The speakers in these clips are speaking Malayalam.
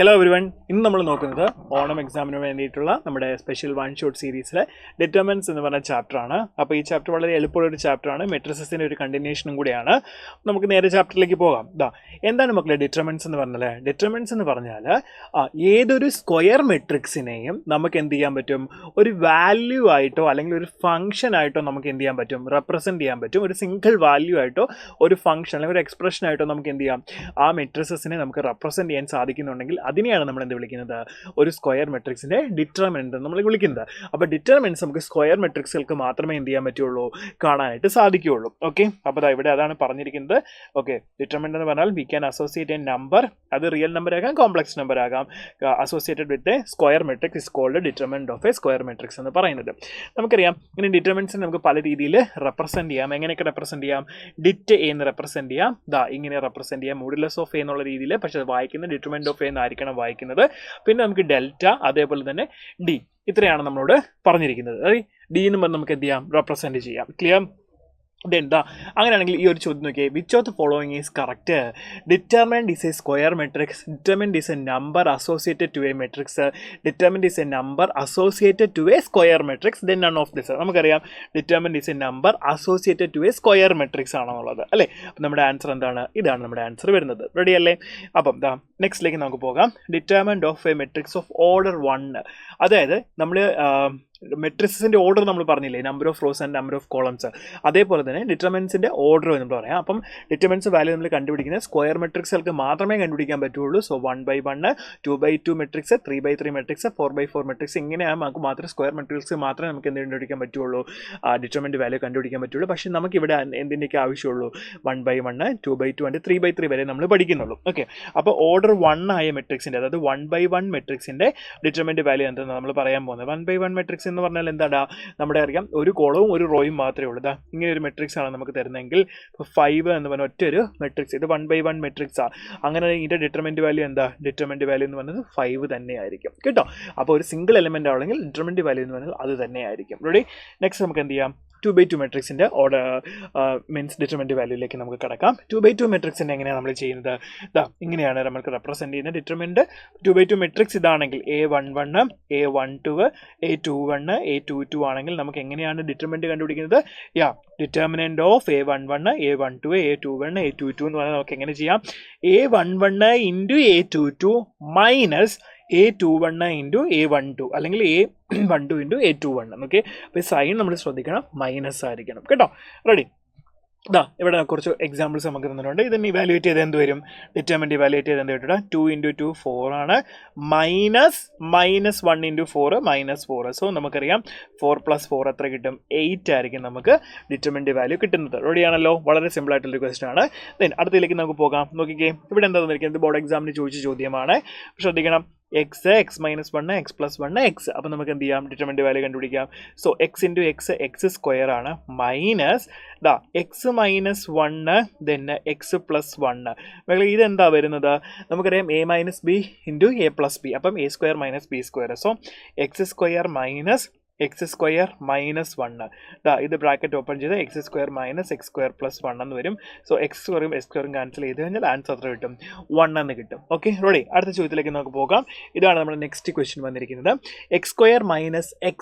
ഹലോ എവരിവൺ, ഇന്ന് നമ്മൾ നോക്കുന്നത് ഓണം എക്സാമിന് വേണ്ടിയിട്ടുള്ള നമ്മുടെ സ്പെഷ്യൽ വൺ ഷോട്ട് സീരീസിലെ ഡിറ്റർമിനൻസ് എന്ന് പറഞ്ഞ ചാപ്റ്ററാണ്. അപ്പോൾ ഈ ചാപ്റ്റർ വളരെ എളുപ്പമുള്ളൊരു ചാപ്റ്ററാണ്, മെട്രിസസിൻ്റെ ഒരു കണ്ടിന്യൂഷനും കൂടിയാണ്. നമുക്ക് നേരെ ചാപ്റ്ററിലേക്ക് പോകാം. എന്താണ് മക്കളെ ഡിറ്റർമിനൻസ് എന്ന് പറഞ്ഞാൽ? ഡിറ്റർമിനൻസ് എന്ന് പറഞ്ഞാൽ ഏതൊരു സ്ക്വയർ മെട്രിക്സിനെയും നമുക്ക് എന്ത് ചെയ്യാൻ പറ്റും, ഒരു വാല്യൂ ആയിട്ടോ അല്ലെങ്കിൽ ഒരു ഫംഗ്ഷൻ ആയിട്ടോ നമുക്ക് എന്ത് ചെയ്യാൻ പറ്റും, റെപ്രസെൻറ്റ് ചെയ്യാൻ പറ്റും. ഒരു സിംഗിൾ വാല്യൂ ആയിട്ടോ ഒരു ഫംഗ്ഷൻ അല്ലെങ്കിൽ ഒരു എക്സ്പ്രഷൻ ആയിട്ടോ നമുക്ക് എന്ത് ചെയ്യാം, ആ മെട്രിസസിനെ നമുക്ക് റെപ്രസെൻറ്റ് ചെയ്യാൻ സാധിക്കുന്നുണ്ടെങ്കിൽ അതിനെയാണ് നമ്മൾ എന്ത് വിളിക്കുന്നത്, ഒരു സ്ക്വയർ മെട്രിക്സിൻ്റെ ഡിറ്റർമിനൻ്റ് നമ്മൾ വിളിക്കുന്നത്. അപ്പോൾ ഡിറ്റർമിനൻസ് നമുക്ക് സ്ക്വയർ മെട്രിക്സുകൾക്ക് മാത്രമേ എന്ത് ചെയ്യാൻ പറ്റുള്ളൂ, കാണാനായിട്ട് സാധിക്കുകയുള്ളൂ. ഓക്കെ, അപ്പോൾ ഇവിടെ അതാണ് പറഞ്ഞിരിക്കുന്നത്. ഓക്കെ, ഡിറ്റർമിനൻ്റ് എന്ന് പറഞ്ഞാൽ we can associate a number, അത് റിയൽ നമ്പർ ആകാം കോംപ്ലക്സ് നമ്പർ ആകാം, associated with a square matrix is called determinant of a square matrix എന്ന് പറയുന്നത്. നമുക്കറിയാം ഇങ്ങനെ ഡിറ്റർമിനൻസിനെ നമുക്ക് പല രീതിയിൽ റെപ്രസെൻറ്റ് ചെയ്യാം. എങ്ങനെയൊക്കെ റെപ്രസെൻറ്റ് ചെയ്യാം? ഡിറ്റ് എ എന്ന് റെപ്രസെൻറ്റ് ചെയ്യാം, ഇങ്ങനെ റെപ്രസെൻറ്റ് ചെയ്യാം, മോഡുലസ് ഓഫ് എ എന്നുള്ള രീതിയിൽ. പക്ഷേ അത് വായിക്കുന്നത് ഡിറ്റർമിനൻ്റ് ഓഫ് എ എന്നായിരിക്കണം വായിക്കുന്നത്. പിന്നെ നമുക്ക് ഡെൽറ്റ, അതേപോലെ തന്നെ ഡി, ഇത്രയാണ് നമ്മളോട് പറഞ്ഞിരിക്കുന്നത്. ഡി എന്ന് പറഞ്ഞ് നമുക്ക് എന്ത് ചെയ്യാം, റെപ്രസെൻറ്റ് ചെയ്യാം. ക്ലിയർ? ഇതെന്താ അങ്ങനെയാണെങ്കിൽ ഈ ഒരു ചോദ്യം നോക്കിയേ, which of the following is correct? Determinant is a square matrix, determinant is a number associated to a matrix, determinant is a number associated to a square matrix, then none of this. നമുക്കറിയാം determinant is a number associated to a square matrix ആണെന്നുള്ളത് അല്ലേ. അപ്പം നമ്മുടെ ആൻസർ എന്താണ്? ഇതാണ് നമ്മുടെ ആൻസർ വരുന്നത്. റെഡി അല്ലേ? അപ്പം നെക്സ്റ്റിലേക്ക് നമുക്ക് പോകാം. Determinant of A matrix of order 1, അതായത് നമ്മൾ മെട്രിക്സിൻ്റെ ഓർഡർ നമ്മൾ പറഞ്ഞില്ലേ, number of rows and number of columns, അതേപോലെ തന്നെ ഡിറ്റർമിനൻസിൻ്റെ ഓർഡർ എന്ന് പറയാം. അപ്പം ഡിറ്റർമിനൻസ് വാല്യൂ നമ്മൾ കണ്ടുപിടിക്കുന്നത് സ്ക്വയർ മെട്രിക്സുകൾക്ക് മാത്രമേ കണ്ടുപിടിക്കാൻ പറ്റുള്ളൂ. സോ 1/1, 2/2 മെട്രിക്സ്, 3/3 മെട്രിക്സ്, 4/4 മെട്രിക്സ്, ഇങ്ങനെയാണ് നമുക്ക് മാത്രം സ്ക്വയർ മെട്രിക്സ് മാത്രമേ നമുക്ക് എന്ത് കണ്ടുപിടിക്കാൻ പറ്റുള്ളൂ, ഡിറ്റർമിനൻ്റ് വാല്യൂ കണ്ടുപിടിക്കാൻ പറ്റുള്ളൂ. പക്ഷേ നമുക്കിവിടെ എന്തിൻ്റെയൊക്കെ ആവശ്യമുള്ളൂ, 1/1, 2/2 ആൻഡ് 3/3 വരെ നമ്മൾ പഠിക്കുന്നുള്ളൂ. ഓക്കെ, അപ്പോൾ ഓർഡർ 1 ആയ മെട്രിക്സിൻ്റെ, അതായത് 1/1 മെട്രിക്സിൻ്റെ ഡിറ്റർമിനൻ്റ് വാല്യൂ എന്താണ് നമ്മൾ പറയാൻ പോകുന്നത്. 1/1 മെട്രിക്സ് എന്ന് പറഞ്ഞാൽ എന്താടാ, നമ്മുടെ അറിയാം ഒരു കോളവും ഒരു റോയും മാത്രമേ ഉള്ളൂ. ഇങ്ങനെ ഒരു മെട്രിക്സ് ആണ് നമുക്ക് തരുന്നതെങ്കിൽ 5 എന്ന് പറഞ്ഞാൽ ഒറ്റൊരു മെട്രിക്സ്, ഇത് 1/1 മെട്രിക്സ് ആണ്. അങ്ങനെ ഇതിൻ്റെ ഡിറ്റർമിനൻ്റ് വാല്യൂ എന്താ, ഡിറ്റർമിനൻ്റ് വാല്യൂ എന്ന് പറയുന്നത് 5 തന്നെയായിരിക്കും കേട്ടോ. അപ്പോൾ ഒരു സിംഗിൾ എലമെൻ്റ് ആണെങ്കിൽ ഡിറ്റർമിനൻ്റ് വാല്യൂ എന്ന് പറഞ്ഞാൽ അത് തന്നെയായിരിക്കും. റെഡി? നെക്സ്റ്റ് നമുക്ക് എന്ത് ചെയ്യാം, 2/2 മെട്രിക്സിൻ്റെ ഓർഡർ മീൻസ് ഡിറ്റർമിനൻ്റ് വാല്യൂയിലേക്ക് നമുക്ക് കിടക്കാം. 2/2 മെട്രിക്സിൻ്റെ എങ്ങനെയാണ് നമ്മൾ ചെയ്യുന്നത്? ഇങ്ങനെയാണ് നമുക്ക് റെപ്രസെൻറ്റ് ചെയ്യുന്ന ഡിറ്റർമിനൻ്റ്. 2/2 മെട്രിക്സ് ഇതാണെങ്കിൽ A11, A12, A21, A22 ആണെങ്കിൽ നമുക്ക് എങ്ങനെയാണ് ഡിറ്റർമിനൻ്റ് കണ്ടുപിടിക്കുന്നത്? Determinant of A11, A12, A21, A22 എന്ന് പറഞ്ഞാൽ നമുക്ക് എങ്ങനെ ചെയ്യാം, A11 into A22 minus A21 into A12 അല്ലെങ്കിൽ A12 ഇൻറ്റു A21. ഓക്കെ, അപ്പോൾ ഈ സൈൻ നമ്മൾ ശ്രദ്ധിക്കണം, മൈനസ് ആയിരിക്കണം കേട്ടോ. റെഡി? ഇവിടെ കുറച്ച് എക്സാമ്പിൾസ് നമുക്ക് തന്നിട്ടുണ്ട്. ഇതിന് ഇവാലുവേറ്റ് ചെയ്ത് എന്ത് വരും, ഡിറ്റർമിനൻ്റ് ഇവാലുവേറ്റ് ചെയ്ത് എന്ത് കിട്ടുക, 2 × 2 4 ആണ്, മൈനസ് -1 × 4 -4. സോ നമുക്കറിയാം 4 + 4 എത്ര കിട്ടും, 8 ആയിരിക്കും നമുക്ക് ഡിറ്റർമിനൻ്റ് വാല്യൂ കിട്ടുന്നത്. റെഡിയാണല്ലോ? വളരെ സിമ്പിൾ ആയിട്ടുള്ളൊരു ക്വസ്റ്റൻ ആണ്. ദെൻ അടുത്തതിലേക്ക് നമുക്ക് പോകാം. നോക്കിക്കേ, ഇവിടെ എന്താ തന്നിരിക്കുന്നത്, ബോർഡ് എക്സാമിന് ചോദിച്ച ചോദ്യമാണ്, ശ്രദ്ധിക്കണം. x, x - 1, x + 1, x. അപ്പോൾ നമുക്ക് എന്ത് ചെയ്യാം, ഡിറ്റർമിനൻ്റ് വാല്യൂ കണ്ടുപിടിക്കാം. So x × x, x square ആണ്, മൈനസ് x - 1, ദെൻ x + 1. ഇതെന്താ വരുന്നത്, നമുക്കറിയാം a - b × a + b. അപ്പം a² - b². So x² - x² - 1. ഇത് ബ്രാക്കറ്റ് ഓപ്പൺ ചെയ്ത് x² - x² + 1 എന്ന് വരും. സോ x²ഉം x² ക്യാൻസൽ ചെയ്ത് കഴിഞ്ഞാൽ ആൻസർ എത്ര കിട്ടും, 1 എന്ന് കിട്ടും. Okay, ready? അടുത്ത ചോദ്യത്തിലേക്ക് നമുക്ക് പോകാം. ഇതാണ് നമ്മുടെ നെക്സ്റ്റ് ക്വസ്റ്റ്യൻ വന്നിരിക്കുന്നത്. x² - x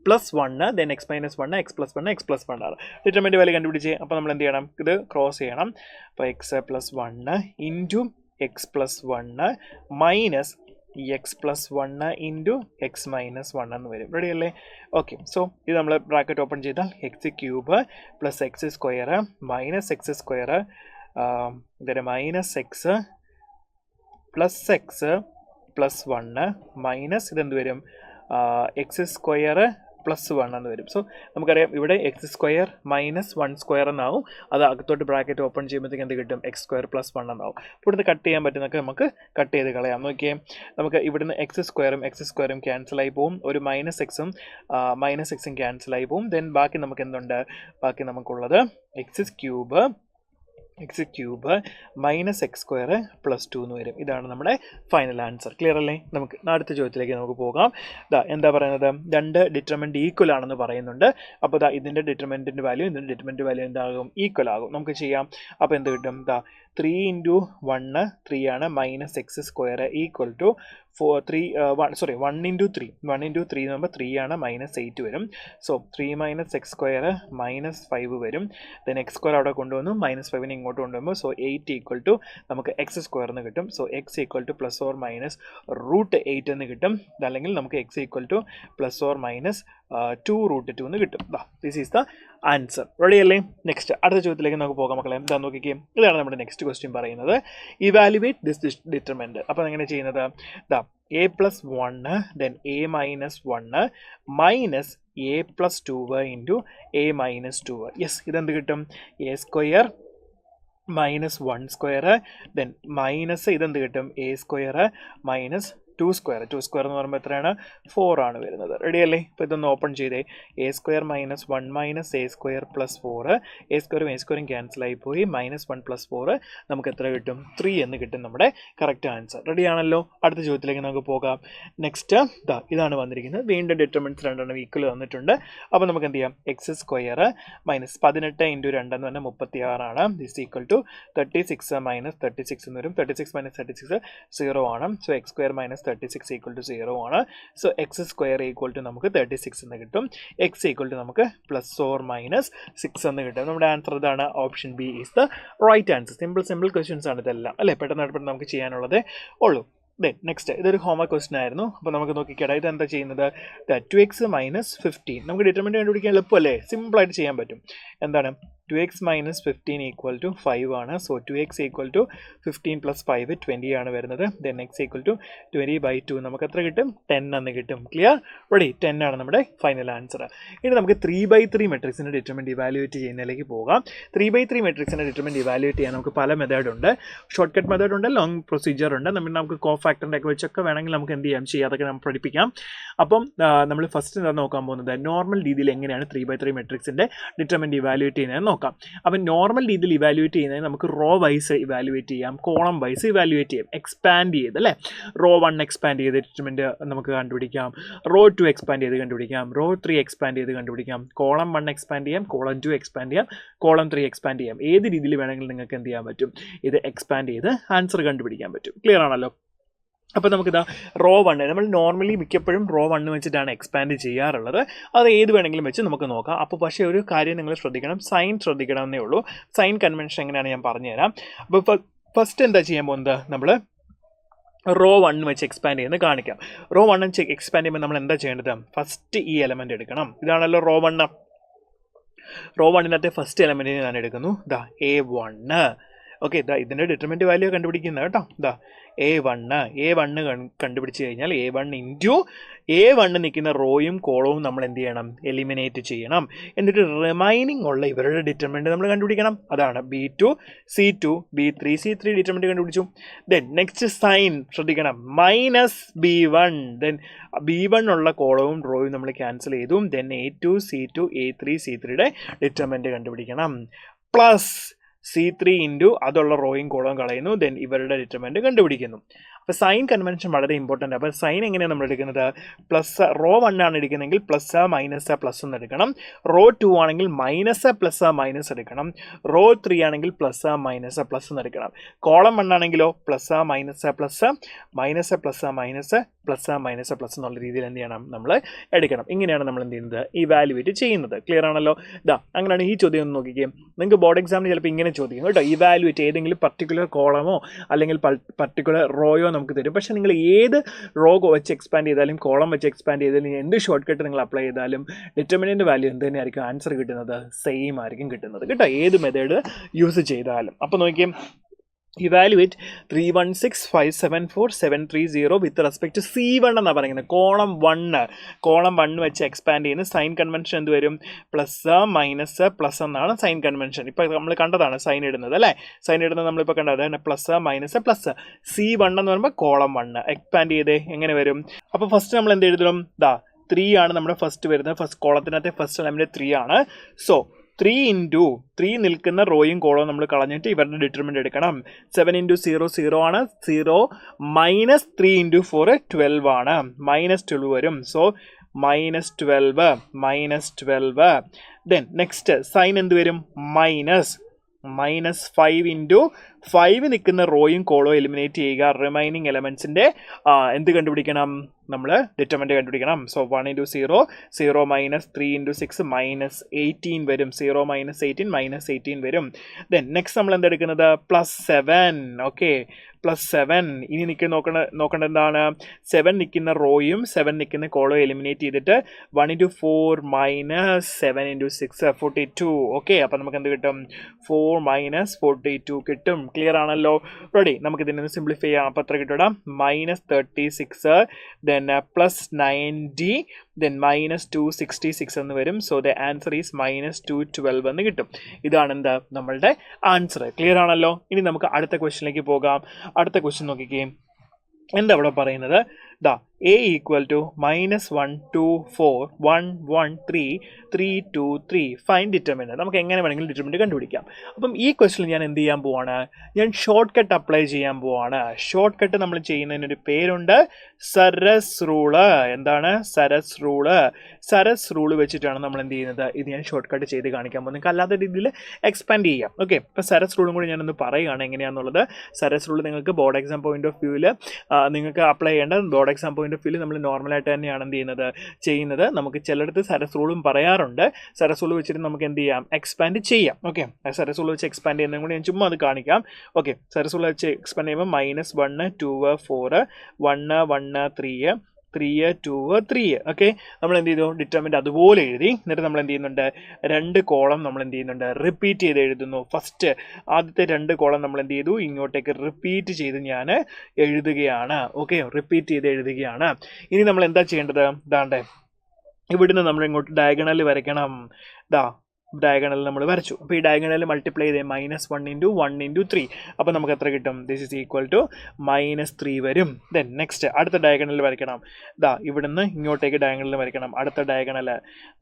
+ 1, then x - 1, x + 1, x + 1 ആണ്. ഡിറ്റർമിനൻ്റ് വാല്യൂ കണ്ടുപിടിച്ച് അപ്പോൾ നമ്മൾ എന്ത് ചെയ്യണം, ഇത് ക്രോസ് ചെയ്യണം. അപ്പോൾ x + 1 into x + 1 minus x + 1 into x - 1 എന്ന് വരും. റെഡി അല്ലേ? ഓക്കെ, സോ ഇത് നമ്മൾ ബ്രാക്കറ്റ് ഓപ്പൺ ചെയ്താൽ x³ + x² മൈനസ് x² ഇതിന് മൈനസ് x + x + 1 മൈനസ് ഇതെന്ത് വരും, x² + 1 എന്ന് വരും. സോ നമുക്കറിയാം ഇവിടെ x² - 1² എന്നാവും. അത് അകത്തോട്ട് ബ്രാക്കറ്റ് ഓപ്പൺ ചെയ്യുമ്പോഴത്തേക്ക് എന്ത് കിട്ടും, x² + 1 എന്നാവും. അപ്പോൾ ഇവിടുന്ന് കട്ട് ചെയ്യാൻ പറ്റുന്നൊക്കെ നമുക്ക് കട്ട് ചെയ്ത് കളയാം. നോക്കിയേ, നമുക്ക് ഇവിടുന്ന് x² ക്യാൻസലായി പോവും, ഒരു -x ക്യാൻസലായി പോവും. ദെൻ ബാക്കി നമുക്ക് എന്തുണ്ട്, ബാക്കി നമുക്കുള്ളത് x³ മൈനസ് x² + 2 എന്ന് വരും. ഇതാണ് നമ്മുടെ ഫൈനൽ ആൻസർ. ക്ലിയർ അല്ലേ? നമുക്ക് അടുത്ത ചോദ്യത്തിലേക്ക് നമുക്ക് പോകാം. എന്താ പറയുന്നത്, രണ്ട് ഡിറ്റർമിനൻ്റ് ഈക്വൽ ആണെന്ന് പറയുന്നുണ്ട്. അപ്പോൾ ഇതിൻ്റെ ഡിറ്റർമിനൻ്റ് വാല്യൂ ഇതിൻ്റെ ഡിറ്റർമിനൻ്റ് വാല്യൂ എന്താകും, ഈക്വൽ ആകും. നമുക്ക് ചെയ്യാം. അപ്പോൾ എന്ത് കിട്ടും, 3 ഇൻറ്റു 1 3 ആണ് minus X square equal to 1 into 3 എന്ന് പറയുമ്പോൾ 3 ആണ് മൈനസ് 8 വരും. So 3 minus X square minus 5 വരും. ദെൻ എക്സ് സ്ക്വയർ അവിടെ കൊണ്ടുവന്നു, മൈനസ് 5നെ ഇങ്ങോട്ട് കൊണ്ടുവരുമ്പോൾ സോ 8 ഈക്വൽ ടു നമുക്ക് എക്സ് സ്ക്വയർ എന്ന് കിട്ടും. So X equal two plus or minus √8 എന്ന് കിട്ടും. അല്ലെങ്കിൽ നമുക്ക് X equal two plus or minus 2√2 എന്ന് കിട്ടും. This is the answer. Ready അല്ലേ? നെക്സ്റ്റ് അടുത്ത ചോദ്യത്തിലേക്ക് നമുക്ക് പോകാം മക്കളെ. എന്താ നോക്കിക്കേ, ഇതാണ് നമ്മുടെ നെക്സ്റ്റ് ക്വസ്റ്റ്യൻ പറയുന്നത്. Evaluate this determinant. അപ്പോൾ എങ്ങനെ ചെയ്യുന്നത്? a+1 then a-1 minus a+2 into a-2. Yes, ഇതെന്ത് കിട്ടും? a square minus 1 square then minus ഇതെന്ത് കിട്ടും? a square minus 2 square. 2 square എന്ന് പറയുമ്പോൾ എത്രയാണ്? 4 ആണ് വരുന്നത്. റെഡി അല്ലേ? ഇപ്പോൾ ഇതൊന്ന് ഓപ്പൺ ചെയ്തേ. a square minus 1 minus a square plus 4. a സ്ക്വയറും ക്യാൻസൽ ആയി പോയി. മൈനസ് 1 പ്ലസ് 4 നമുക്ക് എത്ര കിട്ടും? 3 എന്ന് കിട്ടും നമ്മുടെ കറക്റ്റ് ആൻസർ. റെഡി ആണല്ലോ? അടുത്ത ചോദ്യത്തിലേക്ക് നമുക്ക് പോകാം. നെക്സ്റ്റ് ഇതാണ് വന്നിരിക്കുന്നത്. വീണ്ടും ഡിറ്റർമിനൻസ് രണ്ടെണ്ണം ഈക്വൽ വന്നിട്ടുണ്ട്. അപ്പോൾ നമുക്ക് എന്ത് ചെയ്യാം? എക്സ് സ്ക്വയർ മൈനസ് 18 ഇൻറ്റു 2 എന്ന് പറഞ്ഞാൽ 36 ആണ്. ദിസ് ഈക്വൽ ടു 36 മൈനസ് 36 എന്ന് വരും. 36 മൈനസ് 36 0 ആണ്. So X square minus 36 equal to 0 ആണ്. So X square equal to നമുക്ക് 36 എന്ന് കിട്ടും. എക്സ് ഈക്വൽ ടു നമുക്ക് പ്ലസ് ഓർ മൈനസ് 6 എന്ന് കിട്ടും. നമ്മുടെ ആൻസർ ഇതാണ്. Option B is the right answer. Simple questions ആണ് ഇതെല്ലാം അല്ലേ? പെട്ടെന്ന് നമുക്ക് ചെയ്യാനുള്ളതേ ഉള്ളൂ. ദെൻ നെക്സ്റ്റ് ഇതൊരു ഹോംവർക്ക് ക്വസ്റ്റൻ ആയിരുന്നു. അപ്പോൾ നമുക്ക് നോക്കിക്കേടാ, ഇതെന്താ ചെയ്യുന്നത്? 2x മൈനസ് 15 നമുക്ക് ഡിറ്റർമിനന്റ് കണ്ടുപിടിക്കാൻ എളുപ്പമല്ലേ? സിമ്പിളായിട്ട് ചെയ്യാൻ പറ്റും. എന്താണ്? 2x മൈനസ് 15 ഈക്വൽ ടു 5 ആണ്. So 2x equal to 15 plus 5 20 ആണ് വരുന്നത്. ദെൻ x ഈക്വൽ ടു 20/2 നമുക്ക് എത്ര കിട്ടും? 10 എന്ന് കിട്ടും. ക്ലിയർ? റെഡി? 10 ആണ് നമ്മുടെ ഫൈനൽ ആൻസർ. ഇനി നമുക്ക് 3/3 മെട്രിക്സിൻ്റെ ഡിറ്റർമിനന്റ് ഇവാലുവേറ്റ് ചെയ്യുന്നതിലേക്ക് പോകാം. 3/3 മെട്രിക്സിൻ്റെ ഡിറ്റർമിനന്റ് ഇവാലുവേറ്റ് ചെയ്യാൻ നമുക്ക് പല മെത്തേഡ് ഉണ്ട്. ഷോർട്ട് കട്ട് മെത്തേഡ് ഉണ്ട്, ലോങ് പ്രൊസീജിയർ ഉണ്ട്. നമുക്ക് കോഫാക്ടറിൻ്റെ ഒക്കെ വെച്ചൊക്കെ വേണമെങ്കിൽ നമുക്ക് എന്ത് ചെയ്യാം? അതൊക്കെ നമുക്ക് പഠിപ്പിക്കാം. അപ്പം നമ്മൾ ഫസ്റ്റ് എന്താ നോക്കാൻ പോകുന്നത്? നോർമൽ രീതിയിൽ എങ്ങനെയാണ് 3/3 മെട്രിക്സിൻ്റെ ഡിറ്റർമിനന്റ് ഇവാലുവേറ്റ് ചെയ്യുന്നത് നോക്കാം. അപ്പം നോർമൽ രീതിയിൽ ഇവാലുവേറ്റ് ചെയ്യുന്നത് നമുക്ക് റോ വൈസ് ഇവാലുവേറ്റ് ചെയ്യാം, കോളം വൈസ് ഇവാലുവേറ്റ് ചെയ്യാം. എക്സ്പാൻഡ് ചെയ്ത് അല്ലേ? റോ 1 എക്സ്പാൻഡ് ചെയ്ത് ഡിറ്റർമിനന്റ് നമുക്ക് കണ്ടുപിടിക്കാം. റോ 2 എക്സ്പാൻഡ് ചെയ്ത് കണ്ടുപിടിക്കാം. റോ 3 എക്സ്പാൻഡ് ചെയ്ത് കണ്ടുപിടിക്കാം. കോളം 1 എക്സ്പാൻഡ് ചെയ്യാം, കോളം 2 എക്സ്പാൻഡ് ചെയ്യാം, കോളം 3 എക്സ്പാൻഡ് ചെയ്യാം. ഏത് രീതിയിൽ വേണമെങ്കിലും നിങ്ങൾക്ക് എന്ത് ചെയ്യാൻ പറ്റും? ഇത് എക്സ്പാൻഡ് ചെയ്ത് ആൻസർ കണ്ടുപിടിക്കാൻ പറ്റും. ക്ലിയർ ആണല്ലോ? അപ്പോൾ നമുക്കിതാ റോ 1 നമ്മൾ നോർമലി മിക്കപ്പോഴും റോ 1 വെച്ചിട്ടാണ് എക്സ്പാൻഡ് ചെയ്യാറുള്ളത്. അത് ഏത് വേണമെങ്കിലും വെച്ച് നമുക്ക് നോക്കാം. അപ്പോൾ പക്ഷേ ഒരു കാര്യം നിങ്ങൾ ശ്രദ്ധിക്കണം, സൈൻ ശ്രദ്ധിക്കണമെന്നേ ഉള്ളൂ. സൈൻ കൺവെൻഷൻ എങ്ങനെയാണ് ഞാൻ പറഞ്ഞുതരാം. അപ്പോൾ ഫസ്റ്റ് എന്താ ചെയ്യാൻ പോകുന്നത്? നമ്മൾ റോ 1 വെച്ച് എക്സ്പാൻഡ് ചെയ്യുന്നത് കാണിക്കാം. റോ 1 വെച്ച് എക്സ്പാൻഡ് ചെയ്യുമ്പോൾ നമ്മൾ എന്താ ചെയ്യേണ്ടത്? ഫസ്റ്റ് ഈ എലമെൻ്റ് എടുക്കണം. ഇതാണല്ലോ റോ 1. റോ 1-നകത്തെ ഫസ്റ്റ് എലമെൻറ്റിനെ ഞാൻ എടുക്കുന്നു. A1. ഓക്കെ, ഇതിൻ്റെ ഡിറ്റർമിനന്റ് വാല്യൂ കണ്ടുപിടിക്കുന്നത് കേട്ടോ. A1 കണ്ടുപിടിച്ച് കഴിഞ്ഞാൽ A1 ഇൻറ്റു A1 നിൽക്കുന്ന റോയും കോളവും നമ്മൾ എന്ത് ചെയ്യണം? എലിമിനേറ്റ് ചെയ്യണം. എന്നിട്ട് റിമൈനിങ് ഉള്ള ഇവരുടെ ഡിറ്റർമിനന്റ് നമ്മൾ കണ്ടുപിടിക്കണം. അതാണ് B2 C2 B3 C3 determinant കണ്ടുപിടിച്ചു. ദെൻ നെക്സ്റ്റ് സൈൻ ശ്രദ്ധിക്കണം, മൈനസ് B1. ദെൻ B1 ഉള്ള കോളവും റോയും നമ്മൾ ക്യാൻസൽ ചെയ്തു. ദെൻ A2 C2 A3 C3യുടെ ഡിറ്റർമിനന്റ് കണ്ടുപിടിക്കണം. പ്ലസ് C3 ഇൻറ്റു അതുള്ള റോയും കോളവും കളയുന്നു. ദെൻ ഇവരുടെ ഡിറ്റർമിനന്റ് കണ്ടുപിടിക്കുന്നു. അപ്പോൾ സൈൻ കൺവെൻഷൻ വളരെ ഇമ്പോർട്ടൻ്റ്. അപ്പോൾ സൈൻ എങ്ങനെയാണ് നമ്മൾ എടുക്കുന്നത്? പ്ലസ് റോ 1 ആണ് എടുക്കുന്നതെങ്കിൽ പ്ലസ് മൈനസ് പ്ലസ് എന്ന് എടുക്കണം. റോ 2 ആണെങ്കിൽ മൈനസ് പ്ലസ് മൈനസ് എടുക്കണം. റോ 3 ആണെങ്കിൽ പ്ലസ് മൈനസ് പ്ലസ് എന്ന് എടുക്കണം. കോളം 1 ആണെങ്കിലോ plus minus plus minus plus minus plus minus plus എന്നുള്ള രീതിയിൽ എന്ത് ചെയ്യണം? നമ്മൾ എടുക്കണം. ഇങ്ങനെയാണ് നമ്മൾ എന്ത് ചെയ്യുന്നത്? ഇവാലുവേറ്റ് ചെയ്യുന്നത്. ക്ലിയർ ആണല്ലോ? അങ്ങനെയാണ് ഈ ചോദ്യം ഒന്ന് നോക്കിക്കുകയും നിങ്ങൾക്ക് ബോർഡ് എക്സാമിന് ചിലപ്പോൾ ഇങ്ങനെ ചോദിക്കും കേട്ടോ. ഇവാലുവേറ്റ് ഏതെങ്കിലും പർട്ടിക്കുലർ കോളമോ അല്ലെങ്കിൽ പർട്ടിക്കുലർ റോയോ നമുക്ക് തരും. പക്ഷേ നിങ്ങൾ ഏത് റോ വെച്ച് എക്സ്പാൻഡ് ചെയ്താലും കോളം വെച്ച് എക്സ്പാൻഡ് ചെയ്താലും എന്ത് ഷോർട്ട് കട്ട് നിങ്ങൾ അപ്ലൈ ചെയ്താലും ഡിറ്റർമിനന്റ് വാല്യൂ എന്ത് തന്നെയായിരിക്കും ആൻസർ കിട്ടുന്നത്? സെയിം ആയിരിക്കും കിട്ടുന്നത് കേട്ടോ, ഏത് മെത്തേഡ് യൂസ് ചെയ്താലും. അപ്പോൾ നോക്കിയും evaluate 316574730 with respect to C1 എന്നാണ് പറയുന്നത്. കോളം 1 വെച്ച് എക്സ്പാൻഡ് ചെയ്യുന്ന സൈൻ കൺവെൻഷൻ എന്ത് വരും? പ്ലസ് മൈനസ് പ്ലസ് എന്നാണ് സൈൻ കൺവെൻഷൻ. ഇപ്പോൾ നമ്മൾ കണ്ടതാണ് സൈൻ ഇടുന്നത് അല്ലേ? സൈൻ ഇടുന്നത് നമ്മളിപ്പോൾ കണ്ടത് അതാണ് പ്ലസ് മൈനസ് പ്ലസ്. C1 എന്ന് പറയുമ്പോൾ കോളം 1 എക്സ്പാൻഡ് ചെയ്തേ എങ്ങനെ വരും? അപ്പോൾ ഫസ്റ്റ് നമ്മൾ എന്ത് എഴുതണം? 3 ആണ് നമ്മുടെ ഫസ്റ്റ് വരുന്നത്. ഫസ്റ്റ് കോളത്തിനകത്തെ ഫസ്റ്റ് എലമെന്റ് 3 ആണ്. സോ 3 ഇൻറ്റു 3 നിൽക്കുന്ന റോയും കോളവും നമ്മൾ കളഞ്ഞിട്ട് ഇവരുടെ ഡിറ്റർമിനന്റ് എടുക്കണം. 7 ഇൻറ്റു 0 0 ആണ്. 0 മൈനസ് 3 ഇൻറ്റു 4 12 ആണ്. -12 വരും. സോ -12. ദെൻ നെക്സ്റ്റ് സൈൻ എന്ത് വരും? -5 ഇൻറ്റു 5 നിൽക്കുന്ന റോയും കോളോ എലിമിനേറ്റ് ചെയ്യുക. റിമൈനിങ് എലമെൻസിൻ്റെ എന്ത് കണ്ടുപിടിക്കണം? നമ്മൾ ഡിറ്റർമിനൻ്റ് കണ്ടുപിടിക്കണം. സോ 1 × 0 0 മൈനസ് 3 × 6 മൈനസ് 18 വരും. 0 മൈനസ് 18 മൈനസ് 18 വരും. ദെൻ നെക്സ്റ്റ് നമ്മൾ എന്തെടുക്കുന്നത്? +7. ഓക്കെ, +7. ഇനി നോക്കേണ്ട എന്താണ്? 7 നിൽക്കുന്ന റോയും 7 നിൽക്കുന്ന കോളോ എലിമിനേറ്റ് ചെയ്തിട്ട് 1 × 4 മൈനസ് 7 × 6 42. ഓക്കെ, അപ്പം നമുക്ക് എന്ത് കിട്ടും? 4 മൈനസ് 42 കിട്ടും. ക്ലിയർ ആണല്ലോ? റെഡി, നമുക്ക് ഇതിനെ സിംപ്ലിഫൈ ചെയ്യാം. അപ്പം എത്ര കിട്ടും? -36 then +90 then -266 എന്ന് വരും. സോ ദ ആൻസർ ഈസ് -212 എന്ന് കിട്ടും. ഇതാണ് എന്താ നമ്മളുടെ ആൻസർ. ക്ലിയർ ആണല്ലോ? ഇനി നമുക്ക് അടുത്ത ക്വസ്റ്റ്യനിലേക്ക് പോകാം. അടുത്ത ക്വസ്റ്റ്യൻ നോക്കിക്കേ, എന്താ ഇവിടെ പറയുന്നത്? ദാ a = -1 2 4 1 1 3 3 2 3 ഫൈൻഡ് ഡിറ്റർമിനൻ്റ്. നമുക്ക് എങ്ങനെ വേണമെങ്കിലും ഡിറ്റർമിനൻ്റ് കണ്ടുപിടിക്കാം. അപ്പം ഈ ക്വസ്റ്റ്യനിൽ ഞാൻ എന്ത് ചെയ്യാൻ പോവാണ്? ഞാൻ ഷോർട്ട് കട്ട് അപ്ലൈ ചെയ്യാൻ പോവാണ്. ഷോർട്ട് കട്ട് നമ്മൾ ചെയ്യുന്നതിനൊരു പേരുണ്ട്, സരസ് റൂള്. എന്താണ് സരസ് റൂള്? സരസ് റൂള് വെച്ചിട്ടാണ് നമ്മൾ എന്ത് ചെയ്യുന്നത്? ഇത് ഞാൻ ഷോർട്ട് കട്ട് ചെയ്ത് കാണിക്കാൻ പോകുന്നത്. നിങ്ങൾക്ക് അല്ലാത്ത രീതിയിൽ എക്സ്പാൻഡ് ചെയ്യാം. ഓക്കെ, ഇപ്പോൾ സരസ് റൂളും കൂടി ഞാനൊന്ന് പറയുകയാണ് എങ്ങനെയാണെന്നുള്ളത്. സരസ് റൂൾ നിങ്ങൾക്ക് ബോർഡ് എക്സാം പോയിന്റ് ഓഫ് വ്യൂവിൽ നിങ്ങൾക്ക് അപ്ലൈ ചെയ്യേണ്ട ബോർഡ് എക്സാം പോയിന്റ് ഓഫ് വ്യൂവിൽ നമ്മൾ നോർമലായിട്ട് തന്നെയാണ് എന്ത് ചെയ്യുന്നത്. നമുക്ക് ചിലയിടത്ത് സരസ് റൂളും പറയാറുണ്ട്. സരസ് റൂൾ വെച്ചിട്ട് നമുക്ക് എന്ത് ചെയ്യാം? എക്സ്പാൻഡ് ചെയ്യാം. ഓക്കെ, സരസ് റൂൾ വെച്ച് എക്സ്പാൻഡ് ചെയ്യുന്നതും കൂടി ഞാൻ ചുമ്മാ അത് കാണിക്കാം. ഓക്കെ, സരസ് റൂൾ വെച്ച് എക്സ്പാൻഡ് ചെയ്യുമ്പോൾ -1 2 4 1 1 3 3 2 3. ഓക്കെ, നമ്മൾ എന്ത് ചെയ്തു? ഡിറ്റർമിനൻ്റ് അതുപോലെ എഴുതി. എന്നിട്ട് നമ്മൾ എന്ത് ചെയ്യുന്നുണ്ട്? 2 കോളം നമ്മൾ എന്ത് ചെയ്യുന്നുണ്ട്? റിപ്പീറ്റ് ചെയ്ത് എഴുതുന്നു. ഫസ്റ്റ് ആദ്യത്തെ 2 കോളം നമ്മൾ എന്ത് ചെയ്തു? ഇങ്ങോട്ടേക്ക് റിപ്പീറ്റ് ചെയ്ത് ഞാൻ എഴുതുകയാണ്. ഓക്കെ, റിപ്പീറ്റ് ചെയ്ത് എഴുതുകയാണ്. ഇനി നമ്മൾ എന്താ ചെയ്യേണ്ടത്? ഇതാണ്ടേ, ഇവിടുന്ന് നമ്മൾ ഇങ്ങോട്ട് ഡയഗണൽ വരയ്ക്കണം. ഡയഗണൽ നമ്മൾ വരച്ചു. അപ്പോൾ ഈ ഡയഗണൽ മൾട്ടിപ്ലൈ ചെയ്ത് -1 × 1 × 3. അപ്പോൾ നമുക്ക് എത്ര കിട്ടും? ദിസ് ഈസ് ഈക്വൽ ടു -3 വരും. ദെൻ നെക്സ്റ്റ് അടുത്ത ഡയഗണൽ വരയ്ക്കണം. ഇവിടുന്ന് ഇങ്ങോട്ടേക്ക് ഡയഗണൽ വരയ്ക്കണം. അടുത്ത ഡയഗണൽ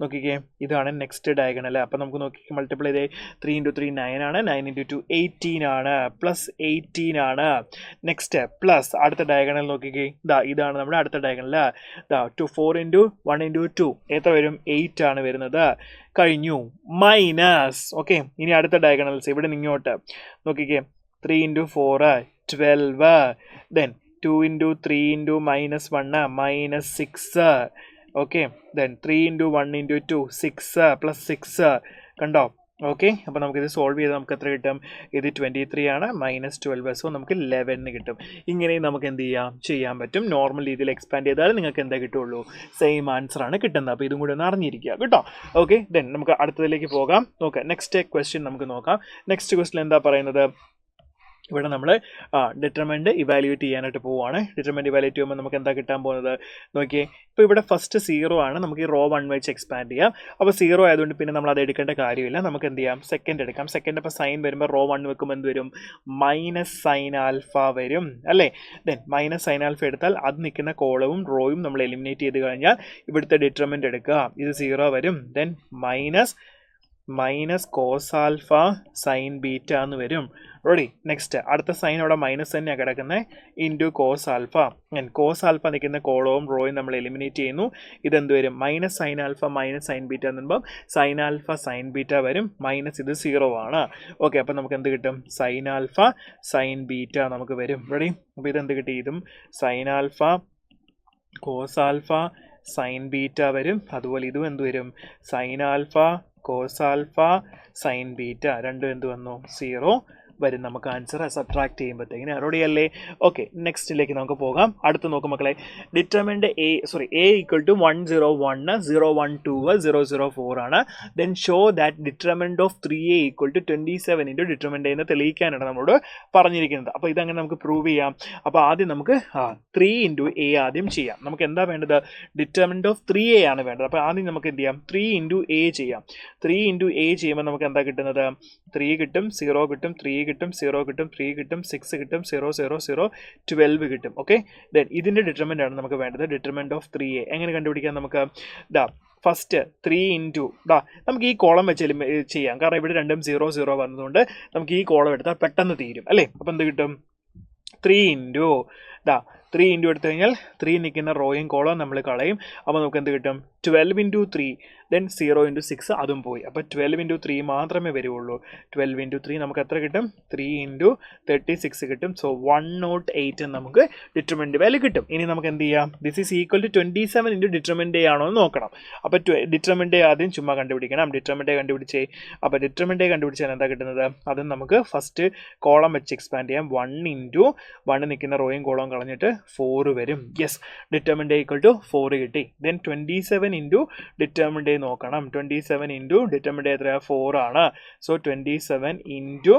നോക്കിക്കേ, ഇതാണ് നെക്സ്റ്റ് ഡയഗണൽ. അപ്പോൾ നമുക്ക് നോക്കി മൾട്ടിപ്ലൈ ചെയ്ത് 3 × 3 9 ആണ്, 9 × 2 18 ആണ്, +18 ആണ്. നെക്സ്റ്റ് പ്ലസ് അടുത്ത ഡയഗണൽ നോക്കിക്കേ, ഇതാണ് നമ്മുടെ അടുത്ത ഡയഗണൽ. 4 × 1 × 2 എത്ര വരും? 8 ആണ് വരുന്നത്. കഴിഞ്ഞു. മൈനസ്. ഓക്കെ, ഇനി അടുത്ത ഡയഗണൽസ് ഇവിടെ ഇങ്ങോട്ട് നോക്കിക്കേ, 3 × 4 12. ദെൻ 2 × 3 × -1 -6. Okay, then 3 × 1 × 2 6 +6. കണ്ടോ? ഓക്കെ, അപ്പോൾ നമുക്കിത് സോൾവ് ചെയ്ത് നമുക്ക് എത്ര കിട്ടും? ഇത് 23 ആണ്, -12. സോ നമുക്ക് 11 കിട്ടും. ഇങ്ങനെ നമുക്ക് എന്ത് ചെയ്യാൻ പറ്റും? നോർമൽ രീതിയിൽ എക്സ്പാൻഡ് ചെയ്താൽ നിങ്ങൾക്ക് എന്താ കിട്ടുള്ളൂ? സെയിം ആൻസർ ആണ് കിട്ടുന്നത്. അപ്പോൾ ഇതും കൂടി ഒന്ന് അറിഞ്ഞിരിക്കുക കേട്ടോ. ഓക്കെ, ദെൻ നമുക്ക് അടുത്തതിലേക്ക് പോകാം. നോക്കാം, നെക്സ്റ്റ് ക്വസ്റ്റ്യൻ നമുക്ക് നോക്കാം. നെക്സ്റ്റ് ക്വസ്റ്റ്യൻ എന്താ പറയുന്നത്? ഇവിടെ നമ്മൾ ഡിറ്റർമിനൻ്റ് ഇവാലുവേറ്റ് ചെയ്യാനായിട്ട് പോവുകയാണ്. ഡിറ്റർമിനൻ്റ് ഇവാലുവേറ്റ് ചെയ്യുമ്പോൾ നമുക്ക് എന്താ കിട്ടാൻ പോകുന്നത്? നോക്കിയേ, ഇപ്പോൾ ഇവിടെ ഫസ്റ്റ് 0 ആണ്. നമുക്ക് ഈ റോ 1 വെച്ച് എക്സ്പാൻഡ് ചെയ്യാം. അപ്പോൾ 0 ആയതുകൊണ്ട് പിന്നെ നമ്മൾ അത് എടുക്കേണ്ട കാര്യമില്ല. നമുക്ക് എന്ത് ചെയ്യാം? സെക്കൻഡ് എടുക്കാം. സെക്കൻഡ് അപ്പോൾ സൈൻ വരുമ്പോൾ റോ 1 വെക്കുമ്പോൾ എന്ത് വരും? -sin⁴ വരും അല്ലേ? ദെൻ -sin⁴ എടുത്താൽ അത് നിൽക്കുന്ന കോളവും റോയും നമ്മൾ എലിമിനേറ്റ് ചെയ്ത് കഴിഞ്ഞാൽ ഇവിടുത്തെ ഡിറ്റർമിനൻ്റ് എടുക്കുക. ഇത് 0 വരും. ദെൻ -cos⁡ sin β എന്ന് വരും. റെഡി? നെക്സ്റ്റ് അടുത്ത സൈൻ അവിടെ മൈനസ് തന്നെയാണ് കിടക്കുന്നത്, ഇൻറ്റു cos⁡. cos⁡ നിൽക്കുന്ന കോളവും റോയും നമ്മൾ എലിമിനേറ്റ് ചെയ്യുന്നു. ഇതെന്ത് വരും? -sin⁴ sin β എന്ന് പറയുമ്പോൾ sin⁴ sin β വരും. മൈനസ് ഇത് 0 ആണ്. ഓക്കെ, അപ്പോൾ നമുക്ക് എന്ത് കിട്ടും? sin⁴ sin β നമുക്ക് വരും. റെഡി? അപ്പോൾ ഇതെന്ത് കിട്ടി? ഇതും sin⁴ cos⁡ sin β വരും. അതുപോലെ ഇതും എന്ത് വരും? sin⁴ cos⁡ sin β. രണ്ടും എന്ത് വന്നു? 0 വരും. നമുക്ക് ആൻസർ സബ്ട്രാക്ട് ചെയ്യുമ്പോഴത്തേക്കിന് റെഡിയല്ലേ? ഓക്കെ, നെക്സ്റ്റിലേക്ക് നമുക്ക് പോകാം. അടുത്ത് നോക്കും മക്കളെ, ഡിറ്റർമിനൻ്റ് a = 101 012 004 ആണ്. Then show that determinant of 3a = 27 × determinant എന്ന് തെളിയിക്കാനാണ് നമ്മളോട് പറഞ്ഞിരിക്കുന്നത്. അപ്പോൾ ഇതങ്ങനെ നമുക്ക് പ്രൂവ് ചെയ്യാം. അപ്പോൾ ആദ്യം നമുക്ക് 3 × a ആദ്യം ചെയ്യാം. നമുക്ക് എന്താ വേണ്ടത്? ഡിറ്റർമിനൻ്റ് ഓഫ് 3a ആണ് വേണ്ടത്. അപ്പോൾ ആദ്യം നമുക്ക് എന്ത് ചെയ്യാം? 3 × a ചെയ്യാം. 3 × a ചെയ്യുമ്പോൾ നമുക്ക് എന്താ കിട്ടുന്നത്? 3 കിട്ടും, 0 കിട്ടും, 3 കിട്ടും, 0 കിട്ടും, 3 കിട്ടും, 6 കിട്ടും, 0 0 0 12 കിട്ടും. ഓക്കെ, ദെൻ ഇതിൻ്റെ ഡിറ്റർമിനൻ്റ് ആണ് നമുക്ക് വേണ്ടത്. ഡിറ്റർമിനൻ്റ് ഓഫ് 3a എങ്ങനെ കണ്ടുപിടിക്കാം? നമുക്ക് ഫസ്റ്റ് 3 × നമുക്ക് ഈ കോളം വെച്ച് ചെയ്യാം. കാരണം ഇവിടെ രണ്ടും 0 0 വന്നതുകൊണ്ട് നമുക്ക് ഈ കോളം എടുത്താൽ പെട്ടെന്ന് തീരും അല്ലേ? അപ്പോൾ എന്ത് കിട്ടും? 3 × 3 ഇൻറ്റു എടുത്തു കഴിഞ്ഞാൽ 3 നിൽക്കുന്ന റോയും കോളം നമ്മൾ കളയും. അപ്പോൾ നമുക്ക് എന്ത് കിട്ടും? 12 ഇൻറ്റു 3 ദെൻ 0 ഇൻറ്റു 6 അതും പോയി. അപ്പോൾ 12 ഇൻറ്റു 3 മാത്രമേ വരുള്ളൂ. 12 ഇൻറ്റു 3 നമുക്ക് എത്ര കിട്ടും? 3 ഇൻറ്റു 36 കിട്ടും. സോ 108 നമുക്ക് ഡിറ്റർമിനൻ്റ് വാല്യൂ കിട്ടും. ഇനി നമുക്ക് എന്ത് ചെയ്യാം? This is equal to 27 into determinant ആണോ എന്ന് നോക്കണം. അപ്പോൾ ഡിറ്റർമിനൻ്റ് ആദ്യം ചുമ്മാ കണ്ടുപിടിക്കണം. ഡിറ്റർമിനൻ്റ് കണ്ടുപിടിച്ചേ. അപ്പോൾ ഡിറ്റർമിനൻ്റ് കണ്ടുപിടിച്ചാൽ എന്താ കിട്ടുന്നത്? അത് നമുക്ക് ഫസ്റ്റ് കോളം വെച്ച് എക്സ്പാൻഡ് ചെയ്യാം. 1 ഇൻറ്റു 1 നിൽക്കുന്ന റോയും കോളവും കളഞ്ഞിട്ട് 4 വരും. യെസ്, ഡിറ്റർമിനൻ്റ് ഈക്വൽ ടു 4 കിട്ടി. ദെൻ 27 ഇൻറ്റു ഡിറ്റർമിനൻ്റ് നോക്കണം. 27 ഇൻറ്റു ഡിറ്റർമിനൻ്റ് എത്രയാണ്? 4 ആണ്. സോ 27 ഇൻറ്റു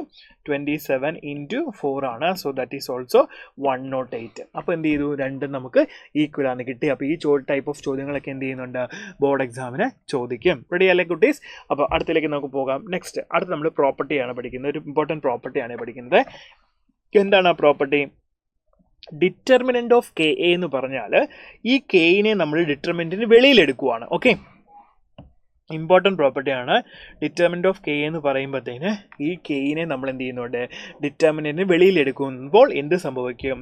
4 ആണ്. So that is also 108. അപ്പോൾ എന്ത് ചെയ്തു? രണ്ടും നമുക്ക് ഈക്വൽ ആണ് കിട്ടി. അപ്പോൾ ഈ ടൈപ്പ് ഓഫ് ചോദ്യങ്ങളൊക്കെ എന്ത് ചെയ്യുന്നുണ്ട്? ബോർഡ് എക്സാമിന് ചോദിക്കും. റെഡി അല്ലേ കുട്ടീസ്? അപ്പോൾ അടുത്തിലേക്ക് നമുക്ക് പോകാം. നെക്സ്റ്റ് അടുത്ത് നമ്മൾ പ്രോപ്പർട്ടിയാണ് പഠിക്കുന്നത്. ഒരു ഇമ്പോർട്ടൻറ്റ് പ്രോപ്പർട്ടിയാണ് പഠിക്കുന്നത്. എന്താണ് ആ property? Determinant of K A എന്ന് പറഞ്ഞാൽ ഈ കെയിനെ നമ്മൾ ഡിറ്റർമിനൻറ്റിന് വെളിയിലെടുക്കുവാണ്. ഓക്കെ, ഇമ്പോർട്ടൻറ്റ് പ്രോപ്പർട്ടിയാണ്. ഡിറ്റർമിനൻ്റ് ഓഫ് കെ എന്ന് പറയുമ്പോഴത്തേന് ഈ കെയിനെ നമ്മൾ എന്ത് ചെയ്യുന്നുണ്ട്? ഡിറ്റർമിനൻറ്റിന് വെളിയിലെടുക്കുമ്പോൾ എന്ത് സംഭവിക്കും?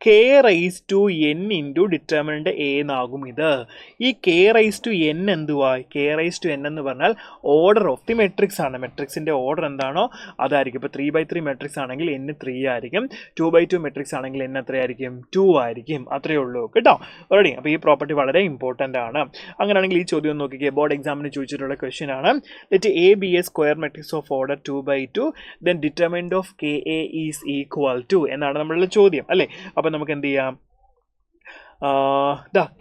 K raise to N into determinant A എന്നാകും ഇത്. ഈ കെ റൈസ് ടു എൻ എന്തുവാ? കെ റൈസ് ടു എൻ എന്ന് പറഞ്ഞാൽ ഓർഡർ ഓഫ് ദി മെട്രിക്സ് ആണ്. മെട്രിക്സിൻ്റെ ഓർഡർ എന്താണോ അതായിരിക്കും. ഇപ്പോൾ 3/3 മെട്രിക്സ് ആണെങ്കിൽ n 3 ആയിരിക്കും. 2/2 മെട്രിക്സ് ആണെങ്കിൽ n എത്രയായിരിക്കും? 2 ആയിരിക്കും. അത്രയേ ഉള്ളൂ കേട്ടോ. റെഡി? അപ്പോൾ ഈ പ്രോപ്പർട്ടി വളരെ ഇമ്പോർട്ടൻ്റ് ആണ്. അങ്ങനെയാണെങ്കിൽ ഈ ചോദ്യം നോക്കിക്കേ. ബോർഡ് എക്സാമിന് ചോദിച്ചിട്ടുള്ള ക്വസ്റ്റ്യൻ ആണ്. Let A be a square matrix of order 2/2 then determinant of K A is equal to എന്നാണ് നമ്മളുടെ ചോദ്യം അല്ലേ? അപ്പോൾ നമുക്ക് എന്ത് ചെയ്യാം?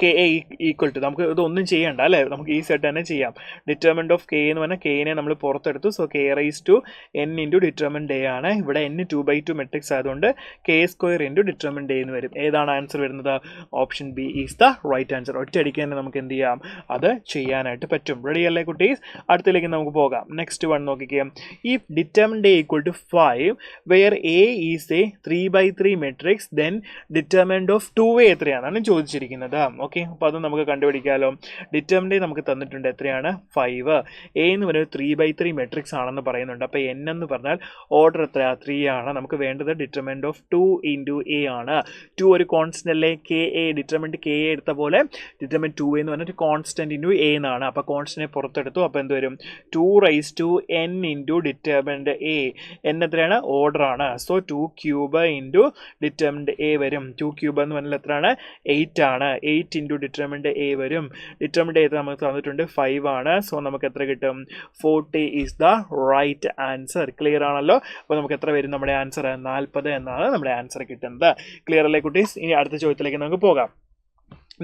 കെ എ ഈക്വൽ ടു, നമുക്ക് ഇതൊന്നും ചെയ്യണ്ട അല്ലേ, നമുക്ക് ഈ സെറ്റ് തന്നെ ചെയ്യാം. ഡിറ്റർമിനൻ്റ് ഓഫ് കെ എന്ന് പറഞ്ഞാൽ കെനെ നമ്മൾ പുറത്തെടുത്തു. So K raise to N into determinant A ആണ്. ഇവിടെ n 2/2 മെട്രിക്സ് ആയതുകൊണ്ട് K square into determinant A എന്ന് വരും. ഏതാണ് ആൻസർ വരുന്നത്? Option B is the right answer. ഒറ്റയടിക്ക് തന്നെ നമുക്ക് എന്ത് ചെയ്യാം? അത് ചെയ്യാനായിട്ട് പറ്റും. റെഡി അല്ലേ കുട്ടീസ്? അടുത്തിലേക്ക് നമുക്ക് പോകാം. നെക്സ്റ്റ് വൺ നോക്കിക്കുക. ഈ determinant A equal to 5 where A is a 3/3 matrix then determinant of 2a എത്രയാണെന്നാണ് ചോദിച്ചിരിക്കുന്നത്. ഓക്കെ, അപ്പോൾ അത് നമുക്ക് കണ്ടുപിടിക്കാമല്ലോ. ഡിറ്റർമിനൻ്റ് നമുക്ക് തന്നിട്ടുണ്ട്. എത്രയാണ്? 5. എ എന്ന് പറയുന്നത് 3/3 മെട്രിക്സ് ആണെന്ന് പറയുന്നുണ്ട്. അപ്പോൾ n എന്ന് പറഞ്ഞാൽ ഓർഡർ എത്രയാണ്? 3 ആണ്. നമുക്ക് വേണ്ടത് ഡിറ്റർമിനൻ്റ് ഓഫ് 2 ഇൻറ്റു എ ആണ്. 2 ഒരു കോൺസ്റ്റൻ്റ് അല്ലേ? K A determinant K A എടുത്ത പോലെ ഡിറ്റർമിനൻ്റ് 2 എന്ന് പറഞ്ഞിട്ട് കോൺസ്റ്റൻ്റ് ഇൻറ്റു എ എന്നാണ്. അപ്പോൾ കോൺസ്റ്റൻ്റ് പുറത്തെടുത്തു. അപ്പോൾ എന്ത് വരും? 2 raise to n into determinant A. n എത്രയാണ്? ഓർഡർ ആണ്. So 2 cube into determinant A വരും. 2 ക്യൂബ് എന്ന് പറഞ്ഞാൽ എത്രയാണ്? 8 ആണ്. 8 ഇൻറ്റു ഡിറ്റർമിനൻ്റ് എ വരും. ഡിറ്റർമിനൻ്റ് എ നമുക്ക് തന്നിട്ടുണ്ട് 5 ആണ്. സോ നമുക്ക് എത്ര കിട്ടും? 40 is the right answer. Clear ആണല്ലോ? അപ്പോൾ നമുക്ക് എത്ര വരും? നമ്മുടെ ആൻസർ 40 എന്നാണ് നമ്മുടെ ആൻസർ കിട്ടുന്നത്. ക്ലിയർ അല്ലേ കുട്ടീസ്? ഇനി അടുത്ത ചോദ്യത്തിലേക്ക് നമുക്ക് പോകാം.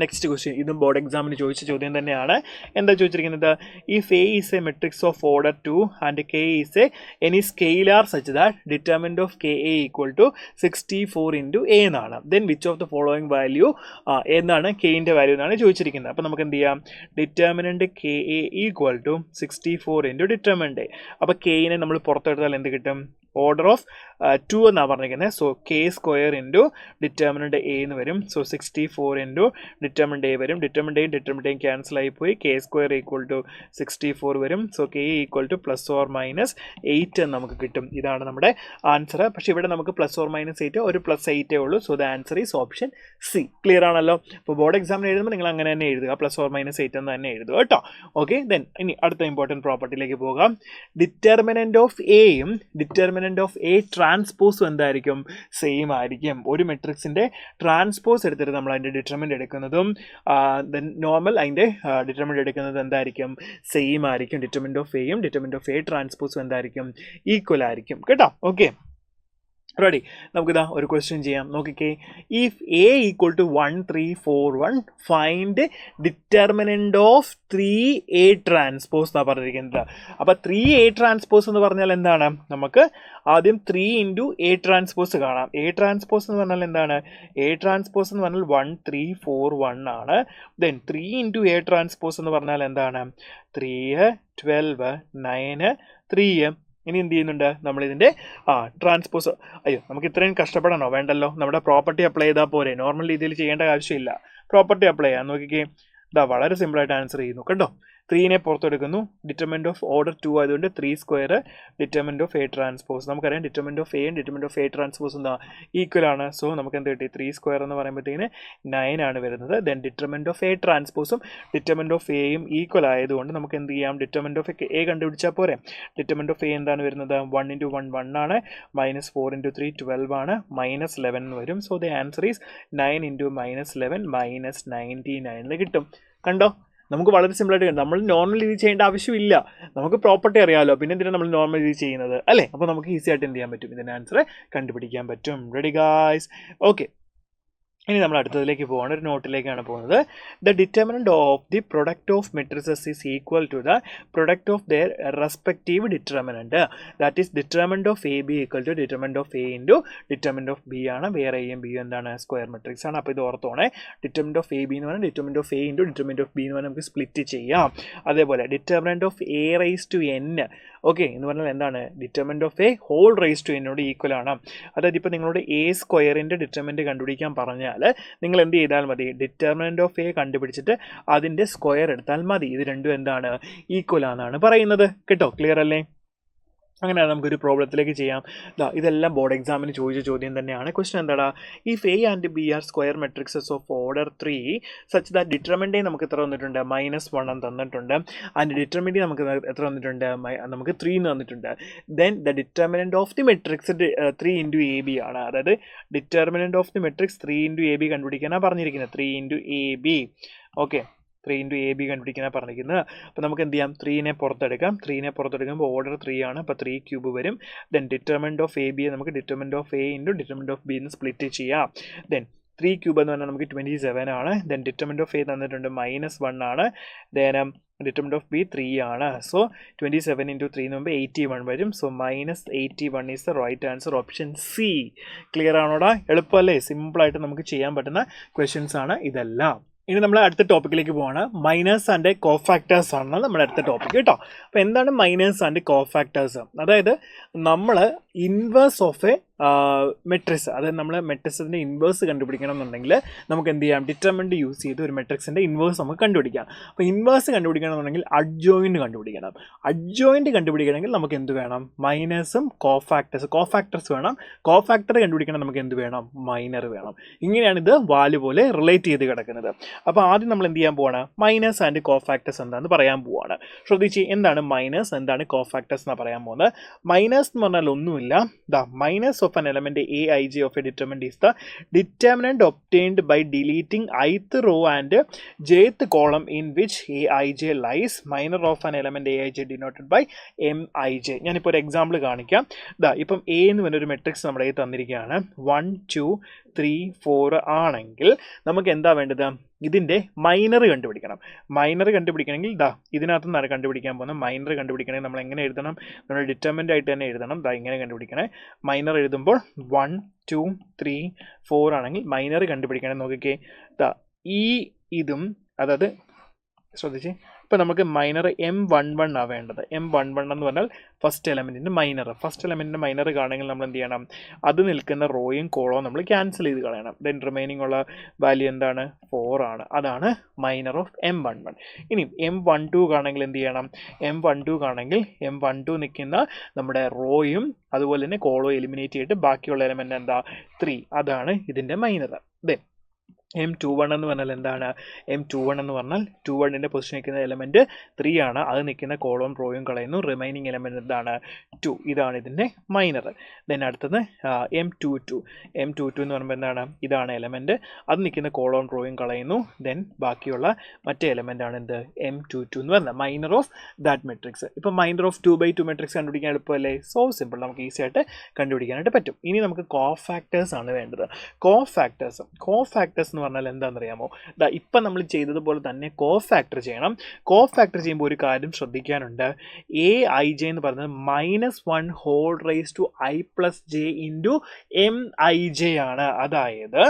നെക്സ്റ്റ് ക്വസ്റ്റ്യൻ, ഇതും ബോർഡ് എക്സാമിന് ചോദിച്ച ചോദ്യം തന്നെയാണ്. എന്താ ചോദിച്ചിരിക്കുന്നത്? If A is a matrix of order 2 and K is a any scalar such that determinant of K A equal to 64 into A എന്നാണ്. Then which of the following value എന്നാണ് കെയിൻ്റെ വാല്യൂ എന്നാണ് ചോദിച്ചിരിക്കുന്നത്. അപ്പോൾ നമുക്ക് എന്ത് ചെയ്യാം? Determinant K A equal to 64 into determinant A. അപ്പോൾ കെയിനെ നമ്മൾ പുറത്തെടുത്താൽ എന്ത് കിട്ടും? ഓർഡർ ഓഫ് 2 എന്നാണ് പറഞ്ഞിരിക്കുന്നത്. So K square into determinant A എന്ന് വരും. സോ 64 ഇൻറ്റു ഡിറ്റർമിനൻ്റ് എ വരും. ഡിറ്റർമിനൻ്റ് എയും ക്യാൻസൽ ആയി പോയി. കെ സ്ക്വയർ ഈക്വൽ ടു 64 വരും. So K equal two plus or minus 8 എന്ന് നമുക്ക് കിട്ടും. ഇതാണ് നമ്മുടെ ആൻസർ. പക്ഷേ ഇവിടെ നമുക്ക് പ്ലസ് ഓർ മൈനസ് 8 ഒരു +8 ഉള്ളൂ. So the answer is option C. Clear ആണല്ലോ? അപ്പോൾ ബോർഡ് എക്സാമിന് എഴുതുമ്പോൾ നിങ്ങൾ അങ്ങനെ തന്നെ എഴുതുക. പ്ലസ് ഓർ മൈനസ് 8 എന്ന് തന്നെ എഴുതുക കേട്ടോ. ഓക്കെ, ദെൻ ഇനി അടുത്ത ഇമ്പോർട്ടൻറ്റ് പ്രോപ്പർട്ടിയിലേക്ക് പോകാം. ഡിറ്റർമിനൻ്റ് ഓഫ് എയും ഡിറ്റർമിനൻ്റ് ഓഫ് എ ട്രാൻസ്പോസും എന്തായിരിക്കും? സെയിം ആയിരിക്കും. ഒരു മെട്രിക്സിൻ്റെ ട്രാൻസ്പോസ് എടുത്തിട്ട് നമ്മൾ അതിൻ്റെ ഡിറ്റർമിനൻ്റ് എടുക്കുന്നതും ദെൻ നോർമൽ അതിൻ്റെ ഡിറ്റർമിനൻ്റ് എടുക്കുന്നത് എന്തായിരിക്കും? സെയിം ആയിരിക്കും. ഡിറ്റർമിനൻ്റ് ഓഫ് എയും ഡിറ്റർമിനൻ്റ് ഓഫ് എ ട്രാൻസ്പോസും എന്തായിരിക്കും? ഈക്വൽ ആയിരിക്കും കേട്ടോ. Okay, ready? നമുക്കിതാ ഒരു ക്വസ്റ്റ്യൻ ചെയ്യാം. നോക്കിക്കേ. If A equal to 1 3 4 1 find determinant of 3a transpose എന്നാണ് പറഞ്ഞിരിക്കുന്നത്. അപ്പോൾ 3a ട്രാൻസ്പോസ് എന്ന് പറഞ്ഞാൽ എന്താണ്? നമുക്ക് ആദ്യം 3 ഇൻറ്റു എ ട്രാൻസ്പോസ് കാണാം. എ ട്രാൻസ്പോസ് എന്ന് പറഞ്ഞാൽ എന്താണ്? എ ട്രാൻസ്പോസ് എന്ന് പറഞ്ഞാൽ 1 3 4 1 ആണ്. ദെൻ 3 ഇൻറ്റു എ ട്രാൻസ്പോസ് എന്ന് പറഞ്ഞാൽ എന്താണ്? 3 12 9 3. ഇനി എന്ത് ചെയ്യുന്നുണ്ട്? നമ്മളിതിൻ്റെ ട്രാൻസ്പോസ്. അയ്യോ, നമുക്ക് ഇത്രയും കഷ്ടപ്പെടണോ? വേണ്ടല്ലോ. നമ്മുടെ പ്രോപ്പർട്ടി അപ്ലൈ ചെയ്താൽ പോരെ. നോർമൽ രീതിയിൽ ചെയ്യേണ്ട ആവശ്യമില്ല. പ്രോപ്പർട്ടി അപ്ലൈ ചെയ്യാം. നോക്കിക്കേ, ഇതാ വളരെ സിമ്പിളായിട്ട് ആൻസർ ചെയ്യുന്നു കേട്ടോ. 3നെ പുറത്തെടുക്കുന്നു. ഡിറ്റർമിനന്റ് ഓഫ് ഓർഡർ 2 ആയതുകൊണ്ട് 3 square determinant of A transpose. നമുക്കറിയാം ഡിറ്റർമിനന്റ് ഓഫ് എയും ഡിറ്റർമിനന്റ് ഓഫ് എ ട്രാൻസ്പോസ് എന്താ ഈക്വൽ ആണ്. സോ നമുക്ക് എന്ത് കിട്ടി? 3 സ്ക്വയർ എന്ന് പറയുമ്പോഴത്തേന് 9 ആണ് വരുന്നത്. ദെൻ ഡിറ്റർമിനന്റ് ഓഫ് എ ട്രാൻസ്പോസും ഡിറ്റർമിനന്റ് ഓഫ് എയും ഈക്വൽ ആയതുകൊണ്ട് നമുക്ക് എന്ത് ചെയ്യാം? ഡിറ്റർമിനന്റ് ഓഫ് എ കണ്ടുപിടിച്ചാൽ പോരെ. ഡിറ്റർമിനന്റ് ഓഫ് എ എന്താണ് വരുന്നത്? 1 × 1 1 ആണ്, -4 × 3 12 ആണ്, -11 എന്ന് വരും. സോ ദ ആൻസർ ഈസ് 9 × -11 -99 കിട്ടും. കണ്ടോ? നമുക്ക് വളരെ സിമ്പിളായിട്ട് കിട്ടും. നമ്മൾ നോർമൽ രീതി ചെയ്യേണ്ട ആവശ്യമില്ല. നമുക്ക് പ്രോപ്പർട്ടി അറിയാമല്ലോ, പിന്നെ എന്തിനാണ് നമ്മൾ നോർമൽ രീതി ചെയ്യുന്നത് അല്ലേ? അപ്പോൾ നമുക്ക് ഈസി ആയിട്ട് എന്ത് ചെയ്യാൻ പറ്റും? ഇതിൻ്റെ ആൻസർ കണ്ടുപിടിക്കാൻ പറ്റും. Ready guys? ഓക്കെ, ഇനി നമ്മൾ അടുത്തതിലേക്ക് പോകണം. ഒരു നോട്ടിലേക്കാണ് പോകുന്നത്. The determinant of the product of matrices is equal to the product of their respective determinant. That is determinant of A B equal to determinant of A into determinant of B ആണ്. വേറെ എയും ബിയും എന്താണ്? സ്ക്വയർ മെട്രിക്സ് ആണ്. അപ്പോൾ ഇത് ഓർത്തോണേ. ഡിറ്റർമിനന്റ് ഓഫ് എ ബി എന്ന് പറഞ്ഞാൽ determinant of A into determinant of B എന്ന് പറഞ്ഞാൽ നമുക്ക് സ്പ്ലിറ്റ് ചെയ്യാം. അതേപോലെ determinant of A raise to N, okay, എന്ന് പറഞ്ഞാൽ എന്താണ്? Determinant of A whole raise to എന്നോട് ഈക്വൽ ആണ്. അതായത് ഇപ്പോൾ നിങ്ങളോട് എ സ്ക്വയറിൻ്റെ ഡിറ്റർമിനന്റ് കണ്ടുപിടിക്കാൻ പറഞ്ഞാൽ നിങ്ങൾ എന്ത് ചെയ്താൽ മതി? ഡിറ്റർമിനന്റ് ഓഫ് എ കണ്ടുപിടിച്ചിട്ട് അതിൻ്റെ സ്ക്വയർ എടുത്താൽ മതി. ഇത് രണ്ടും എന്താണ്? ഈക്വൽ ആണെന്നാണ് പറയുന്നത്. കേട്ടോ? ക്ലിയർ അല്ലേ? അങ്ങനെയാണ് നമുക്കൊരു പ്രോബ്ലത്തിലേക്ക് ചെയ്യാം. ഇതെല്ലാം ബോർഡ് എക്സാമിന് ചോദിച്ച ചോദ്യം തന്നെയാണ്. ക്വസ്റ്റൻ എന്താടാ? If A and B are square matrices of order 3 such that determinant നമുക്ക് എത്ര വന്നിട്ടുണ്ട്? -1 എന്ന് തന്നിട്ടുണ്ട്. ആൻഡ് ഡിറ്റർമിനന്റ് നമുക്ക് എത്ര വന്നിട്ടുണ്ട്? നമുക്ക് 3 എന്ന് തന്നിട്ടുണ്ട്. Then the determinant of the matrix 3 × AB ആണ്. അതായത് determinant of the matrix 3 × AB കണ്ടുപിടിക്കാനാണ് പറഞ്ഞിരിക്കുന്നത്. 3 × AB, ഓക്കെ, 3 × AB കണ്ടുപിടിക്കാനാണ് പറഞ്ഞിരിക്കുന്നത്. അപ്പോൾ നമുക്ക് എന്ത് ചെയ്യാം? 3നെ പുറത്തെടുക്കാം. 3നെ പുറത്തെടുക്കുമ്പോൾ ഓർഡർ 3 ആണ്. അപ്പോൾ 3 ക്യൂബ് വരും. ദെൻ ഡിറ്റർമിനന്റ് ഓഫ് എ ബിയെ നമുക്ക് determinant of A into determinant of B എന്ന് സ്പ്ലിറ്റ് ചെയ്യാം. ദെൻ 3 ക്യൂബ് എന്ന് പറഞ്ഞാൽ നമുക്ക് 27 ആണ്. ദെൻ ഡിറ്റർമിനന്റ് ഓഫ് എ തന്നിട്ടുണ്ട് -1 ആണ്. ദെൻ ഡിറ്റർമിനന്റ് ഓഫ് ബി 3 ആണ്. സോ 27 × 3 എന്ന് പറയുമ്പോൾ 81 വരും. So -81 is the right answer, option C. Clear ആണോടാ? എളുപ്പമല്ലേ? സിമ്പിളായിട്ട് നമുക്ക് ചെയ്യാൻ പറ്റുന്ന ക്വസ്റ്റ്യൻസ് ആണ് ഇതെല്ലാം. ഇനി നമ്മൾ അടുത്ത ടോപ്പിക്കിലേക്ക് പോവാണ്. മൈനേഴ്സ് ആൻഡ് കോഫാക്ടേഴ്സ് ആണ് നമ്മുടെ അടുത്ത ടോപ്പിക് കേട്ടോ. അപ്പോൾ എന്താണ് മൈനേഴ്സ് ആൻഡ് കോഫാക്ടേഴ്സ്? അതായത് നമ്മൾ ഇൻവേഴ്സ് ഓഫ് എ മെട്രിക്സ്, അതായത് നമ്മൾ മെട്രിക്സിൻ്റെ ഇൻവേഴ്സ് കണ്ടുപിടിക്കണം എന്നുണ്ടെങ്കിൽ നമുക്ക് എന്ത് ചെയ്യാം? ഡിറ്റർമിനന്റ് യൂസ് ചെയ്ത് ഒരു മെട്രിക്സിൻ്റെ ഇൻവേഴ്സ് നമുക്ക് കണ്ടുപിടിക്കാം. അപ്പോൾ ഇൻവേഴ്സ് കണ്ടുപിടിക്കണം എന്നുണ്ടെങ്കിൽ അഡ്ജോയിൻറ്റ് കണ്ടുപിടിക്കണം. അഡ്ജോയിൻറ്റ് കണ്ടുപിടിക്കണമെങ്കിൽ നമുക്ക് എന്ത് വേണം? മൈനേഴ്സും കോഫാക്ടേഴ്സ് വേണം. കോഫാക്ടർ കണ്ടുപിടിക്കണം നമുക്ക് എന്ത് വേണം? മൈനർ വേണം. ഇങ്ങനെയാണ് ഇത് വാല്യൂ പോലെ റിലേറ്റ് ചെയ്ത് കിടക്കുന്നത്. അപ്പോൾ ആദ്യം നമ്മൾ എന്ത് ചെയ്യാൻ പോവാണ്? മൈനേഴ്സ് ആൻഡ് കോഫാക്ടേഴ്സ് എന്താണെന്ന് പറയാൻ പോവാണ്. ശ്രദ്ധിച്ച്, എന്താണ് മൈനേഴ്സ്, എന്താണ് കോഫാക്ടേഴ്സ് എന്നാണ് പറയാൻ പോകുന്നത്. മൈനേഴ്സ് എന്ന് പറഞ്ഞാൽ ഒന്നുമില്ല. Minus of an element aij of a determinant is the determinant obtained by deleting ith row and jth column in which aij lies. Minor of an element aij denoted by mij. ഞാനിപ്പോൾ ഒരു എക്സാമ്പിൾ കാണിക്കാം. ഇപ്പം എ എന്ന് പറഞ്ഞൊരു മെട്രിക്സ് നമ്മുടെ കയ്യിൽ തന്നിരിക്കുകയാണ്. 1 2 3 4 ആണെങ്കിൽ നമുക്ക് എന്താ വേണ്ടത്? ഇതിൻ്റെ മൈനർ കണ്ടുപിടിക്കണം. മൈനർ കണ്ടുപിടിക്കണമെങ്കിൽ ഇതിനകത്ത് നിന്നാണ് കണ്ടുപിടിക്കാൻ പോകുന്നത്. മൈനർ കണ്ടുപിടിക്കണമെങ്കിൽ നമ്മൾ എങ്ങനെ എഴുതണം? നമ്മൾ ഡിറ്റർമിനൻ്റ് ആയിട്ട് തന്നെ എഴുതണം. ഇങ്ങനെ കണ്ടുപിടിക്കണേ. മൈനർ എഴുതുമ്പോൾ 1 2 3 4 ആണെങ്കിൽ മൈനർ കണ്ടുപിടിക്കണേ. നോക്കിക്കേ, ഈ ഇതും, അതായത് ശ്രദ്ധിച്ച്, ഇപ്പോൾ നമുക്ക് മൈനർ M11 ആണ് വേണ്ടത്. M11 എന്ന് പറഞ്ഞാൽ ഫസ്റ്റ് എലമെൻറ്റിൻ്റെ മൈനർ. ഫസ്റ്റ് എലമെൻറ്റിൻ്റെ മൈനർ കാണുമെങ്കിൽ നമ്മൾ എന്ത് ചെയ്യണം? അത് നിൽക്കുന്ന റോയും കോളവും നമ്മൾ ക്യാൻസൽ ചെയ്ത് കളയണം. ദെൻ റിമൈനിങ് ഉള്ള വാല്യൂ എന്താണ്? 4 ആണ്. അതാണ് മൈനർ ഓഫ് M11. ഇനി M12 കാണുമെങ്കിൽ എന്ത് ചെയ്യണം? M12 കാണുമെങ്കിൽ M12 നിൽക്കുന്ന നമ്മുടെ റോയും അതുപോലെ തന്നെ കോളവും എലിമിനേറ്റ് ചെയ്തിട്ട് ബാക്കിയുള്ള എലമെൻറ്റ് എന്താ? 3. അതാണ് ഇതിൻ്റെ മൈനർ. ദെൻ M21 എന്ന് പറഞ്ഞാൽ എന്താണ്? M21 എന്ന് പറഞ്ഞാൽ 21ൻ്റെ പൊസിഷൻ നിൽക്കുന്ന എലമെൻറ്റ് 3 ആണ്. അത് നിൽക്കുന്ന കോളവും റോയും കളയുന്നു. റിമൈനിങ് എലമെൻറ്റ് എന്താണ്? 2. ഇതാണ് ഇതിൻ്റെ മൈനർ. ദെൻ അടുത്തത് M22 എന്ന് പറയുമ്പോൾ എന്താണ്? ഇതാണ് എലമെൻറ്റ്. അത് നിൽക്കുന്ന കോളവും റോയും കളയുന്നു. ദെൻ ബാക്കിയുള്ള മറ്റേ എലമെൻ്റ് ആണ് എന്ത്? M22 എന്ന് പറഞ്ഞാൽ മൈനർ ഓഫ് ദാറ്റ് മെട്രിക്സ്. ഇപ്പോൾ മൈനർ ഓഫ് 2/2 മെട്രിക്സ് കണ്ടുപിടിക്കാൻ എളുപ്പമല്ലേ? സോ സിമ്പിൾ, നമുക്ക് ഈസി ആയിട്ട് കണ്ടുപിടിക്കാനായിട്ട് പറ്റും. ഇനി നമുക്ക് കോഫാക്ടേഴ്സ് ആണ് വേണ്ടത്. കോഫാക്ടേഴ്സ് എന്ന് പറഞ്ഞാൽ എന്താണെന്നറിയാമോ? ഇപ്പം നമ്മൾ ചെയ്തതുപോലെ തന്നെ കോഫാക്ടർ ചെയ്യണം. കോഫാക്ടർ ചെയ്യുമ്പോൾ ഒരു കാര്യം ശ്രദ്ധിക്കാനുണ്ട്. aij എന്ന് പറയുന്നത് -1 whole raise to i + j into mij ആണ്. അതായത്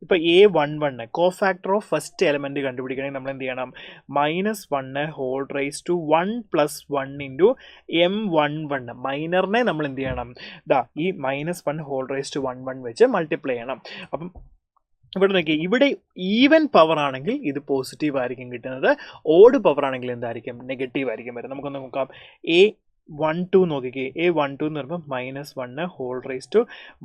ഇപ്പോൾ A11 cofactor of first element കണ്ടുപിടിക്കണമെങ്കിൽ നമ്മൾ എന്ത് ചെയ്യണം? -1 whole raise to 1 + 1 into M11. മൈനറിനെ നമ്മൾ എന്ത് ചെയ്യണം? ഈ -1 ഹോൾ റൈസ് ടു 1 വെച്ച് മൾട്ടിപ്ലൈ ചെയ്യണം. അപ്പം ഇവിടെ നോക്കി, ഇവിടെ ഈവൻ പവർ ആണെങ്കിൽ ഇത് പോസിറ്റീവ് ആയിരിക്കും കിട്ടുന്നത്, ഓഡ് പവർ ആണെങ്കിൽ എന്തായിരിക്കും, നെഗറ്റീവ് ആയിരിക്കും വരുന്നത്. നമുക്കൊന്ന് നോക്കാം. A12 നോക്കിക്കേ, A12 എന്ന് പറയുമ്പോൾ -1 ഹോൾ റേസ് ടു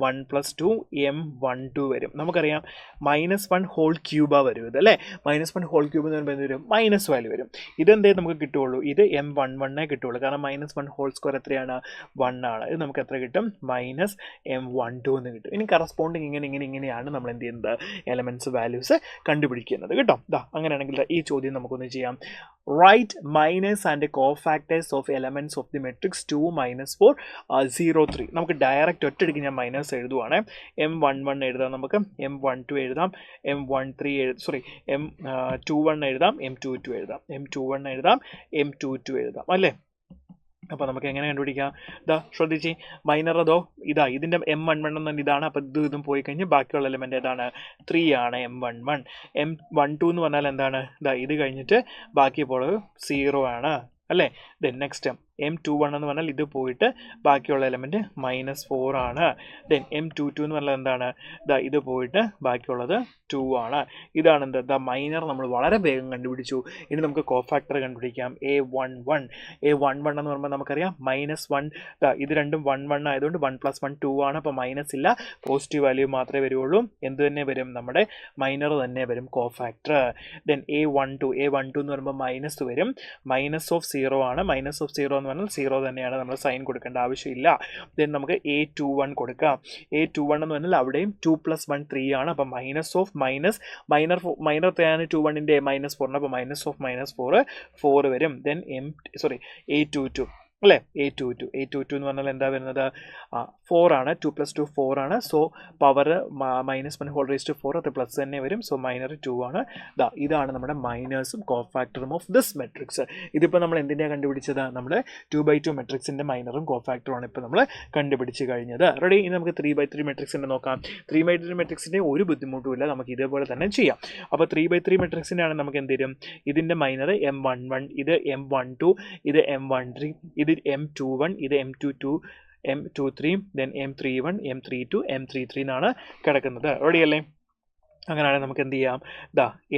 1 + 2 M12 വരും. നമുക്കറിയാം -1 ഹോൾ ക്യൂബാണ് വരും ഇത്, അല്ലേ? -1 ഹോൾ ക്യൂബ് എന്ന് പറയുമ്പോൾ എന്ത് വരും, മൈനസ് വാല്യൂ വരും. ഇതെന്തേ നമുക്ക് കിട്ടുകയുള്ളൂ, ഇത് M11 കിട്ടുകയുള്ളൂ, കാരണം -1 ഹോൾ സ്ക്വയർ എത്രയാണ്, 1 ആണ്. ഇത് നമുക്ക് എത്ര കിട്ടും, -M12 എന്ന് കിട്ടും. ഇനി കറസ്പോണ്ടിങ് ഇങ്ങനെയാണ് നമ്മൾ എന്ത് ചെയ്യുന്നത്, എലമെൻറ്റ്സ് വാല്യൂസ് കണ്ടുപിടിക്കുന്നത് കേട്ടോ. അങ്ങനെയാണെങ്കിൽ ഈ ചോദ്യം നമുക്കൊന്ന് ചെയ്യാം. Write minus and cofactors of elements of the matrix 2, -4, 0, 3. നമുക്ക് ഡയറക്റ്റ് ഒറ്റയടിക്ക് ഞാൻ മൈനസ് എഴുതുവാണ്. M11 എഴുതാം, നമുക്ക് M12 എഴുതാം, M21 എഴുതാം, M22 എഴുതാം, M21 എഴുതാം, M22 എഴുതാം, അല്ലേ? അപ്പോൾ നമുക്ക് എങ്ങനെ കണ്ടുപിടിക്കാം? ശ്രദ്ധിച്ച്, മൈനർ അതോ ഇതിൻ്റെ M11 തന്നെ ഇതാണ്. അപ്പോൾ ഇതും പോയി കഴിഞ്ഞ് ബാക്കിയുള്ള എലിമെൻ്റ് ഏതാണ്, 3 ആണ്, M11. M12 എന്ന് പറഞ്ഞാൽ എന്താണ്, ഇത് കഴിഞ്ഞിട്ട് ബാക്കി പോളത് 0 ആണ്, അല്ലേ? ദെൻ നെക്സ്റ്റ് M21 എന്ന് പറഞ്ഞാൽ ഇത് പോയിട്ട് ബാക്കിയുള്ള എലിമെൻറ്റ് -4 ആണ്. ദെൻ M22 എന്ന് പറഞ്ഞാൽ എന്താണ്, ഇത് പോയിട്ട് ബാക്കിയുള്ളത് 2 ആണ്. ഇതാണ് എന്ത്, മൈനർ നമ്മൾ വളരെ വേഗം കണ്ടുപിടിച്ചു. ഇനി നമുക്ക് കോഫാക്ടർ കണ്ടുപിടിക്കാം. A11 എന്ന് പറയുമ്പോൾ നമുക്കറിയാം -1, ഇത് രണ്ടും 1 ആയതുകൊണ്ട് 1 + 1 2 ആണ്. അപ്പോൾ മൈനസ് ഇല്ല, പോസിറ്റീവ് വാല്യൂ മാത്രമേ വരുള്ളൂ. എന്ത് തന്നെ വരും, നമ്മുടെ മൈനർ തന്നെ വരും, കോഫാക്ടർ. ദെൻ A12 എന്ന് പറയുമ്പോൾ മൈനസ് വരും, -0 ആണ്. -0 എന്ന് പറഞ്ഞാൽ 0 തന്നെയാണ്, നമ്മൾ സൈൻ കൊടുക്കേണ്ട ആവശ്യമില്ല. ദെൻ നമുക്ക് A21 കൊടുക്കാം. A21 എന്ന് പറഞ്ഞാൽ അവിടെയും 2 + 1 3 ആണ്. അപ്പോൾ മൈനർ 21ൻ്റെ -4 ആണ്. അപ്പോൾ -4 വരും. ദെൻ A22 അല്ലേ, A22 എന്ന് പറഞ്ഞാൽ എന്താ വരുന്നത്, 4 ആണ്. 2 + 2 4 ആണ്. So power -1 whole raise to 4, അത് പ്ലസ് തന്നെ വരും. സോ മൈനർ 2 ആണ്. ഇതാണ് നമ്മുടെ മൈനേഴ്സും കോഫാക്ടറും ഓഫ് ദിസ് മെട്രിക്സ്. ഇതിപ്പോൾ നമ്മൾ എന്തിൻ്റെയാണ് കണ്ടുപിടിച്ചത്, നമ്മുടെ 2x2 മെട്രിക്സിൻ്റെ മൈനറും കോഫാക്ടറും ആണ് ഇപ്പോൾ നമ്മൾ കണ്ടുപിടിച്ച് കഴിഞ്ഞത്. റെഡി? ഇനി നമുക്ക് 3x3 മെട്രിക്സിൻ്റെ നോക്കാം. 3x3 മെട്രിക്സിൻ്റെ ഒരു ബുദ്ധിമുട്ടുമില്ല, നമുക്ക് ഇതേപോലെ തന്നെ ചെയ്യാം. അപ്പോൾ 3x3 മെട്രിക്സിൻ്റെ ആണ് നമുക്ക് എന്ത് വരും, ഇതിൻ്റെ മൈനർ M11, ഇത് M12, ഇത് M13, ഇത് M21, ഇത് M22, M23, then M31, M32, M33 എന്നാണ് കിടക്കുന്നത്. റെഡിയല്ലേ? അങ്ങനെയാണെങ്കിൽ നമുക്ക് എന്ത് ചെയ്യാം,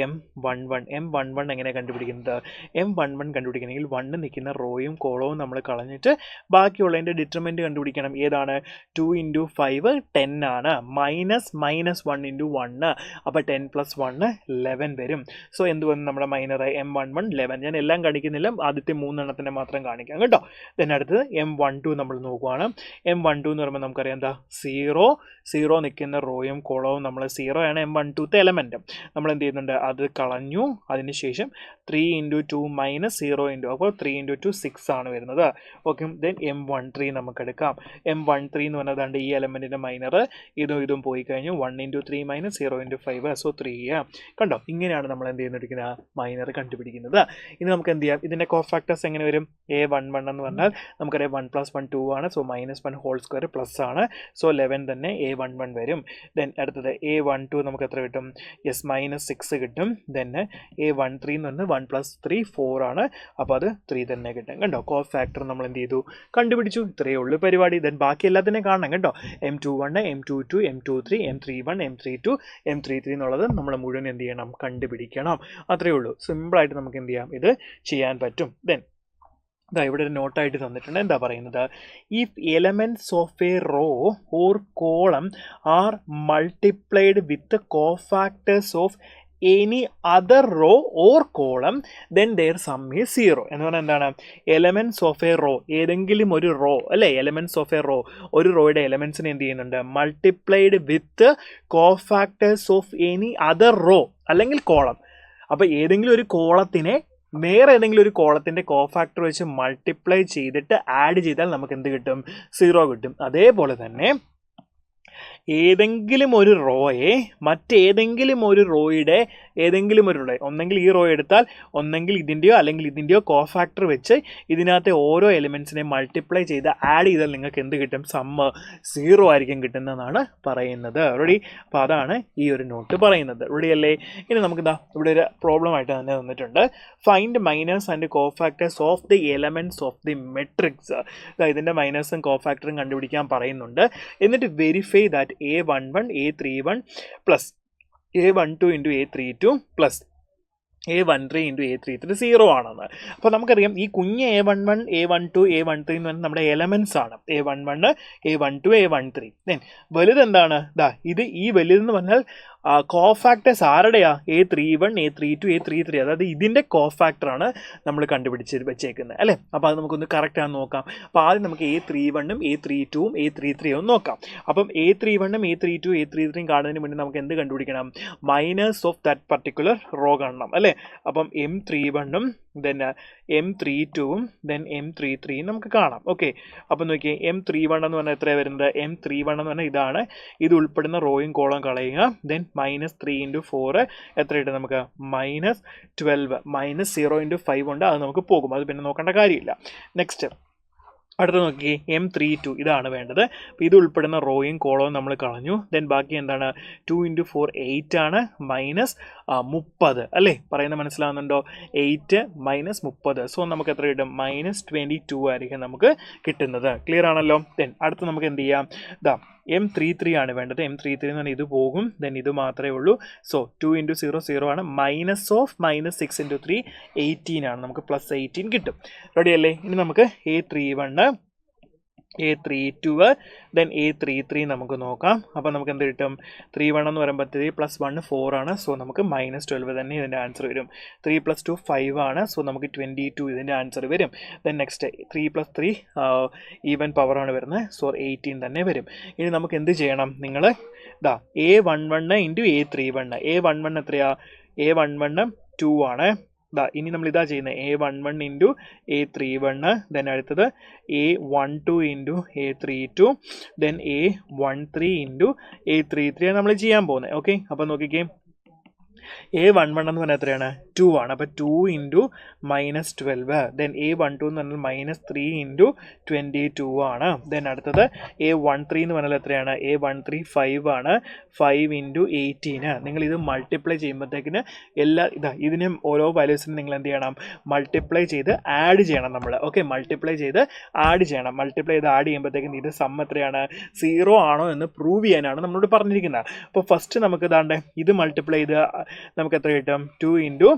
M11 എങ്ങനെ കണ്ടുപിടിക്കുന്നത്, M11 കണ്ടുപിടിക്കണമെങ്കിൽ 1 നിൽക്കുന്ന റോയും കോളവും നമ്മൾ കളഞ്ഞിട്ട് ബാക്കിയുള്ളതിൻ്റെ ഡിറ്റർമിനൻ്റ് കണ്ടുപിടിക്കണം. ഏതാണ്, 2 × 5 10 ആണ്, -1 × 1, അപ്പോൾ 10 + 1 11 വരും. സോ എന്ത് വന്നു, നമ്മുടെ മൈനർ M11 11. ഞാൻ എല്ലാം കാണിക്കുന്നില്ല, ആദ്യത്തെ 3 എണ്ണത്തിൻ്റെ മാത്രം കാണിക്കാം കേട്ടോ. ദെൻ അടുത്തത് M12 നമ്മൾ നോക്കുവാണ്. M12 എന്ന് പറയുമ്പോൾ നമുക്കറിയാം 0 നിൽക്കുന്ന റോയും കോളവും നമ്മൾ 0 ആണ് M12 എലമെൻറ്റ്. നമ്മൾ എന്ത് ചെയ്യുന്നുണ്ട്, അത് കളഞ്ഞു. അതിനുശേഷം 3 × 2 -0 അപ്പോൾ 3 × 2 6 ആണ് വരുന്നത്. ഓക്കെ. ദെൻ M13 നമുക്ക് എടുക്കാം. M13 എന്ന് പറഞ്ഞാൽ ഈ എലമെൻറ്റിൻ്റെ മൈനർ ഇതും പോയി കഴിഞ്ഞു. 1 × 3 -0 × 5, സോ 3. കണ്ടോ, ഇങ്ങനെയാണ് നമ്മൾ എന്ത് ചെയ്യുന്നിരിക്കുന്നത്, മൈനർ കണ്ടുപിടിക്കുന്നത്. ഇനി നമുക്ക് എന്ത് ചെയ്യാം, ഇതിൻ്റെ കോഫാക്ടേഴ്സ് എങ്ങനെ വരും, A11 എന്ന് പറഞ്ഞാൽ നമുക്കറിയാം 1 + 1 2 ആണ്. സോ -1 ഹോൾ സ്ക്വയർ പ്ലസ് ആണ്. സോ 11 തന്നെ A11 വരും. ദെൻ അടുത്തത് A12 നമുക്ക് എത്ര കിട്ടും, -6 കിട്ടും. ദെൻ A13 എന്ന് പറഞ്ഞാൽ 1 + 3 4 ആണ്. അപ്പോൾ അത് 3 തന്നെ കിട്ടും. കണ്ടോ, കോഫാക്ടർ നമ്മൾ എന്ത് ചെയ്തു, കണ്ടുപിടിച്ചു. ഇത്രയേ ഉള്ളൂ പരിപാടി. ദെൻ ബാക്കി എല്ലാത്തിനെയും കാണണം കേട്ടോ. M21, M22, M23, M31, M32, M33 എന്നുള്ളത് നമ്മൾ മുഴുവൻ എന്ത് ചെയ്യണം, കണ്ടുപിടിക്കണം. അത്രയേ ഉള്ളൂ. സിമ്പിളായിട്ട് നമുക്ക് എന്ത് ചെയ്യാം, ഇത് ചെയ്യാൻ പറ്റും. ദെൻ ഇവിടെ ഒരു നോട്ടായിട്ട് തന്നിട്ടുണ്ട്. എന്താ പറയുന്നത്, if elements of a row or column are multiplied with cofactors of any other row or column then their sum is 0. എന്ന് പറഞ്ഞാൽ എന്താണ്, എലമെൻറ്റ്സ് ഓഫ് എ റോ, ഏതെങ്കിലും ഒരു റോ അല്ലേ, എലമെൻറ്റ്സ് ഓഫ് എ റോ, ഒരു റോയുടെ എലമെൻറ്റ്സിനെ എന്ത് ചെയ്യുന്നുണ്ട്, multiplied with cofactors of any other row അല്ലെങ്കിൽ കോളം. അപ്പോൾ ഏതെങ്കിലും ഒരു കോളത്തിനെ വേറെ ഏതെങ്കിലും ഒരു കോളത്തിൻ്റെ കോഫാക്ടർ വെച്ച് മൾട്ടിപ്ലൈ ചെയ്തിട്ട് ആഡ് ചെയ്താൽ നമുക്ക് എന്ത് കിട്ടും, 0 കിട്ടും. അതേപോലെ തന്നെ ഏതെങ്കിലും ഒരു റോയെ മറ്റേതെങ്കിലും ഒരു റോയുടെ ഏതെങ്കിലും ഒരു റോ, ഒന്നെങ്കിൽ ഈ റോ എടുത്താൽ ഒന്നെങ്കിൽ ഇതിൻ്റെയോ അല്ലെങ്കിൽ ഇതിൻ്റെയോ കോഫാക്ടർ വെച്ച് ഇതിനകത്തെ ഓരോ എലിമെൻറ്റ്സിനെ മൾട്ടിപ്ലൈ ചെയ്ത് ആഡ് ചെയ്താൽ നിങ്ങൾക്ക് എന്ത് കിട്ടും, സമ്മ് 0 ആയിരിക്കും കിട്ടുന്നതെന്നാണ് പറയുന്നത്. റെഡി? അപ്പോൾ അതാണ് ഈ ഒരു നോട്ട് പറയുന്നത്. റെഡി അല്ലേ? ഇനി നമുക്ക് ഇവിടെ ഒരു പ്രോബ്ലം ആയിട്ട് തന്നെ തന്നിട്ടുണ്ട്. Find miners and cofactors of the elements of the matrix. ഇതിൻ്റെ മൈനേഴ്സും കോഫാക്ടറും കണ്ടുപിടിക്കാൻ പറയുന്നുണ്ട്. എന്നിട്ട് verify that A11, A31 plus A12 into A32 plus A13 into A33 0 ആണെന്ന്. അപ്പോൾ നമുക്കറിയാം ഈ കുഞ്ഞ് A11 A12 A13 എന്ന് പറഞ്ഞാൽ നമ്മുടെ എലമെൻറ്റ്സ് ആണ്. A11 A12 A13. ദെൻ വലുതെന്താണ്? ഇത് ഈ വലുതെന്ന് പറഞ്ഞാൽ കോഫാക്ടേഴ്സ് ആരുടെയാ? A31 A32 A33. അതായത് ഇതിൻ്റെ കോഫാക്ടറാണ് നമ്മൾ കണ്ടുപിടിച്ച് വെച്ചേക്കുന്നത് അല്ലേ. അപ്പോൾ അത് നമുക്കൊന്ന് കറക്റ്റാന്ന് നോക്കാം. അപ്പോൾ ആദ്യം നമുക്ക് A31ഉം A32ഉം A33 നോക്കാം. അപ്പം A31ഉം A32 A33 കാണുന്നതിന് മുന്നേ നമുക്ക് എന്ത് കണ്ടുപിടിക്കണം? Minus of that particular row കാണണം അല്ലേ. അപ്പം M31ഉം ദെൻ M32ഉം ദെൻ M33 നമുക്ക് കാണാം. ഓക്കെ, അപ്പം നോക്കിയേ M31 എന്ന് പറഞ്ഞാൽ എത്രയാണ് വരുന്നത്? M31 എന്ന് പറഞ്ഞാൽ ഇതാണ്. ഇത് ഉൾപ്പെടുന്ന റോയും കോളം കളയുക. ദെൻ -3 ഇൻറ്റു 4 എത്ര കിട്ടും നമുക്ക്? -12. -0 ഇൻറ്റു 5 ഉണ്ട്, അത് നമുക്ക് പോകും, അത് പിന്നെ നോക്കേണ്ട കാര്യമില്ല. നെക്സ്റ്റ് അടുത്ത നോക്കി M32 ഇതാണ് വേണ്ടത്. അപ്പോൾ ഇത് ഉൾപ്പെടുന്ന റോയും കോളവും നമ്മൾ കളഞ്ഞു. ദെൻ ബാക്കി എന്താണ്? 2 ഇൻറ്റു 4 8 ആണ്, -30 അല്ലേ. പറയുന്നത് മനസ്സിലാവുന്നുണ്ടോ? 8 - 30. സോ നമുക്ക് എത്ര കിട്ടും? -22 ആയിരിക്കും നമുക്ക് കിട്ടുന്നത്. ക്ലിയർ ആണല്ലോ. ദെൻ അടുത്ത് നമുക്ക് എന്ത് ചെയ്യാം? M33 ആണ് വേണ്ടത്. M33 എന്ന് പറഞ്ഞാൽ ഇത് പോകും, ദെൻ ഇത് മാത്രമേ ഉള്ളൂ. സോ 2 ഇൻറ്റു 0 0 ആണ്, -6 ഇൻറ്റു 3 18 ആണ്, നമുക്ക് +18 കിട്ടും. റെഡി അല്ലേ? ഇനി നമുക്ക് A31 A32 ദെൻ A33 നമുക്ക് നോക്കാം. അപ്പോൾ നമുക്ക് എന്ത് കിട്ടും? 31 എന്ന് പറയുമ്പോൾ 3 + 1 4 ആണ്. സോ നമുക്ക് -12 തന്നെ ഇതിൻ്റെ ആൻസർ വരും. 3 + 2 5 ആണ്. സോ നമുക്ക് 22 ഇതിൻ്റെ ആൻസർ വരും. ദെൻ നെക്സ്റ്റ് 3 + 3 ഈവൻ പവറാണ് വരുന്നത്. സോ 18 തന്നെ വരും. ഇനി നമുക്ക് എന്ത് ചെയ്യണം? നിങ്ങൾ A11 ഇൻറ്റു A31. A11 എത്രയാ? A11 2 ആണ്. ഇനി നമ്മൾ ഇതാ ചെയ്യുന്നത് A11 ഇൻറ്റു A31, ദെൻ അടുത്തത് A12 into A32, then A13 into A33 നമ്മൾ ചെയ്യാൻ പോകുന്നത്. ഓക്കെ, അപ്പോൾ നോക്കിക്കേ, A11 എന്ന് പറഞ്ഞാൽ എത്രയാണ്? 2 ആണ്. അപ്പോൾ 2 ഇൻറ്റു -12. ദെൻ A12 എന്ന് പറഞ്ഞാൽ -3 ഇൻറ്റു 22 ആണ്. ദെൻ അടുത്തത് A13 എന്ന് പറഞ്ഞാൽ എത്രയാണ്? A13 5 ആണ്. 5 ഇൻറ്റു 18. നിങ്ങൾ ഇത് മൾട്ടിപ്ലൈ ചെയ്യുമ്പോഴത്തേക്കിന് ഇതിനും ഓരോ വാല്യൂസിനും നിങ്ങൾ എന്ത് ചെയ്യണം? മൾട്ടിപ്ലൈ ചെയ്ത് ആഡ് ചെയ്യണം നമ്മൾ. ഓക്കെ, മൾട്ടിപ്ലൈ ചെയ്ത് ആഡ് ചെയ്യണം. മൾട്ടിപ്ലൈ ചെയ്ത് ആഡ് ചെയ്യുമ്പോഴത്തേക്കിന് ഇത് സം എത്രയാണ്? 0 ആണോ എന്ന് പ്രൂവ് ചെയ്യാനാണ് നമ്മളോട് പറഞ്ഞിരിക്കുന്നത്. അപ്പോൾ ഫസ്റ്റ് നമുക്ക് ഇത് മൾട്ടിപ്ലൈ ചെയ്ത് നമുക്ക് എത്ര കിട്ടും? 2 ഇൻറ്റു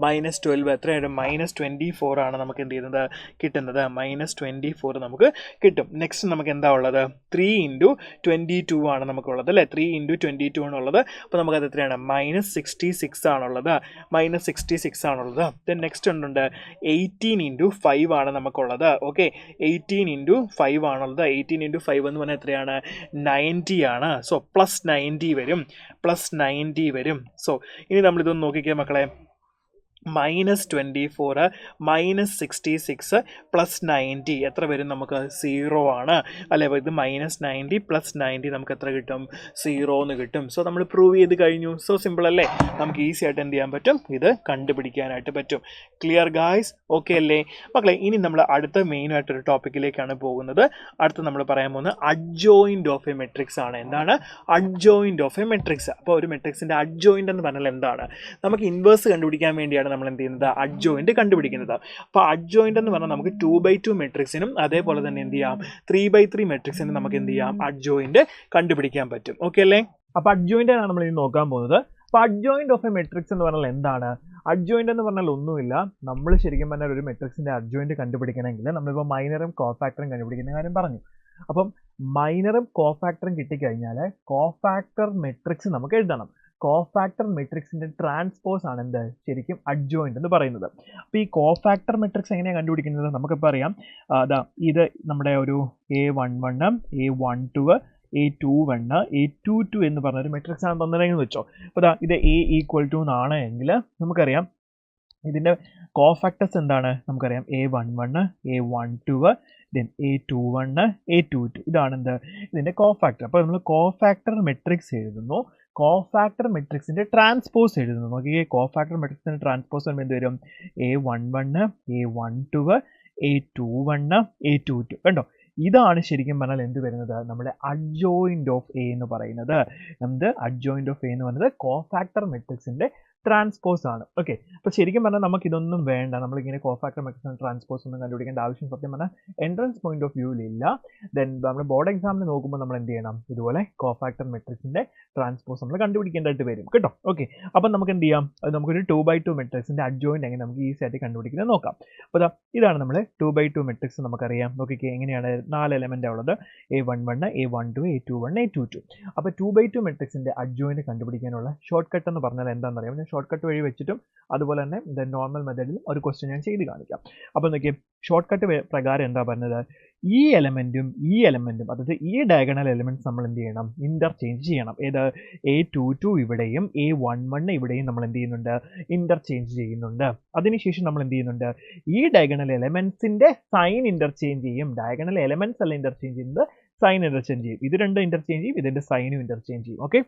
-12 എത്രയായിട്ട്? -24 ആണ് നമുക്ക് എന്ത് ചെയ്യുന്നത്? കിട്ടുന്നത്. -24 നമുക്ക് കിട്ടും. നെക്സ്റ്റ് നമുക്ക് എന്താ ഉള്ളത്? 3 ഇൻറ്റു 22 ആണ് നമുക്കുള്ളത് അല്ലേ. 3 ഇൻറ്റു 22 ആണുള്ളത്. അപ്പോൾ നമുക്കത് എത്രയാണ്? -66 ആണുള്ളത്. -66 ആണുള്ളത്. ദെൻ നെക്സ്റ്റ് ഉണ്ട് 18 ഇൻറ്റു 5 ആണ് നമുക്കുള്ളത്. ഓക്കെ, 18 ഇൻറ്റു 5 ആണുള്ളത്. 18 ഇൻറ്റു 5 എന്ന് പറഞ്ഞാൽ എത്രയാണ്? 90 ആണ്. സോ +90 വരും, +90 വരും. സോ ഇനി നമ്മളിതൊന്ന് നോക്കിക്കുക മക്കളെ. -24 -66 +90 എത്ര വരും നമുക്ക്? 0 ആണ് അല്ലേ. അപ്പോൾ ഇത് -90 +90 നമുക്ക് എത്ര കിട്ടും? 0 എന്ന് കിട്ടും. സോ നമ്മൾ പ്രൂവ് ചെയ്ത് കഴിഞ്ഞു. സോ സിമ്പിൾ അല്ലേ. നമുക്ക് ഈസി ആയിട്ട് എന്ത് ചെയ്യാൻ പറ്റും? ഇത് കണ്ടുപിടിക്കാനായിട്ട് പറ്റും. Clear guys? ഓക്കെ അല്ലേ മക്കളെ? ഇനി നമ്മൾ അടുത്ത മെയിനായിട്ടൊരു ടോപ്പിക്കിലേക്കാണ് പോകുന്നത്. അടുത്ത് നമ്മൾ പറയാൻ പോകുന്നത് അഡ്ജോയിൻറ്റ് ഓഫ് എ മെട്രിക്സ് ആണ്. എന്താണ് അഡ്ജോയിൻറ്റ് ഓഫ് എ മെട്രിക്സ്? അപ്പോൾ ഒരു മെട്രിക്സിൻ്റെ അഡ്ജോയിൻറ്റ് എന്ന് പറഞ്ഞാൽ എന്താണ്? നമുക്ക് ഇൻവേഴ്സ് കണ്ടുപിടിക്കാൻ വേണ്ടിയാണ് നമ്മൾ എന്ത് ചെയ്യുന്നത്? അഡ്ജോയിൻറ്റ് കണ്ടുപിടിക്കുന്നത്. അപ്പോൾ അഡ്ജോയിൻറ്റ് എന്ന് പറഞ്ഞാൽ നമുക്ക് 2/2 മെട്രിക്സിനും അതേപോലെ തന്നെ എന്ത് ചെയ്യാം? 3/3 മെട്രിക്സിനും നമുക്ക് എന്ത് ചെയ്യാം? അഡ്ജോയിൻറ്റ് കണ്ടുപിടിക്കാൻ പറ്റും. ഓക്കെ അല്ലേ? അപ്പോൾ അഡ്ജോയിൻ്റ് ആണ് നമ്മൾ ഇനി നോക്കാൻ പോകുന്നത്. അപ്പോൾ അഡ്ജോയിൻറ്റ് ഓഫ് എ മെട്രിക്സ് എന്ന് പറഞ്ഞാൽ എന്താണ്? അഡ്ജോയിൻ്റ് എന്ന് പറഞ്ഞാൽ ഒന്നുമില്ല. നമ്മൾ ശരിക്കും പറഞ്ഞാൽ ഒരു മെട്രിക്സിൻ്റെ അഡ്ജോയിൻറ്റ് കണ്ടുപിടിക്കണമെങ്കിൽ നമ്മളിപ്പോൾ മൈനറും കോഫാക്ടറും കണ്ടുപിടിക്കുന്ന കാര്യം പറഞ്ഞു. അപ്പം മൈനറും കോഫാക്ടറും കിട്ടിക്കഴിഞ്ഞാൽ കോഫാക്ടർ മെട്രിക്സ് നമുക്ക് എഴുതണം. കോഫാക്ടർ മെട്രിക്സിൻ്റെ ട്രാൻസ്പോസ് ആണ് എന്ത്? ശരിക്കും അഡ്ജോയിൻ്റ് എന്ന് പറയുന്നത്. അപ്പോൾ ഈ കോഫാക്ടർ മെട്രിക്സ് എങ്ങനെയാണ് കണ്ടുപിടിക്കുന്നത്? നമുക്കിപ്പോൾ അറിയാം. ഇത് നമ്മുടെ ഒരു A11 A12 A21 A22 എന്ന് പറഞ്ഞൊരു മെട്രിക്സ് ആണ് തന്നിട്ടുണ്ടെന്ന് വെച്ചോ. അപ്പോൾ ഇത് A = എന്നാണ് എങ്കിൽ നമുക്കറിയാം ഇതിൻ്റെ കോഫാക്ടേഴ്സ് എന്താണ്? നമുക്കറിയാം A11 A12 then A21 A22 ഇതാണ് എന്ത്? ഇതിൻ്റെ കോഫാക്ടർ. അപ്പോൾ നമ്മൾ കോഫാക്ടർ മെട്രിക്സ് എഴുതുന്നു. കോഫാക്ടർ മെട്രിക്സിൻ്റെ ട്രാൻസ്പോസ് എഴുതുന്നു. നോക്കിയേ, കോഫാക്ടർ മെട്രിക്സിൻ്റെ ട്രാൻസ്പോസ് വരുമ്പോൾ എന്ത് വരും? A11 A12 A21 A22. കണ്ടോ? ഇതാണ് ശരിക്കും പറഞ്ഞാൽ എന്ത് വരുന്നത് നമ്മുടെ അഡ്ജോയിന്റ് ഓഫ് എ എന്ന് പറയുന്നത്. എന്ത് അഡ്ജോയിന്റ് ഓഫ് എ എന്ന് പറയുന്നത് കോഫാക്ടർ മെട്രിക്സിന്റെ ട്രാൻസ്പോസ് ആണ്. ഓക്കെ, അപ്പോൾ ശരിക്കും പറഞ്ഞാൽ നമുക്ക് ഇതൊന്നും വേണ്ട, നമ്മളിങ്ങനെ കോഫാക്ടർ മെട്രിക്സിന്റെ ട്രാൻസ്പോസ് ഒന്നും കണ്ടുപിടിക്കേണ്ട ആവശ്യം സത്യം പറഞ്ഞാൽ എൻട്രൻസ് പോയിന്റ് ഓഫ് വ്യൂവിലില്ല. ദെൻ നമ്മൾ ബോർഡ് എക്സാമിന് നോക്കുമ്പോൾ നമ്മൾ എന്ത് ചെയ്യണം, ഇതുപോലെ കോഫാക്ടർ മെട്രിക്സിന്റെ ട്രാൻസ്പോസ് നമ്മൾ കണ്ടുപിടിക്കേണ്ടതായിട്ട് വരും കേട്ടോ. ഓക്കെ, അപ്പം നമുക്ക് എന്ത് ചെയ്യാം, അത് നമുക്കൊരു 2x2 മെട്രിക്സിന്റെ അഡ്ജോയിന്റ് എങ്ങനെ നമുക്ക് ഈസി ആയിട്ട് കണ്ടുപിടിക്കുന്നത് നോക്കാം. അപ്പോൾ ഇതാണ് നമ്മൾ 2x2 മെട്രിക്സ് നമുക്കറിയാം. നോക്കിക്കേ എങ്ങനെയാണ് 4 എലമെന്റ് ഉള്ളത്, A11, A12, A21, A22. അപ്പോൾ 2x2 മെട്രിക്സിന്റെ അഡ്ജോയിന്റ് കണ്ടുപിടിക്കാനുള്ള ഷോർട്ട് കട്ട് എന്ന് പറഞ്ഞാൽ എന്താണെന്ന് അറിയാം. ഞാൻ ഷോർട്ട് കട്ട് വഴി വെച്ചിട്ടും അതുപോലെ തന്നെ നോർമൽ മെത്തേഡിലും ഒരു ക്വസ്റ്റ്യൻ ഞാൻ ചെയ്ത് കാണിക്കാം. അപ്പോൾ നോക്കിയേ ഷോർട്ട് കട്ട് പ്രകാരം എന്താ പറഞ്ഞത്, ഈ എലമെന്റും അതായത് ഈ ഡയഗണൽ എലമെന്റ്സ് നമ്മൾ എന്ത് ചെയ്യണം, ഇന്റർചേഞ്ച് ചെയ്യണം. ഏത് A22 ഇവിടെയും A11 ഇവിടെയും നമ്മൾ എന്ത് ചെയ്യുന്നുണ്ട്, ഇന്റർചേഞ്ച് ചെയ്യുന്നുണ്ട്. അതിനുശേഷം നമ്മൾ എന്ത് ചെയ്യുന്നുണ്ട്, ഈ ഡയഗണൽ എലമെന്റ്സിന്റെ സൈൻ ഇന്റർചേഞ്ച് ചെയ്യും. ഡയഗണൽ എലമെന്റ്സ് അല്ല ഇന്റർചേഞ്ച് ചെയ്യുന്നത്, സൈൻ ഇന്റർചേഞ്ച് ചെയ്യും. ഇത് രണ്ടും ഇന്റർചേഞ്ച് ചെയ്യും, ഇതിന്റെ സൈനും ഇന്റർചേഞ്ച് ചെയ്യും. ഓക്കെ,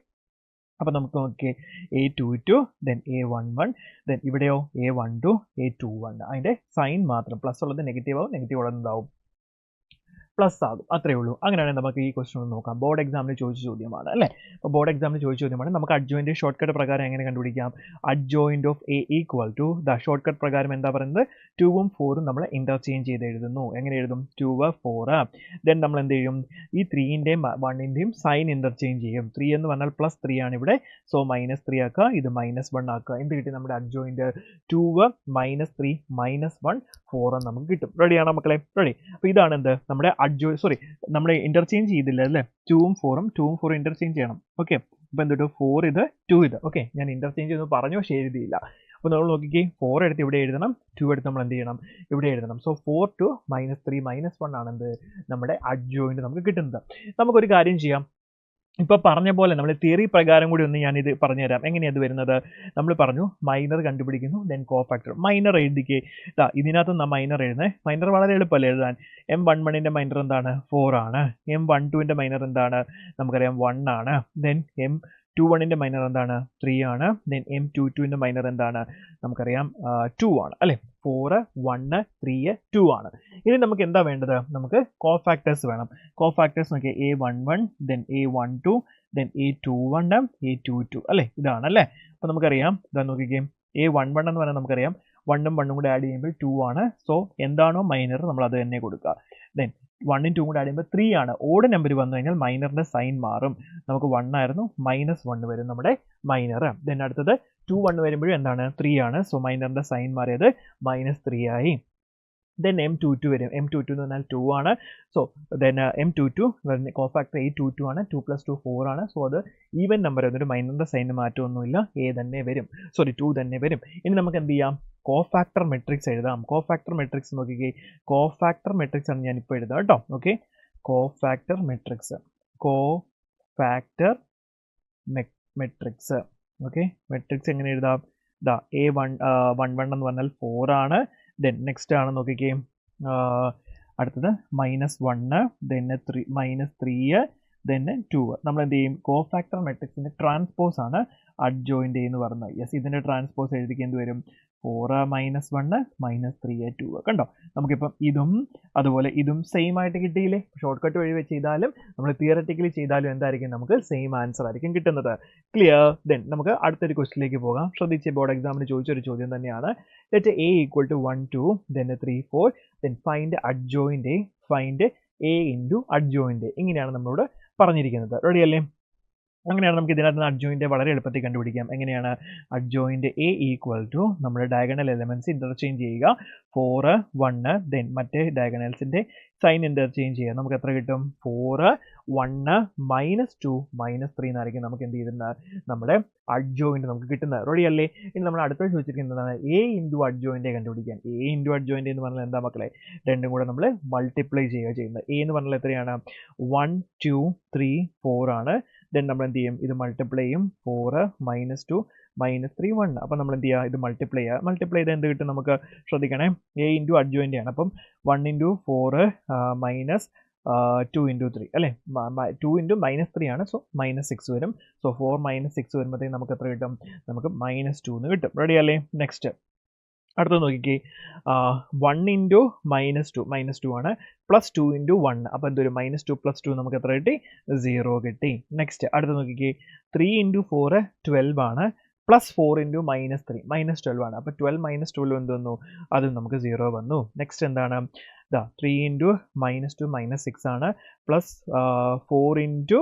അപ്പോൾ നമുക്ക് നോക്കിയേ A22 ദെൻ A11 ദെൻ ഇവിടെയോ A12 A21. അതിന്റെ സൈൻ മാത്രം പ്ലസ് ഉള്ളത് നെഗറ്റീവ് ആവും, നെഗറ്റീവ് ഉള്ളത് എന്താവും, പ്ലസ് ആകും. അത്രേ ഉള്ളൂ. അങ്ങനെയാണെങ്കിൽ നമുക്ക് ഈ ക്വസ്റ്റൻ ഒന്ന് നോക്കാം. ബോർഡ് എക്സാമിന് ചോദിച്ച ചോദ്യമാണ് അല്ലേ. അപ്പോൾ ബോർഡ് എക്സാമിന് ചോദിച്ച ചോദ്യമാണ്. നമുക്ക് അഡ്ജോയിന്റ് ഷോർട്ട് കട്ട് പ്രകാരം എങ്ങനെ കണ്ടുപിടിക്കാം, adjoint of A equal to the shortcut പ്രകാരം എന്താ പറയുന്നത്, 2ഉം 4ഉം നമ്മൾ ഇന്റർചേഞ്ച് ചെയ്ത് എഴുതുന്നു. എങ്ങനെ എഴുതും, 2 4. ദെൻ നമ്മൾ എന്ത് ചെയ്യും, ഈ 3ന്റെയും 1ന്റെയും സൈൻ ഇന്റർചേഞ്ച് ചെയ്യും. 3 എന്ന് പറഞ്ഞാൽ പ്ലസ് 3 ആണ് ഇവിടെ, സോ -3 ആക്കുക, ഇത് -1 ആക്കുക. എന്ത് കിട്ടി, നമ്മുടെ അഡ്ജോയിന്റ് 2 -3 -1 4 നമുക്ക് കിട്ടും. റെഡിയാണോ മക്കളെ, റെഡി. അപ്പോൾ ഇതാണ് എന്ത് നമ്മുടെ നമ്മൾ ഇന്റർചേഞ്ച് ചെയ്തില്ല അല്ലേ, 2ഉം 4ഉം ഇന്റർചേഞ്ച് ചെയ്യണം. ഓക്കെ, അപ്പോൾ എന്ത് 4 ഇത് 2 ഇത്. ഓക്കെ, ഞാൻ ഇന്റർചേഞ്ച് എന്ന് പറഞ്ഞു പക്ഷേ എഴുതിയില്ല. അപ്പോൾ നമ്മൾ നോക്കിക്കേ, 4 എടുത്ത് ഇവിടെ എഴുതണം, 2 എടുത്ത് നമ്മൾ എന്ത് ചെയ്യണം, ഇവിടെ എഴുതണം. സോ 4 to -3 -1 ആണ് എന്ത് നമ്മുടെ അഡ്ജോയിന്റ് നമുക്ക് കിട്ടുന്നത്. നമുക്കൊരു കാര്യം ചെയ്യാം, ഇപ്പോൾ പറഞ്ഞ പോലെ നമ്മൾ തിയറി പ്രകാരം കൂടി ഒന്ന് ഞാനിത് പറഞ്ഞുതരാം. എങ്ങനെയാണ് ഇത് വരുന്നത്, നമ്മൾ പറഞ്ഞു മൈനർ കണ്ടുപിടിക്കുന്നു, ദെൻ കോഫാക്ടർ. മൈനർ എഴുതിക്കേ, ഇതിനകത്ത് മൈനർ എഴുതുന്നത്, മൈനർ വളരെ എളുപ്പമല്ലേ എഴുതാൻ. M11ന്റെ മൈനർ എന്താണ്, 4 ആണ്. M12ന്റെ മൈനർ എന്താണ്, നമുക്കറിയാം 1 ആണ്. ദെൻ M21ന്റെ മൈനർ എന്താണ്, 3 ആണ്. ദെൻ M22ന്റെ മൈനർ എന്താണ്, നമുക്കറിയാം 2 ആണ് അല്ലേ. 4 1 3 2 ആണ്. ഇനി നമുക്ക് എന്താ വേണ്ടത്, നമുക്ക് കോഫാക്ടേഴ്സ് വേണം. കോഫാക്ടേഴ്സ് നോക്കിയാൽ A11 then A12 then A21 A22 അല്ലേ, ഇതാണ് അല്ലേ. അപ്പോൾ നമുക്കറിയാം, ഇതാ നോക്കിക്കേ, A11 എന്ന് പറഞ്ഞാൽ നമുക്കറിയാം 1ഉം 1ഉം കൂടെ ആഡ് ചെയ്യുമ്പോൾ 2 ആണ്. സോ എന്താണോ മൈനർ നമ്മൾ അത് തന്നെ കൊടുക്കുക. ദെൻ 1ഉം 2ഉം കൂടെ ആഡ് ചെയ്യുമ്പോൾ 3 ആണ്. ഓഡ് നമ്പർ വന്നു കഴിഞ്ഞാൽ മൈനറിന്റെ സൈൻ മാറും. നമുക്ക് 1 ആയിരുന്നു, -1 വരും നമ്മുടെ മൈനർ. ദെൻ അടുത്തത് 2 1 വരുമ്പോഴും എന്താണ്, 3 ആണ്. സോ മൈനറിന്റെ സൈൻ മാറിയത് -3 ആയി. ദെൻ M22 വരും. M22 എന്ന് പറഞ്ഞാൽ 2 ആണ്. So then M22 cofactor A22 ആണ്. 2 + 2 4 ആണ്. സോ അത് ഈവൻ നമ്പർ എന്നിട്ട് മൈനറിന്റെ സൈന് മാറ്റമൊന്നുമില്ല, A തന്നെ വരും, 2 തന്നെ വരും. ഇനി നമുക്ക് എന്ത് ചെയ്യാം, കോഫാക്ടർ മെട്രിക്സ് എഴുതാം. കോഫാക്ടർ മെട്രിക്സ് നോക്കിക്കേ, കോഫാക്ടർ മെട്രിക്സ് ആണ് ഞാനിപ്പോൾ എഴുതാം കേട്ടോ. Okay, cofactor matrix, cofactor matrix. Okay, matrix എങ്ങനെ എഴുതാം, A11 എന്ന് പറഞ്ഞാൽ 4 ആണ്. ദെൻ നെക്സ്റ്റ് ആണ് നോക്കിക്കേ, അടുത്തത് -1 ദെൻ -3 ദെൻ 2. നമ്മൾ എന്ത് ചെയ്യും, കോഫാക്ടർ മെട്രിക്സിന്റെ ട്രാൻസ്പോസ് ആണ് അഡ്ജോയിന്റ് എന്ന് പറഞ്ഞത്. യെസ്, ഇതിന്റെ ട്രാൻസ്പോസ് എഴുതിക്ക് എന്ത് വരും, 4 -1 -3 2. കണ്ടോ, നമുക്കിപ്പം ഇതും അതുപോലെ ഇതും സെയിം ആയിട്ട് കിട്ടിയില്ലേ. ഷോർട്ട് കട്ട് വഴി വെച്ച് ചെയ്താലും നമ്മൾ തിയററ്റിക്കലി ചെയ്താലും എന്തായിരിക്കും, നമുക്ക് സെയിം ആൻസർ ആയിരിക്കും കിട്ടുന്നത്. ക്ലിയർ. ദെൻ നമുക്ക് അടുത്തൊരു ക്വസ്റ്റിലേക്ക് പോകാം. ശ്രദ്ധിച്ച്, ബോർഡ് എക്സാമിന് ചോദിച്ചൊരു ചോദ്യം തന്നെയാണ്. Let A = 1 2 then 3 4 then find adjoint A, find A into adjoint. ഇങ്ങനെയാണ് നമ്മളോട് പറഞ്ഞിരിക്കുന്നത്. റെഡി അല്ലേ. അങ്ങനെയാണ് നമുക്ക് ഇതിനകത്ത് അഡ്ജോയിന്റ് വളരെ എളുപ്പത്തിൽ കണ്ടുപിടിക്കാം. എങ്ങനെയാണ്, അഡ്ജോയിന്റ് A ഈക്വൽ ടു നമ്മുടെ ഡയഗണൽ എലമെന്റ്സ് ഇന്റർചേഞ്ച് ചെയ്യുക, 4 1 ദെൻ മറ്റേ ഡയഗണൽസിന്റെ സൈൻ ഇന്റർചേഞ്ച് ചെയ്യുക. നമുക്ക് എത്ര കിട്ടും, 4 1 -2 -3 എന്നായിരിക്കും നമുക്ക് എന്ത് ചെയ്യുന്നത്, നമ്മുടെ അഡ്ജോയിന്റ് നമുക്ക് കിട്ടുന്നത്. റെഡി അല്ലേ. ഇനി നമ്മൾ അടുത്ത ചോദിച്ചിരിക്കുന്നതാണ് A ഇൻറ്റു അഡ്ജോയിന്റ് കണ്ടുപിടിക്കാൻ. A ഇൻറ്റു അഡ്ജോയിന്റ് എന്ന് പറഞ്ഞാൽ എന്താ മക്കളെ, രണ്ടും കൂടെ നമ്മൾ മൾട്ടിപ്ലൈ ചെയ്യുക ചെയ്യുന്നത്. A എന്ന് പറഞ്ഞാൽ എത്രയാണ്, 1 2 3 4 ആണ്. ദെൻ നമ്മൾ എന്ത് ചെയ്യും, ഇത് മൾട്ടിപ്ലൈ ചെയ്യും, 4 -2 -3 1. അപ്പം നമ്മൾ എന്ത് ചെയ്യുക, ഇത് മൾട്ടിപ്ലൈ ചെയ്യുക. മൾട്ടിപ്ലൈ ചെയ്ത് എന്ത് കിട്ടും, നമുക്ക് ശ്രദ്ധിക്കണേ, A ഇൻറ്റു അഡ്ജോയിന്റ് ആണ്. അപ്പം 1 × 4 -2 × 3 അല്ലേ, 2 × -3 ആണ്. സോ -6 വരും. സോ 4 -6 വരുമ്പോഴത്തേക്ക് നമുക്ക് എത്ര കിട്ടും, നമുക്ക് -2 എന്ന് കിട്ടും. റെഡി അല്ലേ. നെക്സ്റ്റ് അടുത്തത് നോക്കിക്കേ 1 ഇൻറ്റു -2 ആണ്, +2 ഇൻറ്റു 1, അപ്പോൾ എന്തൊരു -2 + 2 നമുക്ക് എത്ര കിട്ടി? 0 കിട്ടി. നെക്സ്റ്റ് അടുത്ത് നോക്കിക്കേ 3 ഇൻറ്റു 4 12 ആണ്, +4 ഇൻറ്റു -3 -12 ആണ്, അപ്പോൾ 12 - 12 എന്ത് വന്നു? അതും നമുക്ക് 0 വന്നു. നെക്സ്റ്റ് എന്താണ്? 3 ഇൻറ്റു -2 -6 ആണ്, +4 ഇൻറ്റു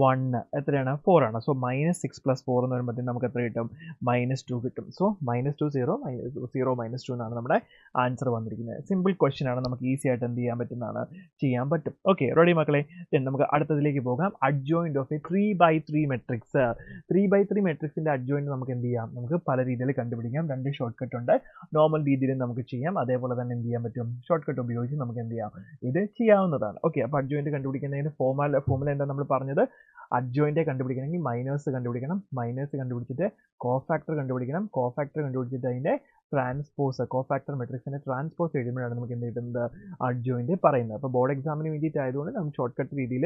1 എത്രയാണ്? 4 ആണ്. സോ -6 + 4 എന്ന് വരുമ്പോഴത്തേക്കും നമുക്ക് എത്ര കിട്ടും? -2 കിട്ടും. സോ -2 0 0 -2 എന്നാണ് നമ്മുടെ ആൻസർ വന്നിരിക്കുന്നത്. സിമ്പിൾ ക്വസ്റ്റ്യൻ ആണ്, നമുക്ക് ഈസി ആയിട്ട് എന്ത് ചെയ്യാൻ പറ്റുന്നതാണ്? ചെയ്യാൻ പറ്റും. ഓക്കെ, റെഡി മക്കളെ? നമുക്ക് അടുത്തതിലേക്ക് പോകാം. Adjoint of A 3x3 matrix. 3x3 മെട്രിക്സിന്റെ അഡ്ജോയിന്റ് നമുക്ക് എന്ത് ചെയ്യാം? നമുക്ക് പല രീതിയിൽ കണ്ടുപിടിക്കാം. 2 ഷോർട്ട് കട്ട് ഉണ്ട്. നോർമൽ രീതിയിൽ നമുക്ക് ചെയ്യാം, അതേപോലെ തന്നെ എന്ത് ചെയ്യാൻ പറ്റും? ഷോർട്ട് കട്ട് ഉപയോഗിച്ച് നമുക്ക് എന്ത് ചെയ്യാം? ഇത് ചെയ്യാവുന്നതാണ്. ഓക്കെ, അപ്പോൾ അഡ്ജോയിന്റ് കണ്ടുപിടിക്കുന്നതിന് ഫോർമുല എന്താ നമ്മൾ പറഞ്ഞത്? അഡ്ജോയിന്റ് കണ്ടുപിടിക്കണമെങ്കിൽ മൈനേഴ്സ് കണ്ടുപിടിക്കണം, മൈനേഴ്സ് കണ്ടുപിടിച്ചിട്ട് കോഫാക്ടർ കണ്ടുപിടിക്കണം, കോഫാക്ടർ കണ്ടുപിടിച്ചിട്ട് അതിൻ്റെ ട്രാൻസ്പോസ്, കോഫാക്ടർ മെട്രിക്സിന്റെ ട്രാൻസ്പോസ് എഴുതുമ്പോഴാണ് നമുക്ക് എന്ത് കിട്ടുന്നത്? അഡ്ജോയിന്റ് പറയുന്നത്. അപ്പോൾ ബോർഡ് എക്സാമിന് വേണ്ടിയിട്ടായതുകൊണ്ട് നമുക്ക് ഷോർട്ട് കട്ട് രീതിയിൽ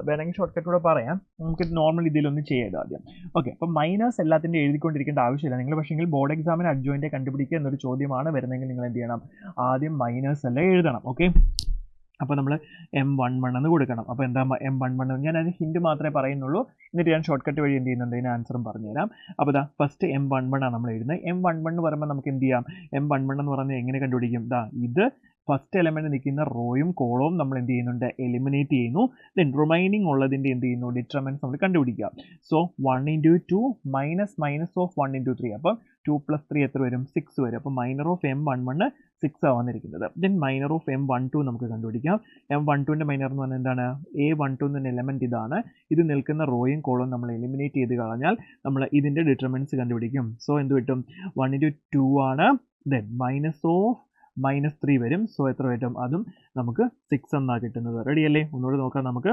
വേണമെങ്കിൽ ഷോർട്ട് കട്ട് കൂടെ പറയാം. നമുക്ക് നോർമൽ രീതിയിലൊന്നും ചെയ്യാം ആദ്യം. ഓക്കെ, അപ്പോൾ മൈനേഴ്സ് എല്ലാത്തിൻ്റെ എഴുതിക്കൊണ്ടിരിക്കേണ്ട ആവശ്യമില്ല. നിങ്ങൾ പക്ഷേങ്കിൽ ബോർഡ് എക്സാമിന് അഡ്ജോയിന്റ് കണ്ടുപിടിക്കുക എന്നൊരു ചോദ്യമാണ് വരുന്നതെങ്കിൽ നിങ്ങൾ എന്ത് ചെയ്യണം? ആദ്യം മൈനേഴ്സ് എല്ലാം എഴുതണം. ഓക്കെ, അപ്പോൾ നമ്മൾ M11 എന്ന് കൊടുക്കണം. അപ്പോൾ എന്താ M11? ഞാൻ അതിന് ഹിൻഡ് മാത്രമേ പറയുന്നുള്ളൂ, എന്നിട്ട് ഞാൻ ഷോർട്ട് കട്ട് വഴി എന്ത് ചെയ്യുന്നുണ്ട്? ഇതിന് ആൻസറും പറഞ്ഞുതരാം. അപ്പോൾ ഫസ്റ്റ് M11 ആണ് നമ്മൾ എഴുതുന്നത്. M11 എന്ന് പറയുമ്പോൾ നമുക്ക് എന്ത് ചെയ്യാം? M11 എന്ന് പറഞ്ഞാൽ എങ്ങനെ കണ്ടുപിടിക്കും? ഇത് ഫസ്റ്റ് എലമെന്റ് നിൽക്കുന്ന റോയും കോളവും നമ്മൾ എന്ത് ചെയ്യുന്നുണ്ട്? എലിമിനേറ്റ് ചെയ്യുന്നു. ദെൻ റിമൈനിങ് ഉള്ളതിൻ്റെ എന്ത് ചെയ്യുന്നു? ഡിറ്റർമിനൻസ് നമ്മൾ കണ്ടുപിടിക്കുക. So 1 into 2 minus of 1 into 3, അപ്പം 2 + 3 എത്ര വരും? 6 വരും. അപ്പോൾ മൈനർ ഓഫ് M11 6 ആണ് വന്നിരിക്കുന്നത്. ദെൻ മൈനർ ഓഫ് M12 നമുക്ക് കണ്ടുപിടിക്കാം. M12ൻ്റെ മൈനർ എന്ന് പറഞ്ഞാൽ എന്താണ്? A12 എന്ന എലമെന്റ് ഇതാണ്. ഇത് നിൽക്കുന്ന റോയും കോളവും നമ്മൾ എലിമിനേറ്റ് ചെയ്ത് കളഞ്ഞാൽ നമ്മൾ ഇതിൻ്റെ ഡിറ്റർമിനൻസ് കണ്ടുപിടിക്കും. സോ എന്ത് കിട്ടും? 1 ഇൻറ്റു 2 ആണ്. ദെൻ -3 വരും. സോ എത്ര വരും? അതും നമുക്ക് 6 എന്നാണ് കിട്ടുന്നത്. റെഡി അല്ലേ? ഒന്നുകൂടി നോക്കാം. നമുക്ക്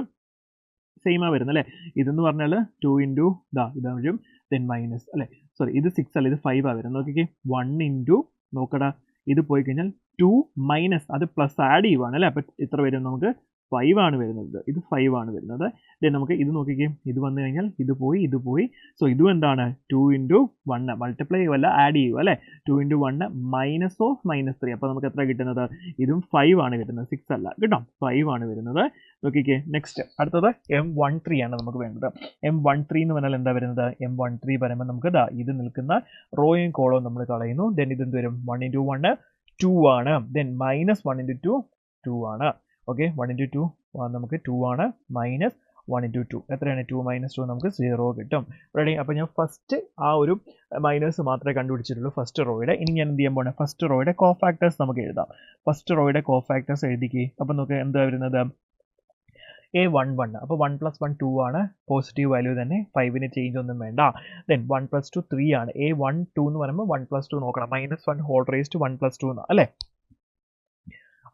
സെയിമാണ് വരുന്നത് അല്ലേ? ഇതെന്ന് പറഞ്ഞാൽ 2 ഇൻറ്റു ഇതാ വരും, ദെൻ മൈനസ് അല്ലേ, സോറി ഇത് 6 അല്ല, ഇത് 5 ആണ് വരുന്നത്. നോക്കിക്കേ, 1 ഇൻറ്റു നോക്കടാ, ഇത് പോയി കഴിഞ്ഞാൽ 2 മൈനസ് അത് പ്ലസ് ആഡ് ചെയ്യുവാണ് അല്ലേ? അപ്പോൾ എത്ര വരും? നമുക്ക് 5 ആണ് വരുന്നത്. ഇത് 5 ആണ് വരുന്നത്. ദെൻ നമുക്ക് ഇത് നോക്കിക്കേ, ഇത് വന്നു കഴിഞ്ഞാൽ ഇത് പോയി. സോ ഇതും എന്താണ്? 2 ഇൻറ്റു 1 മൾട്ടിപ്ലൈ ചെയ്യുമല്ല, ആഡ് ചെയ്യുക അല്ലേ? 2 ഇൻറ്റു 1 മൈനസ് ഓഫ് -3. അപ്പോൾ നമുക്ക് എത്ര കിട്ടുന്നത്? ഇതും 5 ആണ് കിട്ടുന്നത്, 6 അല്ല കേട്ടോ, 5 ആണ് വരുന്നത്. നോക്കിക്കേ, നെക്സ്റ്റ് അടുത്തത് M13 ആണ് നമുക്ക് വേണ്ടത്. M13 എന്ന് പറഞ്ഞാൽ എന്താ വരുന്നത്? M13 പറയുമ്പോൾ നമുക്ക് ഇത് നിൽക്കുന്ന റോയും കോളവും നമ്മൾ കളയുന്നു. ദെൻ ഇത് എന്ത് വരും? 1 ഇൻറ്റു 1 2 ആണ്. ദെൻ -1 ഇൻറ്റു 2 2 ആണ്. ഓക്കെ, 1 ഇൻറ്റു 2 നമുക്ക് 2 ആണ്, മൈനസ് 1 ഇൻറ്റു 2 എത്രയാണ്? 2 - 2 നമുക്ക് 0 കിട്ടും. റെഡി? അപ്പോൾ ഞാൻ ഫസ്റ്റ് ആ ഒരു മൈനേഴ്സ് മാത്രമേ കണ്ടുപിടിച്ചിട്ടുള്ളൂ ഫസ്റ്റ് റോയുടെ. ഇനി ഞാൻ എന്ത് ചെയ്യാൻ പോകണം? ഫസ്റ്റ് റോയുടെ കോഫാക്ടേഴ്സ് നമുക്ക് എഴുതാം. ഫസ്റ്റ് റോയുടെ കോഫാക്ടേഴ്സ് എഴുതിക്കേ. അപ്പോൾ നമുക്ക് എന്താ വരുന്നത്? A11. അപ്പോൾ 1 + 1 2 ആണ്, പോസിറ്റീവ് വാല്യൂ തന്നെ, 5ന് ചേഞ്ച് ഒന്നും വേണ്ട. ദെൻ 1 + 2 3 ആണ്. A12 എന്ന് പറയുമ്പോൾ 1 + 2 നോക്കണം, -1 ഹോൾ റേസ് ടു 1 + 2 എന്നാണ് അല്ലേ?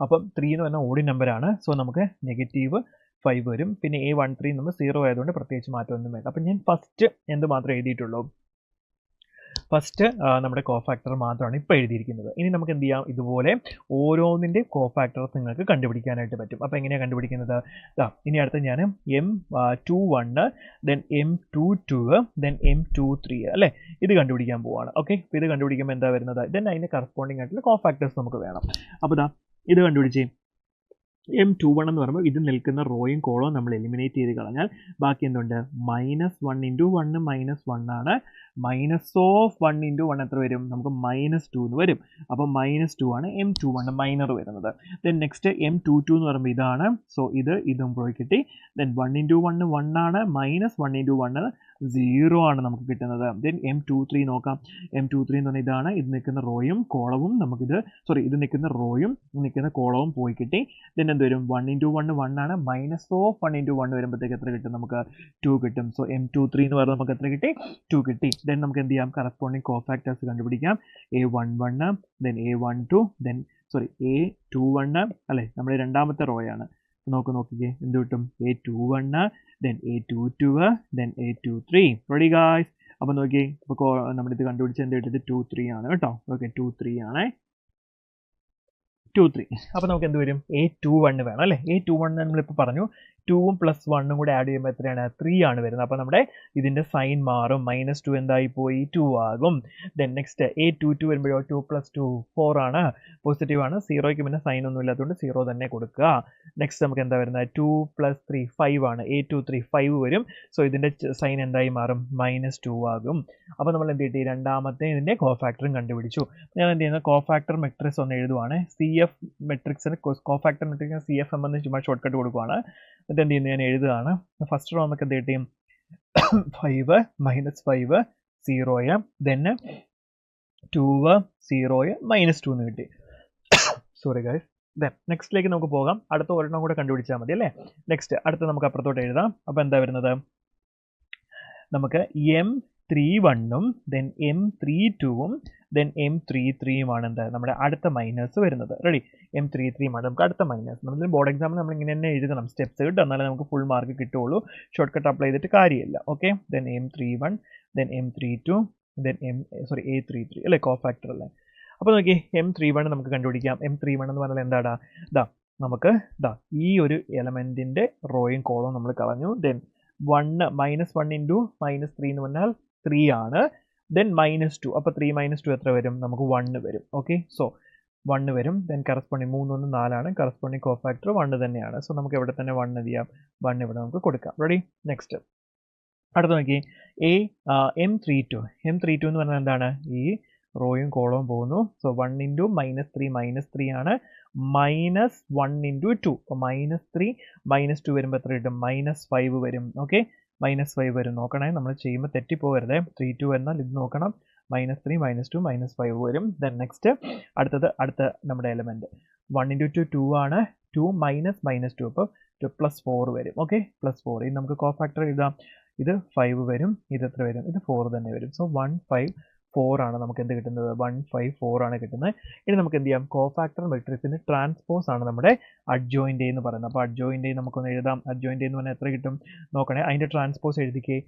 അപ്പം 3 എന്ന് പറഞ്ഞാൽ ഓഡ് നമ്പറാണ്. സോ നമുക്ക് -5 വരും. പിന്നെ A13 നമ്മൾ 0 ആയതുകൊണ്ട് പ്രത്യേകിച്ച് മാറ്റമൊന്നും വേണ്ട. അപ്പം ഞാൻ ഫസ്റ്റ് എന്ത് മാത്രമേ എഴുതിയിട്ടുള്ളൂ? ഫസ്റ്റ് നമ്മുടെ കോഫാക്ടർ മാത്രമാണ് ഇപ്പോൾ എഴുതിയിരിക്കുന്നത്. ഇനി നമുക്ക് എന്ത് ചെയ്യാം? ഇതുപോലെ ഓരോന്നിൻ്റെ കോഫാക്ടർസ് നിങ്ങൾക്ക് കണ്ടുപിടിക്കാനായിട്ട് പറ്റും. അപ്പോൾ എങ്ങനെയാണ് കണ്ടുപിടിക്കുന്നത്? ഇനി അടുത്ത് ഞാൻ M21 then M22 then M23 അല്ലേ, ഇത് കണ്ടുപിടിക്കാൻ പോവാണ്. ഓക്കെ, അപ്പോൾ ഇത് കണ്ടുപിടിക്കുമ്പോൾ എന്താ വരുന്നത്? ദെൻ അതിന് കറസ്പോണ്ടിങ് ആയിട്ടുള്ള കോഫാക്ടേഴ്സ് നമുക്ക് വേണം. അപ്പോൾ ഇത് കണ്ടുപിടിച്ചേ. M21 എന്ന് പറയുമ്പോൾ ഇത് നിൽക്കുന്ന റോയും കോളവും നമ്മൾ എലിമിനേറ്റ് ചെയ്ത് കളഞ്ഞാൽ ബാക്കി എന്തുണ്ട്? -1 ഇൻറ്റു 1 -1 ആണ്. മൈനസ് ഓഫ് 1 ഇൻറ്റു 1 എത്ര വരും? നമുക്ക് -2 എന്ന് വരും. അപ്പോൾ -2 ആണ് M21 മൈനർ വരുന്നത്. ദെൻ നെക്സ്റ്റ് M22 എന്ന് പറയുമ്പോൾ ഇതാണ്. സോ ഇതും പോയി കിട്ടി. ദെൻ 1 ഇൻറ്റു 1 1 ആണ്, -1 ഇൻറ്റു 1 0 ആണ് നമുക്ക് കിട്ടുന്നത്. ദെൻ M23 നോക്കാം. M23 എന്ന് പറഞ്ഞാൽ ഇതാണ്. ഇത് നിൽക്കുന്ന റോയും കോളവും നമുക്കിത് ഇത് നിൽക്കുന്ന റോയും നിൽക്കുന്ന കോളവും പോയി കിട്ടി. ദെൻ എന്ത് വരും? 1 ഇൻറ്റു 1 1 ആണ്, മൈനസ് ഓഫ് 1 ഇൻറ്റു 1 വരുമ്പോഴത്തേക്ക് എത്ര കിട്ടും? നമുക്ക് 2 കിട്ടും. സോ M23 എന്ന് പറയുന്നത് നമുക്ക് എത്ര കിട്ടി? 2 കിട്ടി. ദെൻ നമുക്ക് എന്ത് ചെയ്യാം? കറസ്പോണ്ടിങ് കോഫാക്ടേഴ്സ് കണ്ടുപിടിക്കാം. A11 then A12 then A21 അല്ലേ, നമ്മുടെ രണ്ടാമത്തെ റോയാണ്. നോക്കിക്കേ, എന്ത് കിട്ടും? A21 then A22 then A23. Ready guys? അപ്പോൾ നോക്കിയേ, അപ്പോൾ നമ്മുടെ ഇത് കണ്ടുപിടിച്ച് എന്ത് കിട്ടിയത്? 2 3 ആണ് കേട്ടോ. ഓക്കെ, 2 3 ആണ്. 2 3. അപ്പോൾ നമുക്ക് എന്ത് വരും? A21 വേണം അല്ലേ? A21 നമ്മളിപ്പോൾ പറഞ്ഞു 2ഉം പ്ലസ് 1ഉം കൂടെ ആഡ് ചെയ്യുമ്പോൾ എത്രയാണ് 3 ആണ് വരുന്നത്. അപ്പോൾ നമ്മുടെ ഇതിൻ്റെ സൈൻ മാറും. -2 എന്തായി പോയി 2 ആകും. ദെൻ നെക്സ്റ്റ് A22 വരുമ്പോഴോ 2 + 2 4 ആണ്, പോസിറ്റീവ് ആണ്. 0യ്ക്ക് പിന്നെ സൈൻ ഒന്നും ഇല്ലാത്തതുകൊണ്ട് 0 തന്നെ കൊടുക്കുക. നെക്സ്റ്റ് നമുക്ക് എന്താ വരുന്നത് 2 + 3 5 ആണ്. A23 5 വരും. സോ ഇതിൻ്റെ സൈൻ എന്തായി മാറും -2 ആകും. അപ്പോൾ നമ്മൾ എന്ത് കിട്ടി, രണ്ടാമത്തെ ഇതിൻ്റെ കോഫാക്ടറും കണ്ടുപിടിച്ചു. ഞാൻ എന്ത് ചെയ്യുന്നത്, കോഫാക്ടർ മെട്രിക്സ് ഒന്ന് എഴുതുവാണ്. CF മെട്രിക്സിന് കോഫാക്ടർ മെട്രിക്സിന് CFM എന്ന് ചുമ്മാ ഷോർട്ട് കട്ട് കൊടുക്കുവാണ്. എന്നിട്ട് എന്ത് ചെയ്യുന്നത്, ഞാൻ എഴുതുകയാണ്. ഫസ്റ്റ് റോ നമുക്ക് എന്ത് കിട്ടി, 5 -5 0 ദെൻ 2 0 -2 എന്ന് കിട്ടി. Sorry guys. ദെൻ നെക്സ്റ്റിലേക്ക് നമുക്ക് പോകാം. അടുത്ത ഒരെണ്ണം കൂടെ കണ്ടുപിടിച്ചാൽ മതി അല്ലേ. നെക്സ്റ്റ് അടുത്ത നമുക്ക് അപ്പുറത്തോട്ട് എഴുതാം. അപ്പോൾ എന്താ വരുന്നത്, നമുക്ക് M31ഉം ദെൻ M32ഉം ദെൻ M33യുമാണ് എന്താ നമ്മുടെ അടുത്ത മൈനസ് വരുന്നത്. റെഡി, M33യുമാണ് നമുക്ക് അടുത്ത മൈനസ്. നമ്മൾ ബോർഡ് എക്സാമിൽ നമ്മൾ ഇങ്ങനെ തന്നെ എഴുതണം സ്റ്റെപ്സ് കിട്ടും, എന്നാലേ നമുക്ക് ഫുൾ മാർക്ക് കിട്ടുള്ളൂ. ഷോർട്ട് കട്ട് അപ്ലൈ ചെയ്തിട്ട് കാര്യമില്ല. Okay, then M31 then M32 then A33 അല്ലേ, കോഫാക്ടർ അല്ലേ. അപ്പോൾ നോക്കി, M31 നമുക്ക് കണ്ടുപിടിക്കാം. M31 എന്ന് പറഞ്ഞാൽ എന്താടാ, നമുക്ക് ഈ ഒരു എലമെൻറ്റിൻ്റെ റോയും കോളവും നമ്മൾ കളഞ്ഞു. ദെൻ -1 ഇൻറ്റു -3 എന്ന് പറഞ്ഞാൽ 3 ആണ്. ദെൻ -2, അപ്പോൾ 3 - 2 എത്ര വരും, നമുക്ക് 1 വരും. ഓക്കെ, സോ 1 വരും. ദെൻ കറസ്പോണ്ടിങ് 3 1 4 ആണ്. കറസ്പോണ്ടിങ് കോഫാക്ടർ 1 തന്നെയാണ്. സോ നമുക്ക് ഇവിടെ തന്നെ 1 എന്ത് ചെയ്യാം, 1 ഇവിടെ നമുക്ക് കൊടുക്കാം. റെഡി, നെക്സ്റ്റ് അടുത്ത് നോക്കി, M32 എന്ന് പറഞ്ഞാൽ എന്താണ്, ഈ റോയും കോളവും പോകുന്നു. സോ 1 ഇൻറ്റു -3 ആണ്. -1 ഇൻറ്റു 2, അപ്പോൾ -3 -2 വരുമ്പോൾ എത്ര കിട്ടും, -5 വരും. ഓക്കെ, -5 വരും. നോക്കണേ, നമ്മൾ ചെയ്യുമ്പോൾ തെറ്റിപ്പോകരുത്. 3 2 എന്നാൽ ഇത് നോക്കണം. -3 -2 -5 വരും. ദെൻ നെക്സ്റ്റ് അടുത്ത നമ്മുടെ എലമെൻറ്റ് 1 ഇൻറ്റു 2 2 ആണ്. 2 -2 അപ്പോൾ 2 + 4 വരും. ഓക്കെ, +4. ഇത് നമുക്ക് കോഫാക്ടർ എഴുതാം. ഇത് 5 വരും, ഇത് എത്ര വരും, ഇത് 4 തന്നെ വരും. സോ 1 5 4 ആണ് നമുക്ക് എന്ത് കിട്ടുന്നത്, 1 5 4 ആണ് കിട്ടുന്നത്. ഇനി നമുക്ക് എന്ത് ചെയ്യാം, കോഫാക്ടർ മെട്രിക്സിന് ട്രാൻസ്പോസ് ആണ് നമ്മുടെ അഡ്ജോയിൻ്റ് എന്ന് പറയുന്നത്. അപ്പോൾ അഡ്ജോയിൻ്റ് നമുക്കൊന്ന് എഴുതാം. അഡ്ജോയിൻ്റ് എന്ന് പറഞ്ഞാൽ എത്ര കിട്ടും നോക്കണേ, അതിൻ്റെ ട്രാൻസ്പോസ് എഴുതിക്കേ.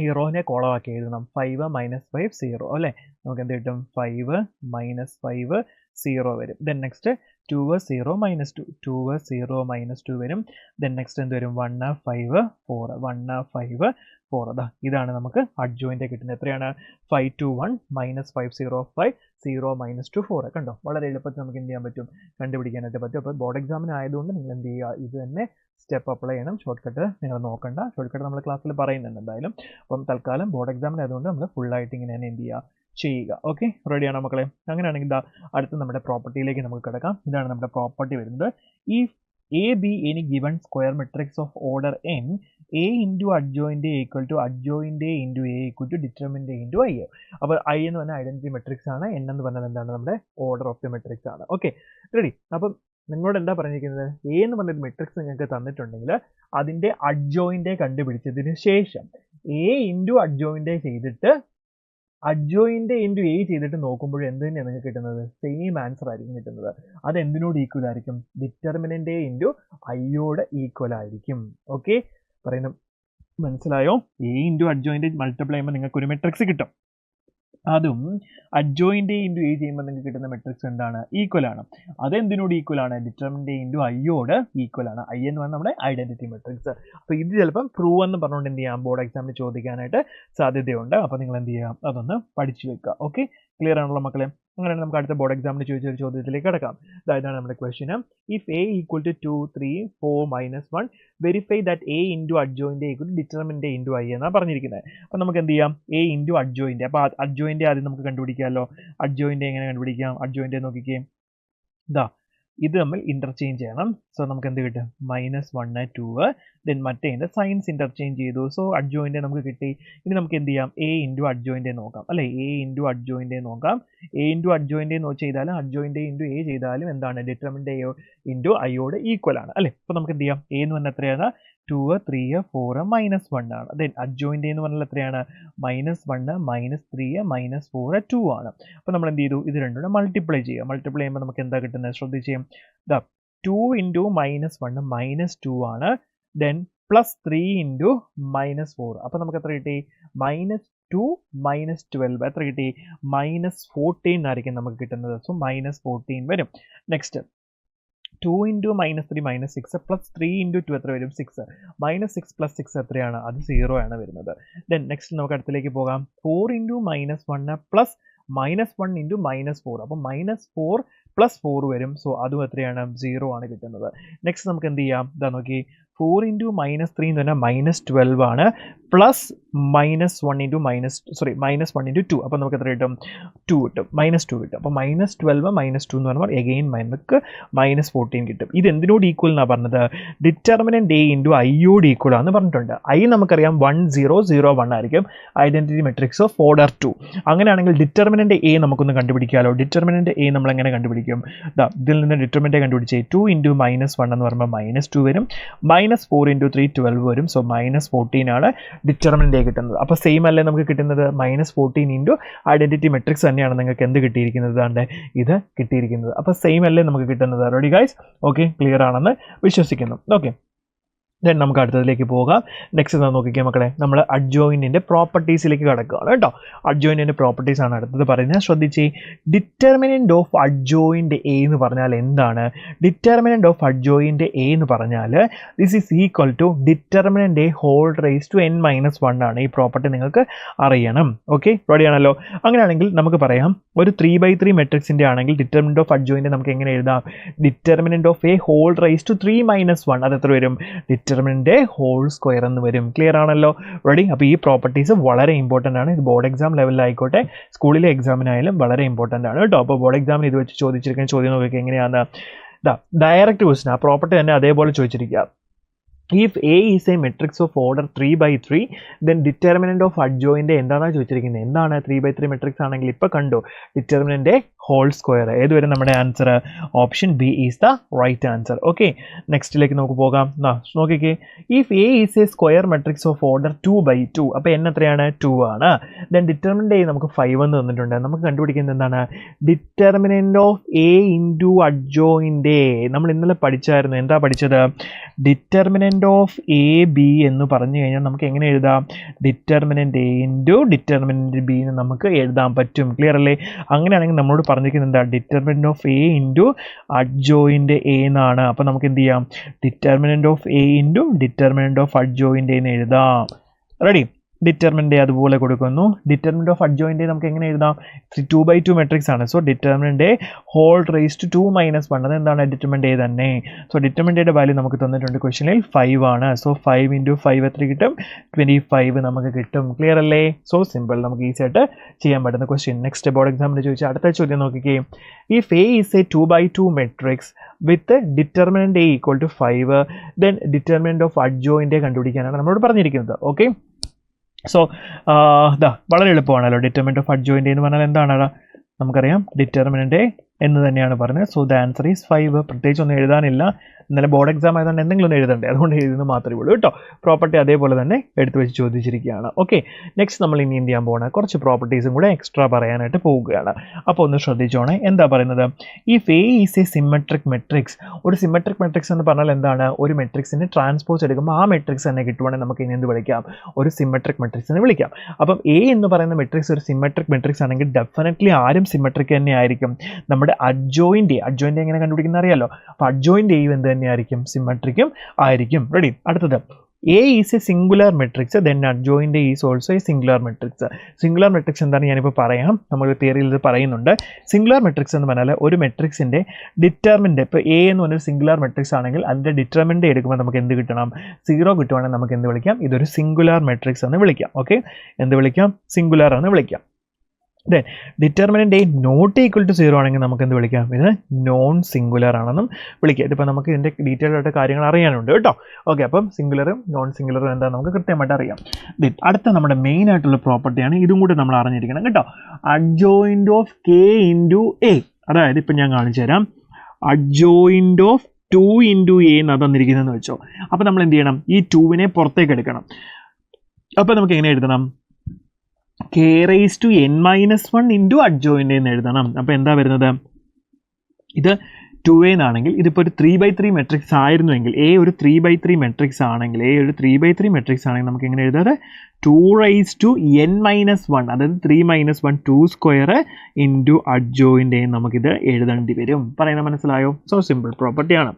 ഈ റോനെ കോളമാക്കി എഴുതണം. 5 -5 0 അല്ലേ, നമുക്ക് എന്ത് കിട്ടും, 5 -5 0 വരും. ദെൻ നെക്സ്റ്റ് 2 0 -2 2 0 -2 വരും. ദെൻ നെക്സ്റ്റ് എന്ത് വരും, 1 5 4 1 5 4. ഇതാണ് നമുക്ക് അഡ്ജോയിൻ്റ് കിട്ടുന്നത്. എത്രയാണ്, 5 2 1 -5 0 5 0 -2 4. കണ്ടോ, വളരെ എളുപ്പത്തിൽ നമുക്ക് എന്ത് ചെയ്യാൻ പറ്റും, കണ്ടുപിടിക്കാനായിട്ട് പറ്റും. അപ്പോൾ ബോർഡ് എക്സാമിന് ആയതുകൊണ്ട് നിങ്ങൾ എന്ത് ചെയ്യുക, ഇത് തന്നെ സ്റ്റെപ്പ് അപ്ലൈ ചെയ്യണം. ഷോർട്ട് കട്ട് നിങ്ങൾ നോക്കണ്ട, ഷോർട്ട് കട്ട് നമ്മൾ ക്ലാസ്സിൽ പറയുന്നുണ്ട് എന്തായാലും. അപ്പം തൽക്കാലം ബോർഡ് എക്സാമിന് ആയതുകൊണ്ട് നമ്മൾ ഫുള്ളായിട്ട് ഇങ്ങനെ തന്നെ എന്ത് ചെയ്യുക, ചെയ്യുക. ഓക്കെ, റെഡിയാണോ മക്കളെ? അങ്ങനെയാണെങ്കിൽ അടുത്ത നമ്മുടെ പ്രോപ്പർട്ടിയിലേക്ക് നമുക്ക് കിടക്കാം. ഇതാണ് നമ്മുടെ പ്രോപ്പർട്ടി വരുന്നത്. ഈ A be any given square matrix of order n, A into adjoint A equal to adjoint A into A equal to determinant A into I. അപ്പോൾ I എന്ന് പറഞ്ഞാൽ ഐഡന്റിറ്റി മെട്രിക്സ് ആണ്, n എന്ന് പറഞ്ഞാൽ എന്താണ്, നമ്മുടെ ഓർഡർ ഓഫ് ദി മെട്രിക്സ് ആണ്. Okay, ready. അപ്പം നിങ്ങളോട് എന്താ പറഞ്ഞിരിക്കുന്നത്, A എന്ന് പറഞ്ഞൊരു മെട്രിക്സ് നിങ്ങൾക്ക് തന്നിട്ടുണ്ടെങ്കിൽ അതിൻ്റെ അഡ്ജോയിൻ്റ് കണ്ടുപിടിച്ചതിന് ശേഷം A ഇൻറ്റു അഡ്ജോയിൻ്റ് ചെയ്തിട്ട് അഡ്ജോയിൻ്റ് ഇൻറ്റു A ചെയ്തിട്ട് നോക്കുമ്പോൾ എന്ത് തന്നെയാണ് നിങ്ങൾക്ക് കിട്ടുന്നത്, സെയിം ആൻസർ ആയിരിക്കും കിട്ടുന്നത്. അത് എന്തിനോട് ഈക്വൽ ആയിരിക്കും, ഡിറ്റർമിനൻ്റ് A ഇൻറ്റു ഐയോട് ഈക്വൽ ആയിരിക്കും. ഓക്കെ, പറയുന്നത് മനസ്സിലായോ? A ഇൻറ്റു അഡ്ജോയിൻ്റ് മൾട്ടിപ്ലൈ ചെയ്യുമ്പോൾ നിങ്ങൾക്ക് ഒരു മെട്രിക്സ് കിട്ടും. അതും അഡ്ജോയിൻ്റ് A ഇൻറ്റു A ചെയ്യുമ്പോൾ നിങ്ങൾക്ക് കിട്ടുന്ന മെട്രിക്സ് എന്താണ്, ഈക്വൽ ആണ്. അതെന്തിനോട് ഈക്വൽ ആണ്, ഡിറ്റർമിനൻ്റ് A ഇൻറ്റു ഐയോട് ഈക്വൽ ആണ്. I എന്ന് പറഞ്ഞാൽ നമ്മുടെ ഐഡന്റിറ്റി മെട്രിക്സ്. അപ്പോൾ ഇത് ചിലപ്പം പ്രൂവ് എന്ന് പറഞ്ഞുകൊണ്ട് എന്ത് ചെയ്യാം, ബോർഡ് എക്സാമിന് ചോദിക്കാനായിട്ട് സാധ്യതയുണ്ട്. അപ്പോൾ നിങ്ങൾ എന്ത് ചെയ്യാം, അതൊന്ന് പഠിച്ചു വെക്കുക. ഓക്കെ, ക്ലിയർ ആണല്ലോ മക്കളെ? അങ്ങനെയാണ് നമുക്ക് അടുത്ത ബോർഡ് എക്സാമിന് ചോദിച്ച ഒരു ചോദ്യത്തിലേക്ക് കിടക്കാം. അതായത് നമ്മുടെ question, if A equal to 2 3 4 -1 verify that A into adjoint equal to determinant A into I എന്നാണ് പറഞ്ഞിരിക്കുന്നത്. അപ്പോൾ നമുക്ക് എന്ത് ചെയ്യാം, A ഇൻറ്റു അഡ്ജോയിൻ്റ്. അപ്പോൾ അഡ്ജോയിൻ്റ് ആദ്യം നമുക്ക് കണ്ടുപിടിക്കാമല്ലോ. അഡ്ജോയിൻ്റ് എങ്ങനെ കണ്ടുപിടിക്കാം, അഡ്ജോയിൻ്റ് നോക്കിക്കേ, ഇത് തമ്മിൽ ഇന്റർചേഞ്ച് ചെയ്യണം. സോ നമുക്ക് എന്ത് കിട്ടും, -1 2 ദെൻ മറ്റേ സൈൻസ് ഇന്റർചേഞ്ച് ചെയ്തു. സോ അഡ്ജോയിൻ്റ് നമുക്ക് കിട്ടി. ഇനി നമുക്ക് എന്ത് ചെയ്യാം, A ഇൻറ്റു അഡ്ജോയിൻ്റ് നോക്കാം അല്ലേ, A ഇൻറ്റു അഡ്ജോയിൻ്റ് നോക്കാം. A ഇൻറ്റു അഡ്ജോയിൻ്റ് ചെയ്താലും അഡ്ജോയിൻ്റ് ഇൻറ്റു A ചെയ്താലും എന്താണ്, ഡിറ്റർമിനൻ്റ് A ഇൻറ്റു ഐയോട് ഈക്വൽ ആണ് അല്ലേ. അപ്പോൾ നമുക്ക് എന്ത് ചെയ്യാം, A എന്ന് പറഞ്ഞാൽ എത്രയാണ്, 2 3 4 -1 ആണ്. ദെൻ അഡ്ജോയിൻ്റ് എന്ന് പറഞ്ഞാൽ എത്രയാണ്, -1 -3 -4 2 ആണ്. അപ്പോൾ നമ്മൾ എന്ത് ചെയ്തു, ഇത് രണ്ടും മൾട്ടിപ്ലൈ ചെയ്യുക. മൾട്ടിപ്ലൈ ചെയ്യുമ്പോൾ നമുക്ക് എന്താ കിട്ടുന്നത്, ശ്രദ്ധിച്ച് 2 ഇൻറ്റു -1 -2 ആണ്. Then +3 into -4. അപ്പോൾ നമുക്ക് എത്ര കിട്ടി, -2 -12 എത്ര കിട്ടി, -14 ആയിരിക്കും നമുക്ക് കിട്ടുന്നത്. സോ -14 വരും. നെക്സ്റ്റ് 2 ഇൻറ്റു -3 -6 പ്ലസ് 3 ഇൻറ്റു 2 എത്ര വരും 6 -6 പ്ലസ് 6 എത്രയാണ് അത് 0 ആണ് വരുന്നത്. ദെൻ നെക്സ്റ്റ് നമുക്ക് അടുത്തിലേക്ക് പോകാം. 4 ഇൻറ്റു -1 പ്ലസ് -1 ഇൻറ്റു -4 അപ്പോൾ -4 പ്ലസ് 4 വരും. സോ അതും എത്രയാണ് 0 ആണ് കിട്ടുന്നത്. നെക്സ്റ്റ് നമുക്ക് എന്ത് ചെയ്യാം, ഇതാ നോക്കി 4 ഇൻറ്റു -3 എന്ന് പറഞ്ഞാൽ -12 ആണ് പ്ലസ് -1 ഇൻറ്റു -1 ഇൻറ്റു 2 അപ്പോൾ നമുക്ക് എത്ര കിട്ടും 2 കിട്ടും -2 കിട്ടും. അപ്പോൾ -12 -2 എന്ന് പറയുമ്പോൾ എഗെയിൻ നമുക്ക് -14 കിട്ടും. ഇത് എന്തിനോട് ഈക്വൽ എന്നാണ് പറഞ്ഞത്, ഡിറ്റർമിനൻറ്റ് എ ഇൻറ്റു ഐയോട് ഈക്വൽ ആണെന്ന് പറഞ്ഞിട്ടുണ്ട്. ഐ നമുക്കറിയാം 1 0 0 1 ആയിരിക്കും ഐഡൻറ്റിറ്റി മെട്രിക്സ് ഓഫ് ഓർഡർ 2. അങ്ങനെയാണെങ്കിൽ ഡിറ്റർമിനൻറ്റ് എ നമുക്കൊന്ന് കണ്ടുപിടിക്കാമല്ലോ. ഡിറ്റർമിനൻറ്റ് എ നമ്മൾ എങ്ങനെ കണ്ടുപിടിക്കും, ഇതിൽ നിന്ന് ഡിറ്റർമിനൻറ്റ് കണ്ടുപിടിച്ചേ 2 ഇൻറ്റു -1 എന്ന് പറയുമ്പോൾ -2 വരും, -4 ഇൻറ്റു 3 12 വരും. സോ -14 ആണ് ഡിറ്റർമിനൻറ്റ് എ കിട്ടുന്നത്. അപ്പോൾ സെയിം അല്ലേ നമുക്ക് കിട്ടുന്നത്, -14 ഇൻറ്റു ഐഡൻറ്റിറ്റി മെട്രിക്സ് തന്നെയാണ് നിങ്ങൾക്ക് എന്ത് കിട്ടിയിരിക്കുന്നത്, ഇത് കിട്ടിയിരിക്കുന്നത്. അപ്പോൾ സെയിം അല്ലേ നമുക്ക് കിട്ടുന്നത്. റെഡി ഗൈസ്, ഓക്കെ ക്ലിയർ ആണെന്ന് വിശ്വസിക്കുന്നു. ഓക്കെ ദെൻ നമുക്ക് അടുത്തതിലേക്ക് പോകാം. നെക്സ്റ്റ് നോക്കിക്കുക മക്കളെ, നമ്മൾ അഡ്ജോയിൻറ്റിൻ്റെ പ്രോപ്പർട്ടീസിലേക്ക് കിടക്കുകയാണ് കേട്ടോ. അഡ്ജോയിൻറ്റിൻ്റെ പ്രോപ്പർട്ടീസ് ആണ് അടുത്തത് പറയുന്നത്. ശ്രദ്ധിച്ച്, ഡിറ്റർമിനൻറ്റ് ഓഫ് അഡ്ജോയിൻറ്റ് എ എന്ന് പറഞ്ഞാൽ എന്താണ്, ഡിറ്റർമിനൻറ്റ് ഓഫ് അഡ്ജോയിൻറ്റ് എ എന്ന് പറഞ്ഞാൽ this is equal to determinant A whole raise to n-1 ആണ്. ഈ പ്രോപ്പർട്ടി നിങ്ങൾക്ക് അറിയണം. ഓക്കെ റെഡി ആണല്ലോ. അങ്ങനെയാണെങ്കിൽ നമുക്ക് പറയാം, ഒരു 3/3 മെട്രിക്സിൻ്റെ ആണെങ്കിൽ ഡിറ്റർമിനൻറ്റ് ഓഫ് അഡ്ജോയിൻറ്റ് നമുക്ക് എങ്ങനെ എഴുതാം, determinant of A whole raise to 3-1 അത് എത്ര വരും, ഡിറ്റർമിനൻറ്റ് ഹോൾ സ്ക്വയർ എന്ന് വരും. ക്ലിയർ ആണല്ലോ. റെഡി. അപ്പോൾ ഈ പ്രോപ്പർട്ടീസ് വളരെ ഇമ്പോർട്ടൻ്റ് ആണ്. ഇത് ബോർഡ് എക്സാം ലെവലിലായിക്കോട്ടെ സ്കൂളിലെ എക്സാമിനായാലും വളരെ ഇമ്പോർട്ടൻ്റ് ആണ് കേട്ടോ. അപ്പോൾ ബോർഡ് എക്സാമിന് ഇത് വെച്ച് ചോദിച്ചിരിക്കുന്ന ചോദ്യം നോക്കിയാൽ എങ്ങനെയാണ്, ഡയറക്റ്റ് ക്വസ്റ്റൻ ആ പ്രോപ്പർട്ടി തന്നെ അതേപോലെ ചോദിച്ചിരിക്കുക. If A is a matrix of order 3/3 then determinant of adjoint എന്താണ് ചോദിച്ചിരിക്കുന്നത്, എന്താണ് 3/3 മെട്രിക്സ് ആണെങ്കിൽ ഇപ്പോൾ കണ്ടു ഡിറ്റർമിനൻറ്റ് ഹോൾ സ്ക്വയർ. ഏത് വരും നമ്മുടെ answer, option B is the right answer. Okay നെക്സ്റ്റിലേക്ക് നമുക്ക് പോകാം. നോക്കിക്കേ, if A is a square matrix of order 2/2 അപ്പോൾ n എത്രയാണ് 2 ആണ്. ദെൻ ഡിറ്റർമിനൻറ്റ് എ നമുക്ക് 5 എന്ന് തന്നിട്ടുണ്ട്. നമുക്ക് കണ്ടുപിടിക്കുന്നത് എന്താണ്, determinant of A into adjoint A. നമ്മൾ ഇന്നലെ പഠിച്ചായിരുന്നു, എന്താ പഠിച്ചത്, ഡിറ്റർമിനൻറ്റ് ഓഫ് എ ബി എന്ന് പറഞ്ഞു കഴിഞ്ഞാൽ നമുക്ക് എങ്ങനെ എഴുതാം, determinant A into determinant B എന്ന് നമുക്ക് എഴുതാൻ പറ്റും. ക്ലിയർ അല്ലേ. അങ്ങനെയാണെങ്കിൽ നമ്മളോട് പറഞ്ഞിരിക്കുന്നത് എന്താ, determinant of A into adjoint A എന്നാണ്. അപ്പോൾ നമുക്ക് എന്ത് ചെയ്യാം, determinant of A into determinant of adjoint എന്ന് എഴുതാം. റെഡി. ഡിറ്റർമിനൻറ്റ് അതുപോലെ കൊടുക്കുന്നു. ഡിറ്റർമിനൻറ്റ് ഓഫ് അഡ്ജോയിൻറ്റ് നമുക്ക് എങ്ങനെ എഴുതാം, 2/2 മെട്രിക്സ് ആണ്. So determinant whole raise to 2-1 അത് എന്താണ്, ഡിറ്റർമിനൻറ്റ് എ തന്നെ. സോ ഡിറ്റർമിനൻറ്റ് എയുടെ വാല്യൂ നമുക്ക് തന്നിട്ടുണ്ട് ക്വസ്റ്റനിൽ 5 ആണ്. സോ 5 ഇൻറ്റു 5 എത്ര കിട്ടും, 25 നമുക്ക് കിട്ടും. ക്ലിയർ അല്ലേ. സോ സിമ്പിൾ, നമുക്ക് ഈസി ആയിട്ട് ചെയ്യാൻ പറ്റുന്ന ക്വസ്റ്റ്യൻ. നെക്സ്റ്റ് ബോർഡ് എക്സാമിന് ചോദിച്ചാൽ അടുത്ത ചോദ്യം നോക്കിക്കേ, if A is a 2/2 matrix with determinant A equal to 5 then determinant of adjoint കണ്ടുപിടിക്കാനാണ് നമ്മളോട് പറഞ്ഞിരിക്കുന്നത്. ഓക്കെ സോ വളരെ എളുപ്പമാണല്ലോ. ഡിറ്റർമിനൻറ്റ് ഓഫ് അഡ്ജോയിൻറ്റ് എന്ന് പറഞ്ഞാൽ എന്താണ്, നമുക്കറിയാം ഡിറ്റർമിനൻറ്റ് എന്ന് തന്നെയാണ് പറഞ്ഞത്. So the answer is 5. പ്രത്യേകിച്ച് ഒന്നും എഴുതാനില്ല, ഇന്നലെ ബോർഡ് എക്സാം ആയതുകൊണ്ട് എന്തെങ്കിലും ഒന്ന് എഴുതണ്ടേ, അതുകൊണ്ട് എഴുതുന്നത് മാത്രമേ ഉള്ളൂ കേട്ടോ. പ്രോപ്പർട്ടി അതേപോലെ തന്നെ എടുത്തു വെച്ച് ചോദിച്ചിരിക്കുകയാണ്. ഓക്കെ നെക്സ്റ്റ് നമ്മൾ ഇനി എന്ത് ചെയ്യാൻ പോകുന്നത്, കുറച്ച് പ്രോപ്പർട്ടീസും കൂടെ എക്സ്ട്രാ പറയാനായിട്ട് പോവുകയാണ്. അപ്പോൾ ഒന്ന് ശ്രദ്ധിച്ചോണേ, എന്താ പറയുന്നത്, if A is A symmetric matrix. ഒരു സിമെട്രിക് മെട്രിക്സ് എന്ന് പറഞ്ഞാൽ എന്താണ്, ഒരു മെട്രിക്സിന് ട്രാൻസ്പോസ് എടുക്കുമ്പോൾ ആ മെട്രിക്സ് തന്നെ കിട്ടുവാണെങ്കിൽ നമുക്ക് ഇനി എന്ത് വിളിക്കാം, ഒരു സിമെട്രിക് മെട്രിക്സ് എന്ന് വിളിക്കാം. അപ്പം എ എന്ന് പറയുന്ന മെട്രിക്സ് ഒരു സിമെട്രിക് മെട്രിക്സ് ആണെങ്കിൽ ഡെഫിനറ്റ്ലി ആരും സിമെട്രിക് തന്നെ ആയിരിക്കും. നമ്മുടെ അഡ്ജോയിൻറ്റ് എങ്ങനെ കണ്ടുപിടിക്കുന്ന അറിയാലോ. അപ്പോൾ അഡ്ജോയിൻറ്റ് എയും എന്ത് തന്നെയായിരിക്കും, സിമെട്രിക്കും ആയിരിക്കും. റെഡി. അടുത്തത്, A is a singular matrix, then adjoint A is also a singular matrix. Singular matrix എന്താണ് ഞാനിപ്പോൾ പറയാം, നമ്മൾ തിയറിയിൽ ഇത് പറയുന്നുണ്ട്. സിംഗുലാർ മെട്രിക്സ് എന്ന് പറഞ്ഞാൽ ഒരു മെട്രിക്സിൻ്റെ ഡിറ്റർമിനൻ്റ്, ഇപ്പോൾ എ എന്ന് പറഞ്ഞൊരു സിംഗുലാർ മെട്രിക്സ് ആണെങ്കിൽ അതിൻ്റെ ഡിറ്റർമിനൻ്റ് എടുക്കുമ്പോൾ നമുക്ക് എന്ത് കിട്ടണം, 0 കിട്ടുവാണെങ്കിൽ നമുക്ക് എന്ത് വിളിക്കാം, ഇതൊരു സിംഗുലാർ മെട്രിക്സ് എന്ന് വിളിക്കാം. ഓക്കെ എന്ത് വിളിക്കാം, സിംഗുലാർ എന്ന് വിളിക്കാം. Then determinant A not equal to 0 ആണെങ്കിൽ നമുക്ക് എന്ത് വിളിക്കാം, ഇത് നോൺ സിംഗുലർ ആണെന്നും വിളിക്കാം. ഇതിപ്പോൾ നമുക്ക് ഇതിൻ്റെ ഡീറ്റെയിൽ ആയിട്ട് കാര്യങ്ങൾ അറിയാനുണ്ട് കേട്ടോ. ഓക്കെ അപ്പം സിംഗുലറും നോൺ സിംഗുലറും എന്താ നമുക്ക് കൃത്യമായിട്ട് അറിയാം. അടുത്ത നമ്മുടെ മെയിൻ ആയിട്ടുള്ള പ്രോപ്പർട്ടിയാണ്, ഇതും കൂടി നമ്മൾ അറിഞ്ഞിരിക്കണം കേട്ടോ. Adjoint of K into A, അതായത് ഇപ്പം ഞാൻ കാണിച്ചു തരാം. അഡ്ജോയിൻറ്റ് ഓഫ് 2 ഇൻറ്റു എ എന്ന് തന്നിരിക്കുന്നതെന്ന് വെച്ചോ. അപ്പോൾ നമ്മൾ എന്ത് ചെയ്യണം, ഈ 2വിനെ പുറത്തേക്ക് എടുക്കണം. അപ്പോൾ നമുക്ക് എങ്ങനെ എഴുതണം, k raised to n-1 into adjoint എന്ന് എഴുതണം. അപ്പോൾ എന്താ വരുന്നത്, ഇത് 2a എന്നാണെങ്കിൽ ഇതിപ്പോൾ ഒരു 3/3 മെട്രിക്സ് ആയിരുന്നുവെങ്കിൽ എ ഒരു 3/3 മെട്രിക്സ് ആണെങ്കിൽ നമുക്ക് എങ്ങനെ എഴുതാതെ 2n-1 അതായത് 3-1 2 സ്ക്വയർ ഇൻറ്റു അഡ്ജോയിൻ്റ് നമുക്കിത് എഴുതേണ്ടി വരും. പറയുന്നത് മനസ്സിലായോ? സോ സിമ്പിൾ പ്രോപ്പർട്ടിയാണ്.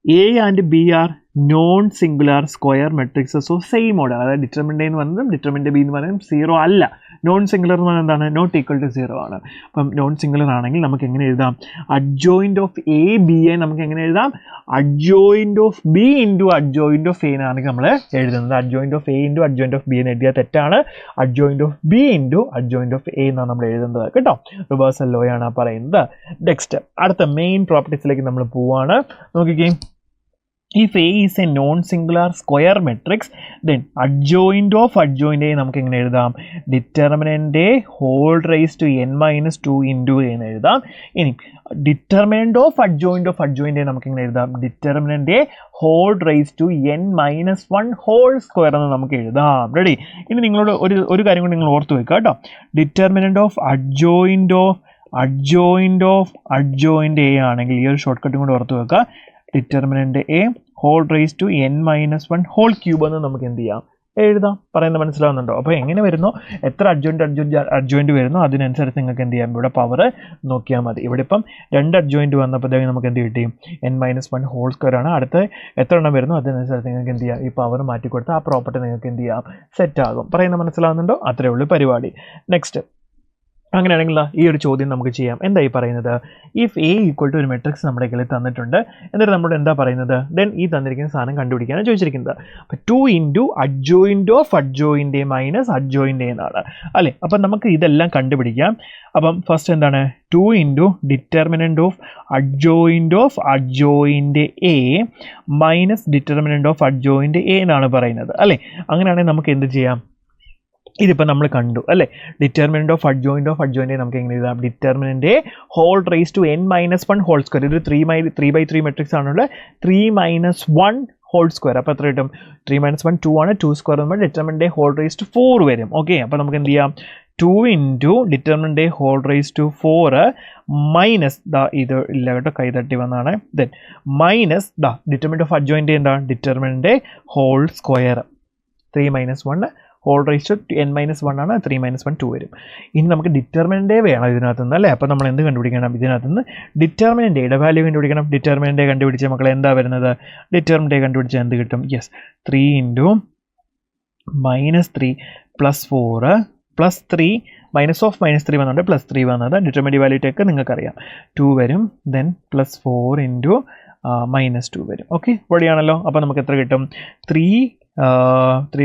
A and B are non singular square matrix. So same order, അതായത് ഡിറ്റർമിൻ്റ് എന്ന് പറയുന്നതും ഡിറ്റർമിൻ്റ് ബി എന്ന് പറയുന്നതും 0 അല്ല. നോൺ സിംഗുലർ എന്ന് പറയുന്നത് എന്താണ്? നോട്ട് ഈക്വൽ ടു 0 ആണ്. അപ്പം നോൺ സിംഗുലർ ആണെങ്കിൽ നമുക്ക് എങ്ങനെ എഴുതാം? Adjoint of A be A നമുക്ക് എങ്ങനെ എഴുതാം? Adjoint of B into adjoint of A എന്നാണെങ്കിൽ നമ്മൾ എഴുതുന്നത്. Adjoint of A into adjoint of B എന്ന് എഴുതിയാൽ തെറ്റാണ്. Adjoint of B into adjoint of A എന്നാണ് നമ്മൾ എഴുതുന്നത് കേട്ടോ. റിവേഴ്സൽ ലോ ആണ് പറയുന്നത്. നെക്സ്റ്റ് അടുത്ത മെയിൻ പ്രോപ്പർട്ടീസിലേക്ക് നമ്മൾ പോവാണ്. നോക്കിക്കേ, if A is a non-singular square matrix, then adjoint of adjoint A നമുക്ക് എങ്ങനെ എഴുതാം? Determinant A whole raise to n-2 into A എന്ന് എഴുതാം. ഇനി ഡിറ്റർമിനൻ്റ് ഓഫ് അഡ്ജോയിൻ്റ് A നമുക്ക് എങ്ങനെ എഴുതാം? Determinant A whole raise to n-1 whole square എന്ന് നമുക്ക് എഴുതാം. റെഡി? ഇനി നിങ്ങളോട് ഒരു കാര്യം കൂടി നിങ്ങൾ ഓർത്ത് വെക്കുക കേട്ടോ. ഡിറ്റർമിനൻ്റ് ഓഫ് അഡ്ജോയിൻ്റ് A ആണെങ്കിൽ ഈ ഒരു ഷോർട്ട് കട്ടും കൂടി ഓർത്ത് വെക്കുക. Determinant A whole raise to n-1 whole cube എന്ന് നമുക്ക് എന്ത് ചെയ്യാം? എഴുതാം. പറയുന്നത് മനസ്സിലാവുന്നുണ്ടോ? അപ്പോൾ എങ്ങനെ വരുന്നു, എത്ര അഡ്ജോയിൻറ്റ് വരുന്നു അതിനനുസരിച്ച് നിങ്ങൾക്ക് എന്ത് ചെയ്യാം? ഇവിടെ പവർ നോക്കിയാൽ മതി. ഇവിടെ ഇപ്പം 2 അഡ്ജോയിൻറ്റ് വന്നപ്പോഴത്തേക്കും നമുക്ക് എന്ത് കിട്ടി? n-1 ഹോൾ സ്ക്വയർ ആണ്. അടുത്ത് എത്ര എണ്ണം വരുന്നു അതിനനുസരിച്ച് നിങ്ങൾക്ക് എന്ത് ചെയ്യാം? ഈ പവർ മാറ്റി കൊടുത്താൽ ആ പ്രോപ്പർട്ടി നിങ്ങൾക്ക് എന്ത് ചെയ്യാം? സെറ്റ് ആകും. പറയുന്നത് മനസ്സിലാവുന്നുണ്ടോ? അത്രയേ ഉള്ളൂ പരിപാടി. നെക്സ്റ്റ്, അങ്ങനെയാണെങ്കിൽ ഈ ഒരു ചോദ്യം നമുക്ക് ചെയ്യാം. എന്തായി പറയുന്നത്? ഇഫ് എ ഈക്വൽ ടു ഒരു മെട്രിക്സ് നമ്മുടെ കയ്യിൽ തന്നിട്ടുണ്ട്, എന്നിട്ട് നമ്മൾ എന്താ പറയുന്നത്? ദെൻ ഈ തന്നിരിക്കുന്ന സാധനം കണ്ടുപിടിക്കാനാണ് ചോദിച്ചിരിക്കുന്നത്. അപ്പോൾ 2 into adjoint of adjoint minus adjoint എന്നാണ് അല്ലേ? അപ്പം നമുക്ക് ഇതെല്ലാം കണ്ടുപിടിക്കാം. അപ്പം ഫസ്റ്റ് എന്താണ്? 2 into determinant of adjoint A minus determinant of adjoint A എന്നാണ് പറയുന്നത് അല്ലേ? അങ്ങനെയാണെങ്കിൽ നമുക്ക് എന്ത് ചെയ്യാം? ഇതിപ്പോൾ നമ്മൾ കണ്ടു അല്ലേ? ഡിറ്റർമിനൻ്റ് ഓഫ് അഡ്ജോയിൻ്റ് നമുക്ക് എങ്ങനെ എഴുതാം? Determinant whole raise to n-1 whole square. ഇത് 3/3 മെട്രിക്സ് ആണുള്ള 3-1 ഹോൾ സ്ക്വയർ. അപ്പോൾ എത്ര കിട്ടും? 3-1 2 ആണ്. 2 സ്ക്വയർ നമ്മൾ ഡിറ്റർമിനൻ്റ് ഹോൾ റൈസ് ടു 4 വരും. ഓക്കെ, അപ്പോൾ നമുക്ക് എന്ത് ചെയ്യാം? 2 into determinant whole raise to 4 minus ഇത് ഇല്ല കേട്ടോ, കൈ തട്ടി വന്നാണ്. Then minus determinant of adjoint എന്താ? Determinant whole square 3-1 whole raise to n-1 ആണ്. 3-1 2 വരും. ഇനി നമുക്ക് ഡിറ്റർമിനൻ്റ് വേണം ഇതിനകത്ത് നിന്ന് അല്ലേ? അപ്പോൾ നമ്മൾ എന്ത് കണ്ടുപിടിക്കണം? ഇതിനകത്ത് നിന്ന് ഡിറ്റർമിനൻ്റ് വാല്യൂ കണ്ടുപിടിക്കണം. ഡിറ്റർമിനൻ്റ് കണ്ടുപിടിച്ച മക്കളെ എന്താ വരുന്നത്? ഡിറ്റർമിനൻ്റ് കണ്ടുപിടിച്ചാൽ എന്ത് കിട്ടും? യെസ്, 3 ഇൻറ്റു -3 പ്ലസ് 4 പ്ലസ് 3 -3 വന്നുകൊണ്ട് പ്ലസ് 3 വന്നത്. ഡിറ്റർമിനൻ്റ് വാല്യൂ ടേക്ക് നിങ്ങൾക്കറിയാം 2 വരും. ദെൻ പ്ലസ് 4 ഇൻറ്റു -2 വരും. ഓക്കെ, ഇവിടെയാണല്ലോ. അപ്പോൾ നമുക്ക് എത്ര കിട്ടും? 3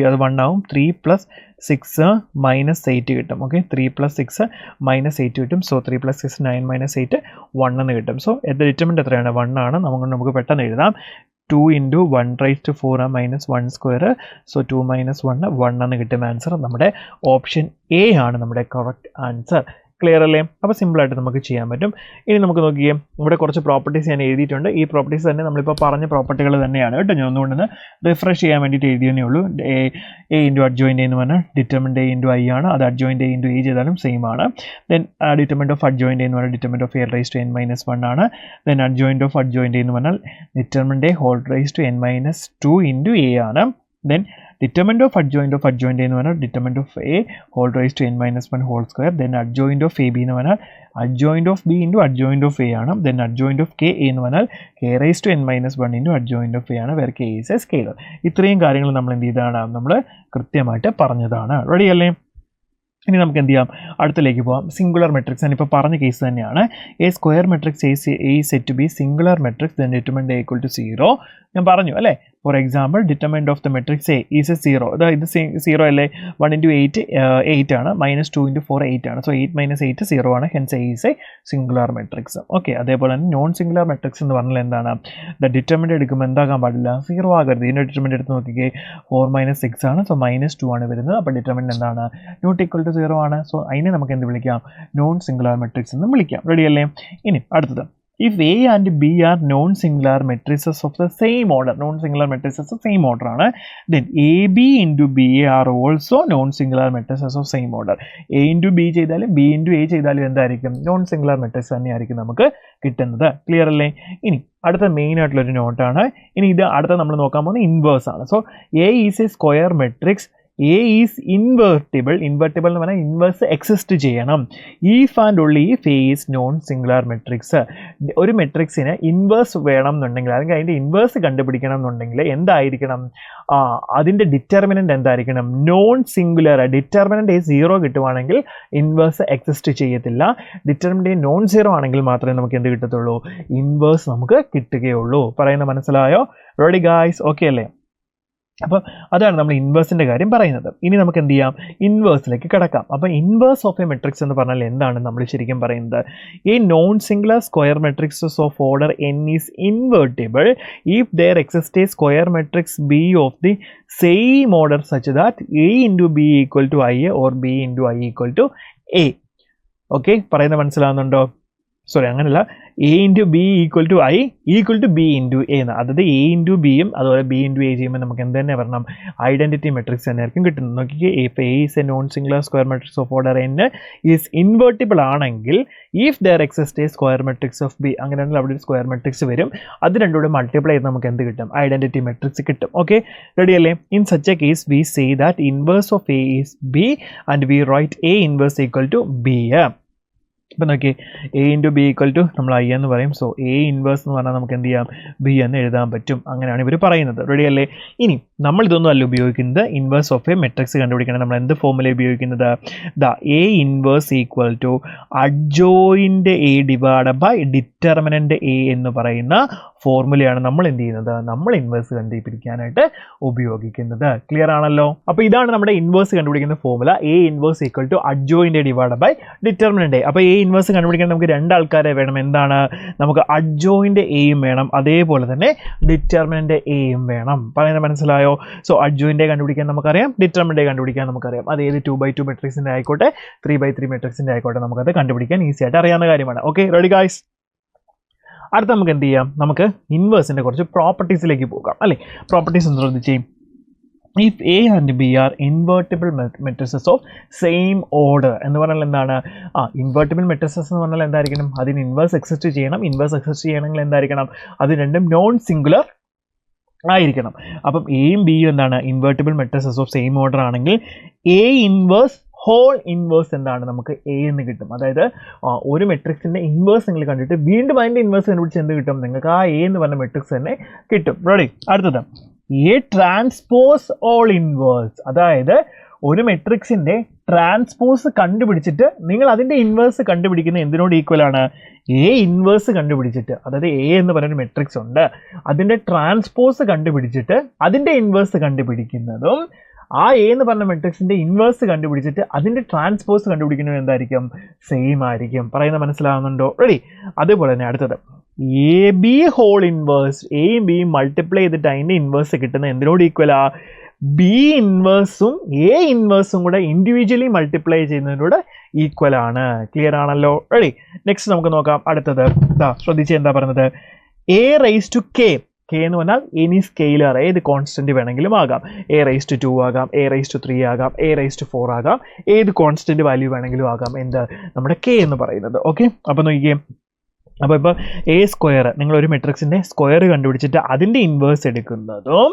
അത് 1 ആവും. 3 + 6 -8 കിട്ടും. ഓക്കെ, 3 + 6 -8 കിട്ടും. സോ 3 + 6 9 - 8 1 എന്ന് കിട്ടും. സോ ഡിറ്റർമിനൻ്റ് എത്രയാണ്? 1 ആണ്. നമുക്ക് പെട്ടെന്ന് എഴുതാം. 2 ഇൻറ്റു 1⁻⁴ -1 സ്ക്വയർ. സോ 2 - 1 എന്ന് കിട്ടും ആൻസർ. നമ്മുടെ ഓപ്ഷൻ എ ആണ് നമ്മുടെ കറക്റ്റ് ആൻസർ. ക്ലിയർ അല്ലേ? അപ്പോൾ സിമ്പിളായിട്ട് നമുക്ക് ചെയ്യാൻ പറ്റും. ഇനി നമുക്ക് നോക്കിയേ, ഇവിടെ കുറച്ച് പ്രോപ്പർട്ടീസ് ഞാൻ എഴുതിയിട്ടുണ്ട്. ഈ പ്രോപ്പർട്ടീസ് തന്നെ നമ്മളിപ്പോൾ പറഞ്ഞ പ്രോപ്പർട്ടികൾ തന്നെയാണ് കേട്ടോ. ഞാൻ ഒന്നുകൊണ്ടൊന്ന് റിഫ്രഷ് ചെയ്യാൻ വേണ്ടിയിട്ട് എഴുതിയേ ഉള്ളൂ. എ ഇൻറ്റു അഡ്ജോയിൻ്റ് എന്ന് പറഞ്ഞാൽ ഡിറ്റർമിനൻ്റ് എ ഇൻറ്റു ഐ ആണ്. അത് അഡ്ജോയിൻ്റ് എ ഇൻറ്റു എ ചെയ്താലും സെയിം ആണ്. ദെൻ ഡിറ്റർമിനൻ്റ് ഓഫ് അഡ്ജോയിൻ്റ് എന്ന് പറഞ്ഞാൽ determinant of A raise to n-1 ആണ്. ദെൻ അഡ്ജോയിൻ്റ് ഓഫ് അഡ്ജോയിൻ്റ് എന്ന് പറഞ്ഞാൽ determinant A whole raise to n-2 into A ആണ്. ദെൻ ഡിറ്റർമിനൻ്റ് ഓഫ് അഡ്ജോയിൻ്റ് എന്ന് പറഞ്ഞാൽ determinant of A whole raise to n-1 whole square. Then adjoint of A B എന്ന് പറഞ്ഞാൽ adjoint of B into adjoint of A ആണ്. ദെൻ അഡ്ജോയിൻ്റ് ഓഫ് കെ എന്ന് പറഞ്ഞാൽ K raise to n-1 into adjoint of A ആണ്, where K is a scalar. ഇത്രയും കാര്യങ്ങൾ നമ്മൾ എന്ത് ചെയ്തതാണ്? നമ്മൾ കൃത്യമായിട്ട് പറഞ്ഞതാണ്. റെഡി അല്ലേ? ഇനി നമുക്ക് എന്ത് ചെയ്യാം? അടുത്തിലേക്ക് പോകാം. സിംഗുലർ മെട്രിക്സ് ആണ് ഇപ്പോൾ പറഞ്ഞ കേസ് തന്നെയാണ്. A square matrix A set to be singular matrix then determinant A equal to 0 ഞാൻ പറഞ്ഞു അല്ലേ? For example determinant of the matrix A is a 0. ഇത് 0 അല്ലേ? 1 ഇൻറ്റു 8 8 ആണ്. -2 ഇൻറ്റു 4 8 ആണ്. സോ 8 - 8 0 ആണ്. Hence A is A singular matrix. Okay, അതേപോലെ തന്നെ നോൺ സിംഗുലർ മെട്രിക്സ് എന്ന് പറഞ്ഞാൽ എന്താണ്? ദ ഡിറ്റർമിനൻ്റ് എടുക്കുമ്പോൾ എന്താകാൻ പാടില്ല? 0 ആകരുത്. ഇതിൻ്റെ ഡിറ്റർമിനൻ്റ് എടുത്ത് നോക്കിക്കേ, 4 - 6 ആണ്. സോ -2 ആണ് വരുന്നത്. അപ്പോൾ ഡിറ്റർമിനൻ്റ് എന്താണ്? നോട്ട് ഈക്വൽ ടു 0 ആണ്. സോ അതിനെ നമുക്ക് എന്ത് വിളിക്കാം? നോൺ സിംഗുലർ മെട്രിക്സ് എന്ന് വിളിക്കാം. റെഡി അല്ലേ? ഇനി അടുത്തത് If A and B are non-singular matrices of the same order, non-singular matrices of same order ആണ്, then AB into BA are also non-singular matrices of same order. A into B ചെയ്താലും B into A ചെയ്താലും എന്തായിരിക്കും? non-singular matrix തന്നെയായിരിക്കും നമുക്ക് കിട്ടുന്നത്. ക്ലിയർ അല്ലേ? ഇനി അടുത്ത മെയിൻ ആയിട്ടുള്ളൊരു നോട്ടാണ്. ഇനി ഇത് അടുത്ത നമ്മൾ നോക്കാൻ പോകുന്നത് ഇൻവേഴ്സ് ആണ്. So A is a square matrix. A is invertible. Invertible എന്ന് പറഞ്ഞാൽ ഇൻവേഴ്സ് എക്സിസ്റ്റ് ചെയ്യണം. If and only if A is non-singular matrix. ഒരു മെട്രിക്സിന് ഇൻവേഴ്സ് വേണം എന്നുണ്ടെങ്കിൽ, അല്ലെങ്കിൽ അതിൻ്റെ ഇൻവേഴ്സ് കണ്ടുപിടിക്കണം എന്നുണ്ടെങ്കിൽ എന്തായിരിക്കണം? അതിൻ്റെ ഡിറ്റർമിനൻ്റ് എന്തായിരിക്കണം? Non singular. ഡിറ്റർമിനൻ്റ് A0 കിട്ടുവാണെങ്കിൽ ഇൻവേഴ്സ് എക്സിസ്റ്റ് ചെയ്യത്തില്ല. ഡിറ്റർമിനൻ്റ് നോൺ സീറോ ആണെങ്കിൽ മാത്രമേ നമുക്ക് എന്ത് കിട്ടത്തുള്ളൂ? ഇൻവേഴ്സ് നമുക്ക് കിട്ടുകയുള്ളൂ. പറയുന്നത് മനസ്സിലായോ? Ready guys? ഓക്കെ അല്ലേ? അപ്പം അതാണ് നമ്മൾ ഇൻവേഴ്സിൻ്റെ കാര്യം പറയുന്നത്. ഇനി നമുക്ക് എന്ത് ചെയ്യാം? ഇൻവേഴ്സിലേക്ക് കിടക്കാം. അപ്പം ഇൻവേഴ്സ് ഓഫ് എ മെട്രിക്സ് എന്ന് പറഞ്ഞാൽ എന്താണ് നമ്മൾ ശരിക്കും പറയുന്നത്? A non singular square matrices of order n is invertible if there exist a square matrix B of the same order such that A into B equal to I or B into I equal to A. Okay, പറയുന്നത് മനസ്സിലാവുന്നുണ്ടോ? സോറി, അങ്ങനെയല്ല, A into B equal to I equal to B into A എന്ന്. അതായത് A into Bയും അതുപോലെ B into A ചെയ്യുമ്പോൾ നമുക്ക് എന്ത് തന്നെ പറയണം? ഐഡൻറ്റിറ്റി മെട്രിക്സ് തന്നെയായിരിക്കും കിട്ടുന്നത്. നോക്കിക്കേ, if A is a non singular square matrix of order n is invertible ആണെങ്കിൽ if there exists a square matrix of B, അങ്ങനെയാണെങ്കിൽ അവിടെ ഒരു സ്ക്വയർ മെട്രിക്സ് വരും. അത് രണ്ടുകൂടെ മൾട്ടിപ്ലൈ ചെയ്ത് നമുക്ക് എന്ത് കിട്ടും? ഐഡൻറ്റിറ്റി മെട്രിക്സ് കിട്ടും. ഓക്കെ, റെഡി അല്ലേ? In such A case we say that inverse of A is B and we write A inverse equal to B. ഇപ്പം നോക്കി, A into B equal to നമ്മൾ I എന്ന് പറയും. സോ A ഇൻവേഴ്സ് എന്ന് പറഞ്ഞാൽ നമുക്ക് എന്ത് ചെയ്യാം? B എന്ന് എഴുതാൻ പറ്റും. അങ്ങനെയാണ് ഇവർ പറയുന്നത്. റെഡി അല്ലേ? ഇനി നമ്മൾ ഇതൊന്നും അല്ല ഉപയോഗിക്കുന്നത്. ഇൻവേഴ്സ് ഓഫ് എ മെട്രിക്സ് കണ്ടുപിടിക്കണം. നമ്മൾ എന്ത് ഫോമുല ഉപയോഗിക്കുന്നത്? A inverse equal to adjoint A divided by determinant A എന്ന് പറയുന്ന ഫോർമുലയാണ് നമ്മൾ എന്ത് ചെയ്യുന്നത്? നമ്മൾ ഇൻവേഴ്സ് കണ്ടുപിടിക്കാനായിട്ട് ഉപയോഗിക്കുന്നത്. ക്ലിയർ ആണല്ലോ? അപ്പോൾ ഇതാണ് നമ്മുടെ ഇൻവേഴ്സ് കണ്ടുപിടിക്കുന്ന formula. A inverse equal to adjoint A divided by determinant A. അപ്പോൾ A ഇൻവേഴ്സ് കണ്ടുപിടിക്കാൻ നമുക്ക് രണ്ടാൾക്കാരെ വേണം. എന്താണ്? നമുക്ക് അഡ്ജോയിൻ്റ് Aയും വേണം, അതേപോലെ തന്നെ ഡിറ്റർമിനൻ്റ് Aയും വേണം. പറയുന്നത് മനസ്സിലായോ? സോ അഡ്ജോയിൻ്റ് A കണ്ടുപിടിക്കാൻ നമുക്കറിയാം, ഡിറ്റർമിനൻ്റ് A കണ്ടുപിടിക്കാൻ നമുക്കറിയാം. അത് ഏത് 2x2 മെട്രിക്സിൻ്റെ ആയിക്കോട്ടെ 3x3 മെട്രിക്സിൻ്റെ ആയിക്കോട്ടെ, നമുക്കത് കണ്ടുപിടിക്കാൻ ഈസി ആയിട്ട് അറിയാവുന്ന കാര്യമാണ്. Okay, ready guys? അടുത്ത നമുക്ക് എന്ത് ചെയ്യാം? നമുക്ക് ഇൻവേഴ്സിൻ്റെ കുറച്ച് പ്രോപ്പർട്ടീസിലേക്ക് പോകാം അല്ലേ? പ്രോപ്പർട്ടീസ് എന്ന് ശ്രദ്ധിച്ചേ. If A and B are invertible matrices of same order എന്ന് പറഞ്ഞാൽ എന്താണ്? ഇൻവേർട്ടിബിൾ മെട്രിസസ് എന്ന് പറഞ്ഞാൽ എന്തായിരിക്കണം? അതിന് ഇൻവേഴ്സ് എക്സിസ്റ്റ് ചെയ്യണം. ഇൻവേഴ്സ് എക്സിസ്റ്റ് ചെയ്യണമെങ്കിൽ എന്തായിരിക്കണം? അത് രണ്ടും നോൺ സിംഗുലർ ആയിരിക്കണം. അപ്പം എയും ബിയും എന്താണ്? Invertible matrices of same order ആണെങ്കിൽ A ഇൻവേഴ്സ് ഹോൾ ഇൻവേഴ്സ് എന്താണ്? നമുക്ക് A എന്ന് കിട്ടും. അതായത് ഒരു മെട്രിക്സിൻ്റെ ഇൻവേഴ്സ് നിങ്ങൾ കണ്ടിട്ട് വീണ്ടും അതിൻ്റെ ഇൻവേഴ്സ് കണ്ടുപിടിച്ച് എന്ത് കിട്ടും? നിങ്ങൾക്ക് ആ A എന്ന് പറഞ്ഞ മെട്രിക്സ് തന്നെ കിട്ടും. റെഡി? അടുത്തത് A ട്രാൻസ്പോസ് ഓൾ ഇൻവേഴ്സ്. അതായത് ഒരു മെട്രിക്സിൻ്റെ ട്രാൻസ്പോസ് കണ്ടുപിടിച്ചിട്ട് നിങ്ങൾ അതിൻ്റെ ഇൻവേഴ്സ് കണ്ടുപിടിക്കുന്ന എന്തിനോട് ഈക്വൽ ആണ്? A ഇൻവേഴ്സ് കണ്ടുപിടിച്ചിട്ട്, അതായത് A എന്ന് പറയുന്ന മെട്രിക്സ് ഉണ്ട്, അതിൻ്റെ ട്രാൻസ്പോസ് കണ്ടുപിടിച്ചിട്ട് അതിൻ്റെ ഇൻവേഴ്സ് കണ്ടുപിടിക്കുന്നതും ആ A എന്ന് പറഞ്ഞ മെട്രിക്സിൻ്റെ ഇൻവേഴ്സ് കണ്ടുപിടിച്ചിട്ട് അതിൻ്റെ ട്രാൻസ്പോസ് കണ്ടുപിടിക്കുന്നത് എന്തായിരിക്കും? സെയിം ആയിരിക്കും. പറയുന്നത് മനസ്സിലാവുന്നുണ്ടോ? റെഡി? അതേപോലെ തന്നെ അടുത്തത് AB ഹോൾ ഇൻവേഴ്സ്. എയും ബിയും മൾട്ടിപ്ലൈ ചെയ്തിട്ട് അതിൻ്റെ ഇൻവേഴ്സ് കിട്ടുന്ന എന്തിനോട് ഈക്വലാ? B ഇൻവേഴ്സും A ഇൻവേഴ്സും കൂടെ ഇൻഡിവിജ്വലി മൾട്ടിപ്ലൈ ചെയ്യുന്നതിനോട് ഈക്വൽ ആണ്. ക്ലിയർ ആണല്ലോ? റെഡി? നെക്സ്റ്റ് നമുക്ക് നോക്കാം. അടുത്തത് ശ്രദ്ധിച്ച് എന്താ പറയുന്നത്? A raise to K. K എന്ന് പറഞ്ഞാൽ എനി സ്കെയിലർ, ഏത് കോൺസ്റ്റന്റ് വേണമെങ്കിലും ആകാം. A റൈസ് ടു 2 ആകാം, A റൈസ് ടു 3 ആകാം, A റൈസ് ടു 4 ആകാം, ഏത് കോൺസ്റ്റന്റ് വാല്യൂ വേണമെങ്കിലും ആകാം. എന്ത്? നമ്മുടെ K എന്ന് പറയുന്നത്. ഓക്കെ, അപ്പോൾ നോക്കിയേ, അപ്പോൾ ഇപ്പോൾ A സ്ക്വയർ, നിങ്ങളൊരു മെട്രിക്സിൻ്റെ സ്ക്വയർ കണ്ടുപിടിച്ചിട്ട് അതിൻ്റെ ഇൻവേഴ്സ് എടുക്കുന്നതും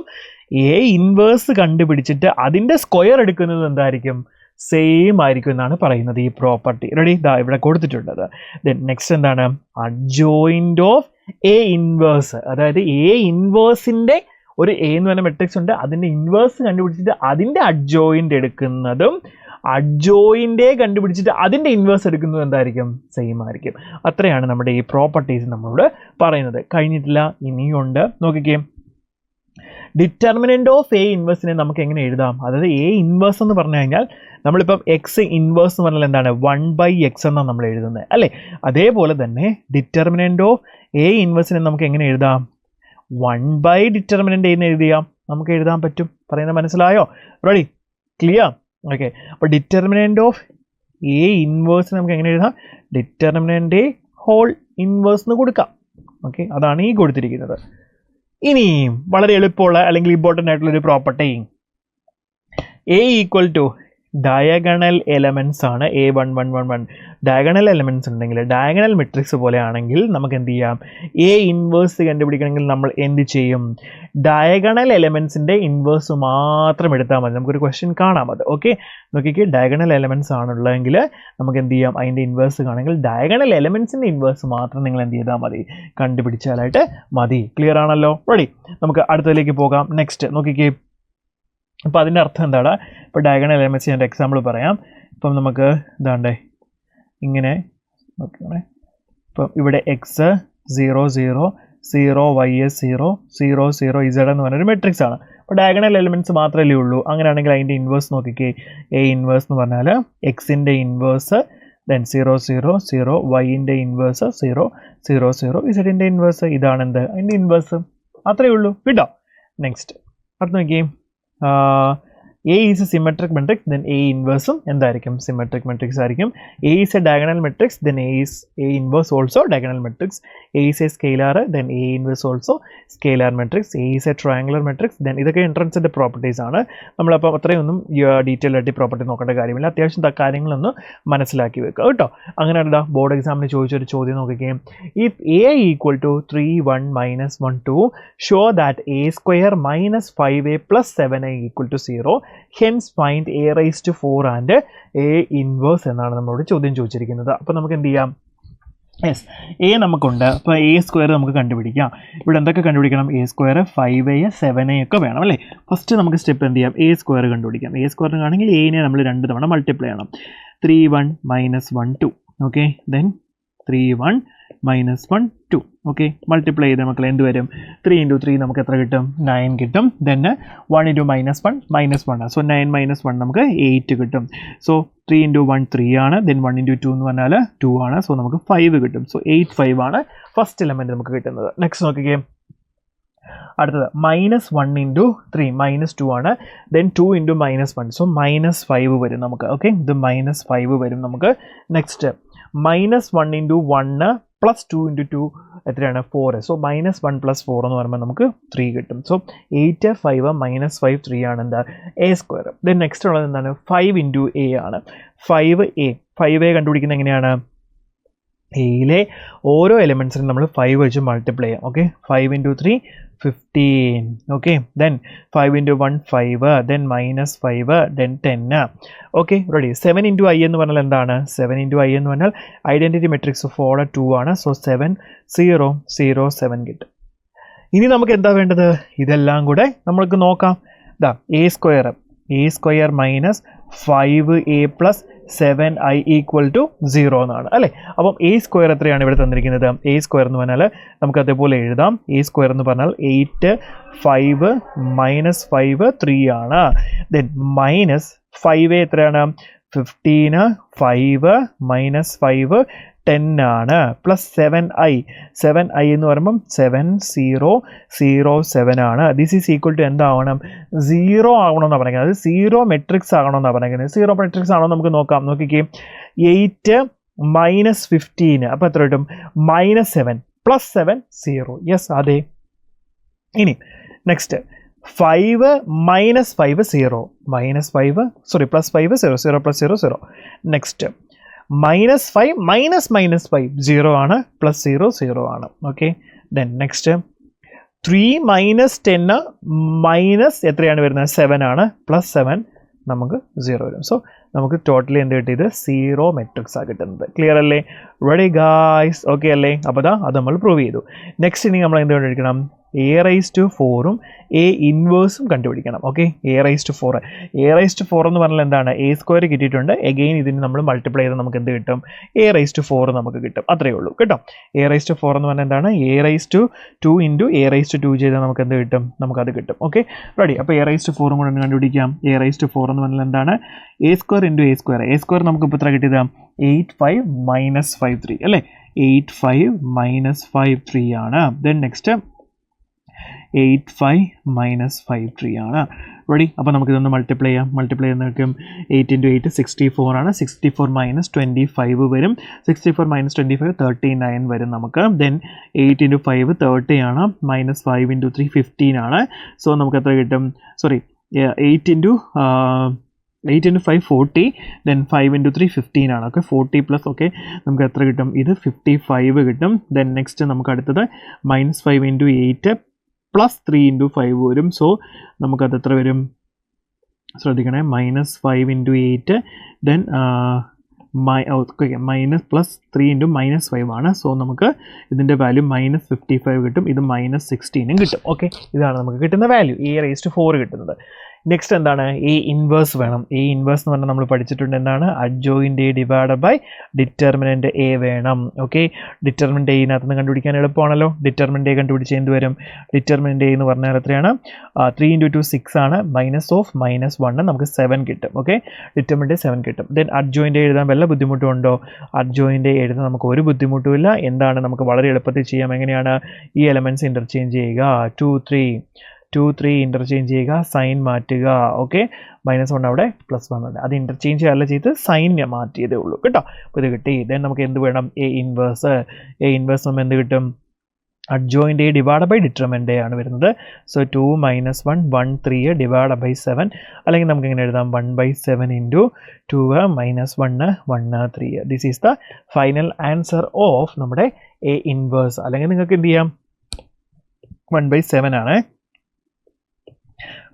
A ഇൻവേഴ്സ് കണ്ടുപിടിച്ചിട്ട് അതിൻ്റെ സ്ക്വയർ എടുക്കുന്നതും എന്തായിരിക്കും? സെയിം ആയിരിക്കും എന്നാണ് പറയുന്നത് ഈ പ്രോപ്പർട്ടി. റെഡി? ഇവിടെ കൊടുത്തിട്ടുള്ളത്. ദെൻ നെക്സ്റ്റ് എന്താണ്? Adjoint of A inverse. അതായത് A ഇൻവേഴ്സിൻ്റെ ഒരു A എന്ന് പറഞ്ഞ മെട്രിക്സ് ഉണ്ട്, അതിൻ്റെ ഇൻവേഴ്സ് കണ്ടുപിടിച്ചിട്ട് അതിൻ്റെ അഡ്ജോയിൻ്റ് എടുക്കുന്നതും അഡ്ജോയിൻ്റ് കണ്ടുപിടിച്ചിട്ട് അതിൻ്റെ ഇൻവേഴ്സ് എടുക്കുന്നത് എന്തായിരിക്കും? സെയിം ആയിരിക്കും. അത്രയാണ് നമ്മുടെ ഈ പ്രോപ്പർട്ടീസ് നമ്മളോട് പറയുന്നത്. കഴിഞ്ഞിട്ടില്ല, ഇനിയുണ്ട്. നോക്കിക്കേ, ഡിറ്റർമിനൻ്റ് ഓഫ് A ഇൻവേഴ്സിനെ നമുക്ക് എങ്ങനെ എഴുതാം? അതായത് A ഇൻവേഴ്സ് എന്ന് പറഞ്ഞു കഴിഞ്ഞാൽ നമ്മളിപ്പം എക്സ് ഇൻവേഴ്സ് എന്ന് പറഞ്ഞാൽ എന്താണ്? 1/x എന്നാണ് നമ്മൾ എഴുതുന്നത് അല്ലേ? അതേപോലെ തന്നെ ഡിറ്റർമിനൻ്റ് ഓഫ് A ഇൻവേഴ്സിനെ നമുക്ക് എങ്ങനെ എഴുതാം? 1/, ഡിറ്റർമിനൻ്റ് എന്ന് എഴുതിയാൽ നമുക്ക് എഴുതാൻ പറ്റും. പറയുന്നത് മനസ്സിലായോ? റെഡി? ക്ലിയർ? ഓക്കെ, അപ്പോൾ ഡിറ്റർമിനൻ്റ് ഓഫ് A ഇൻവേഴ്സിനെ നമുക്ക് എങ്ങനെ എഴുതാം? ഡിറ്റർമിനൻ്റ് A ഹോൾ ഇൻവേഴ്സ് എന്ന് കൊടുക്കാം. ഓക്കെ, അതാണ് ഈ കൊടുത്തിരിക്കുന്നത്. ഇനി വളരെ എളുപ്പമുള്ള അല്ലെങ്കിൽ ഇമ്പോർട്ടൻ്റ് ആയിട്ടുള്ളൊരു property, A equal to diagonal elements ആണ്. A1111 ഡയഗണൽ എലമെൻറ്റ്സ് ഉണ്ടെങ്കിൽ, ഡയഗണൽ മെട്രിക്സ് പോലെ ആണെങ്കിൽ നമുക്ക് എന്ത് ചെയ്യാം, എ ഇൻവേഴ്സ് കണ്ടുപിടിക്കണമെങ്കിൽ നമ്മൾ എന്ത് ചെയ്യും, ഡയഗണൽ എലമെൻറ്റ്സിൻ്റെ ഇൻവേഴ്സ് മാത്രം എടുത്താൽ മതി. നമുക്കൊരു ക്വസ്റ്റ്യൻ കാണാം അത്. ഓക്കെ, നോക്കിക്ക് ഡയഗണൽ എലമെൻറ്റ്സ് ആണുള്ളതെങ്കിൽ നമുക്ക് എന്ത് ചെയ്യാം, അതിൻ്റെ ഇൻവേഴ്സ് കാണെങ്കിൽ ഡയഗണൽ എലമെൻറ്റ്സിൻ്റെ ഇൻവേഴ്സ് മാത്രം നിങ്ങൾ എന്ത് ചെയ്താൽ മതി, കണ്ടുപിടിച്ചാലായിട്ട് മതി. ക്ലിയർ ആണല്ലോ? റെഡി, നമുക്ക് അടുത്തതിലേക്ക് പോകാം. നെക്സ്റ്റ് നോക്കിക്കേ, അപ്പോൾ അതിൻ്റെ അർത്ഥം എന്താണ്? ഇപ്പോൾ ഡയഗണൽ എലമെൻറ്റ്സ് ഞാൻ എക്സാമ്പിൾ പറയാം. ഇപ്പം നമുക്ക് ഇതാണ്ടേ ഇങ്ങനെ നോക്കണേ, ഇപ്പം ഇവിടെ എക്സ് 0 0 0 y 0 0 0 z എന്ന് പറഞ്ഞൊരു മെട്രിക്സ് ആണ്. അപ്പോൾ ഡയഗണൽ എലമെൻറ്റ്സ് മാത്രമല്ലേ ഉള്ളൂ. അങ്ങനെയാണെങ്കിൽ അതിൻ്റെ ഇൻവേഴ്സ് നോക്കിക്കേ, എ ഇൻവേഴ്സ് എന്ന് പറഞ്ഞാൽ എക്സിൻ്റെ ഇൻവേഴ്സ്, ദെൻ 0 0 0 വൈൻ്റെ ഇൻവേഴ്സ് 0 0 0 ഇസഡിൻ്റെ ഇൻവേഴ്സ്. ഇതാണ് എന്ത്, അതിൻ്റെ ഇൻവേഴ്സ്. അത്രയേ ഉള്ളൂ കേട്ടോ. നെക്സ്റ്റ് അടുത്ത് നോക്കിയേ, A is a symmetric matrix, then A inverse എന്തായിരിക്കും, symmetric matrix ആയിരിക്കും. A is a diagonal matrix, then A inverse also diagonal matrix. A is a scalar, then A inverse also scalar matrix. A is a triangular matrix, then ഇതൊക്കെ എൻട്രൻസിൻ്റെ പ്രോപ്പർട്ടീസ് ആണ്. നമ്മളപ്പോൾ അത്രയൊന്നും ഡീറ്റെയിൽ ആയിട്ട് പ്രോപ്പർട്ടി നോക്കേണ്ട കാര്യമില്ല. അത്യാവശ്യം കാര്യങ്ങളൊന്ന് മനസ്സിലാക്കി വെക്കുക കേട്ടോ. അങ്ങനെ എന്താ ബോർഡ് എക്സാമിന് ചോദിച്ചൊരു ചോദ്യം നോക്കുകയും, if A equal to 3 1 minus 1 2 show that A square minus 5A plus 7A equal to 0, hence find A raised to 4 and A inverse എന്നാണ് നമ്മളോട് ചോദ്യം ചോദിച്ചിരിക്കുന്നത്. അപ്പോൾ നമുക്ക് എന്ത് ചെയ്യാം, യെസ്, എ നമുക്കുണ്ട്. അപ്പോൾ എ സ്ക്വയർ നമുക്ക് കണ്ടുപിടിക്കാം. ഇവിടെ എന്തൊക്കെ കണ്ടുപിടിക്കണം, എ സ്ക്വയർ 5A 7A ഒക്കെ വേണം അല്ലേ. ഫസ്റ്റ് നമുക്ക് സ്റ്റെപ്പ് എന്ത് ചെയ്യാം, എ സ്ക്വയർ കണ്ടുപിടിക്കാം. എ സ്ക്വയറിന് ആണെങ്കിൽ എനെ നമ്മൾ 2 തവണ മൾട്ടിപ്ലൈ ചെയ്യണം. 3 1 minus 1 2. Okay, then 3 1 minus 1 2. Okay, multiply ചെയ്ത് മക്കളെ എന്ത് വരും, 3 × 3 നമുക്ക് എത്ര കിട്ടും, 9 കിട്ടും. ദെൻ 1 × -1 ആണ്. സോ 9 - 1 നമുക്ക് 8 കിട്ടും. സോ 3 × 1 3 ആണ്. ദെൻ 1 × 2 എന്ന് പറഞ്ഞാൽ 2 ആണ്. സോ നമുക്ക് 5 കിട്ടും. സോ 8 5 ആണ് ഫസ്റ്റ് എലമെൻറ്റ് നമുക്ക് കിട്ടുന്നത്. നെക്സ്റ്റ് നോക്കിക്കേ, അടുത്തത് -1 × 3 -2 ആണ്. ദെൻ 2 × -1, സോ -5 വരും നമുക്ക്. ഓക്കെ, ഇത് -5 വരും നമുക്ക്. നെക്സ്റ്റ് -1 × 1 + 2 × 2 എത്രയാണ്, 4. സോ -1 + 4 എന്ന് പറയുമ്പോൾ നമുക്ക് 3 കിട്ടും. സോ 8 5 -5 3 ആണ് എന്താ, എ സ്ക്വയർ. ദെൻ നെക്സ്റ്റ് ഉള്ളത് എന്താണ്, 5 × A ആണ്. 5A കണ്ടുപിടിക്കുന്നത് എങ്ങനെയാണ്, എയിലെ ഓരോ എലിമെൻറ്റ്സിനും നമ്മൾ 5 വെച്ച് മൾട്ടിപ്ലൈ ചെയ്യാം. Okay, 5 × 3 15. Okay, then 5 × 1 5, then -5, then 10. Okay, ready. 7 × I എന്ന് പറഞ്ഞാൽ എന്താണ്, 7 × I എന്ന് പറഞ്ഞാൽ ഐഡൻറ്റിറ്റി മെട്രിക്സ് ഓഫ് ഓർഡർ 2 ആണ്. സോ 7 0 0 7 കിട്ടും. ഇനി നമുക്ക് എന്താ വേണ്ടത്, ഇതെല്ലാം കൂടെ നമ്മൾക്ക് നോക്കാം. ഇതാ A square minus 5A + 7I = 0 എന്നാണ് അല്ലേ. അപ്പം എ സ്ക്വയർ എത്രയാണ് ഇവിടെ തന്നിരിക്കുന്നത്, എ സ്ക്വയർ എന്ന് പറഞ്ഞാൽ നമുക്ക് അതേപോലെ എഴുതാം. എ സ്ക്വയർ എന്ന് പറഞ്ഞാൽ 8 5 -5 3 ആണ്. ദെൻ -5A എത്രയാണ്, 15 5 -5 10 ആണ്. പ്ലസ് 7I എന്ന് പറയുമ്പം 7 0 0 7 ആണ്. ദിസ് ഈസ് ഈക്വൽ ടു എന്താവണം, 0 ആകണമെന്നാണ് പറയുന്നത്. അത് 0 മെട്രിക്സ് ആകണമെന്നാണ് പറയുന്നത്. 0 മെട്രിക്സ് ആണോ നമുക്ക് നോക്കാം. നോക്കിക്കേ, 8 -15, അപ്പോൾ എത്ര കിട്ടും, -7 + 7 0. യെസ്, അതെ. ഇനി നെക്സ്റ്റ് 5 -5 0 -5 സോറി +5 0 0 + 0 0. നെക്സ്റ്റ് -5 -5 0 ആണ്, +0 0 ആണ്. ഓക്കെ, ദെൻ നെക്സ്റ്റ് 3 - 10 മൈനസ് എത്രയാണ് വരുന്നത്, 7 ആണ്. +7 നമുക്ക് 0 വരും. സോ നമുക്ക് ടോട്ടലി എന്ത് കിട്ടിയത്, 0 മെട്രിക്സ് ആണ് കിട്ടുന്നത്. ക്ലിയർ അല്ലേ? Ready guys? ഓക്കെ അല്ലേ? അപ്പോൾ അത് നമ്മൾ പ്രൂവ് ചെയ്തു. നെക്സ്റ്റ് ഇനി നമ്മൾ എന്ത് കണ്ടുപിടിക്കണം, A⁴ A ഇൻവേഴ്സും കണ്ടുപിടിക്കണം. ഓക്കെ, A⁴ എന്ന് പറഞ്ഞാൽ എന്താണ്, എ സ്ക്വയർ കിട്ടിയിട്ടുണ്ട്. എഗെയിൻ ഇതിന് നമ്മൾ മൾട്ടിപ്ലൈ ചെയ്ത് നമുക്ക് എന്ത് കിട്ടും, A⁴ നമുക്ക് കിട്ടും. അത്രയേ ഉള്ളൂ കേട്ടോ. A⁴ എന്ന് പറഞ്ഞാൽ എന്താണ്, A⁴ × A⁴ ചെയ്താൽ നമുക്ക് എന്ത് കിട്ടും, നമുക്കത് കിട്ടും. Okay, ready. അപ്പോൾ A⁴ കൂടെ ഒന്ന് കണ്ടുപിടിക്കാം. A⁴ എന്ന് പറഞ്ഞാൽ എന്താണ്, A² × A². നമുക്ക് ഇപ്പോൾ എത്ര കിട്ടിയത്, 8 5 -5 3 അല്ലേ. 8 5 -5 3 ആണ്. ദെൻ നെക്സ്റ്റ് 8 5 -5 3 ആണ്. റെഡി? അപ്പോൾ നമുക്കിതൊന്ന് മൾട്ടിപ്ലൈ ചെയ്യാം. മൾട്ടിപ്ലൈ ചെയ്യുന്നവർക്കും 8 × 8 64 ആണ്. 64 - 25 വരും. 64 - 25 39 വരും നമുക്ക്. ദെൻ 8 × 5 30 ആണ്. -5 × 3 15 ആണ്. സോ നമുക്ക് എത്ര കിട്ടും? സോറി, 8 × 5 40, ദെൻ 5 × 3 15 ആണ്. ഓക്കെ, 40 പ്ലസ് ഓക്കെ നമുക്ക് എത്ര കിട്ടും? ഇത് 55 കിട്ടും. ദെൻ നെക്സ്റ്റ് നമുക്ക് അടുത്തത് -5 × 8 പ്ലസ് 3 × 5 വരും. സോ നമുക്കത് എത്ര വരും? ശ്രദ്ധിക്കണേ, -5 × 8 ദെൻ പ്ലസ് 3 × -5 ആണ്. സോ നമുക്ക് ഇതിൻ്റെ വാല്യൂ -55 കിട്ടും. ഇത് -16 കിട്ടും. ഓക്കെ, ഇതാണ് നമുക്ക് കിട്ടുന്ന വാല്യൂ, A⁴ കിട്ടുന്നത്. നെക്സ്റ്റ് എന്താണ്? A ഇൻവേഴ്സ് വേണം. A ഇൻവേഴ്സ് എന്ന് പറഞ്ഞാൽ നമ്മൾ പഠിച്ചിട്ടുണ്ട് എന്താണ്? Adjoint A divided by determinant A വേണം. ഓക്കെ, ഡിറ്റർമിനൻ്റ് A ഇതിനകത്ത് നിന്ന് കണ്ടുപിടിക്കാൻ എളുപ്പമാണല്ലോ. ഡിറ്റർമിനൻ്റ് A കണ്ടുപിടിച്ച് എന്ത് വരും? ഡിറ്റർമിനൻ്റ് A എന്ന് പറഞ്ഞാൽ എത്രയാണ്? 3 × 2 6 ആണ്. -1 നമുക്ക് 7 കിട്ടും. ഓക്കെ, ഡിറ്റർമിനൻ്റ് 7 കിട്ടും. ദെൻ അഡ്ജോയിൻ്റ് A എഴുതാൻ വല്ല ബുദ്ധിമുട്ടുണ്ടോ? അഡ്ജോയിൻ്റ് A എഴുതാൻ നമുക്ക് ഒരു ബുദ്ധിമുട്ടുമില്ല. എന്താണ്? നമുക്ക് വളരെ എളുപ്പത്തിൽ ചെയ്യാം. എങ്ങനെയാണ്? ഈ എലമെൻറ്റ്സ് ഇൻ്റർചേഞ്ച് ചെയ്യുക. 2 3 ഇൻ്റർചേഞ്ച് ചെയ്യുക, സൈൻ മാറ്റുക. ഓക്കെ, -1 അവിടെ +1 ഉണ്ട്. അത് ഇൻ്റർചേഞ്ച് അല്ല ചെയ്ത് സൈൻ മാറ്റിയതേ ഉള്ളൂ കേട്ടോ. അപ്പോൾ ഇത് കിട്ടി. ദെൻ നമുക്ക് എന്ത് വേണം? A ഇൻവേഴ്സ് നമ്മൾ എന്ത് കിട്ടും? Adjoint A divide by determinant A ആണ് വരുന്നത്. സോ 2 - 1 1 3 ഡിവൈഡ് ബൈ 7, അല്ലെങ്കിൽ നമുക്ക് എങ്ങനെ എഴുതാം? 1/7 × 2 - 1 1 3. This is the final answer of നമ്മുടെ A ഇൻവേഴ്സ്. അല്ലെങ്കിൽ നിങ്ങൾക്ക് എന്ത് ചെയ്യാം? 1/7 ആണ്.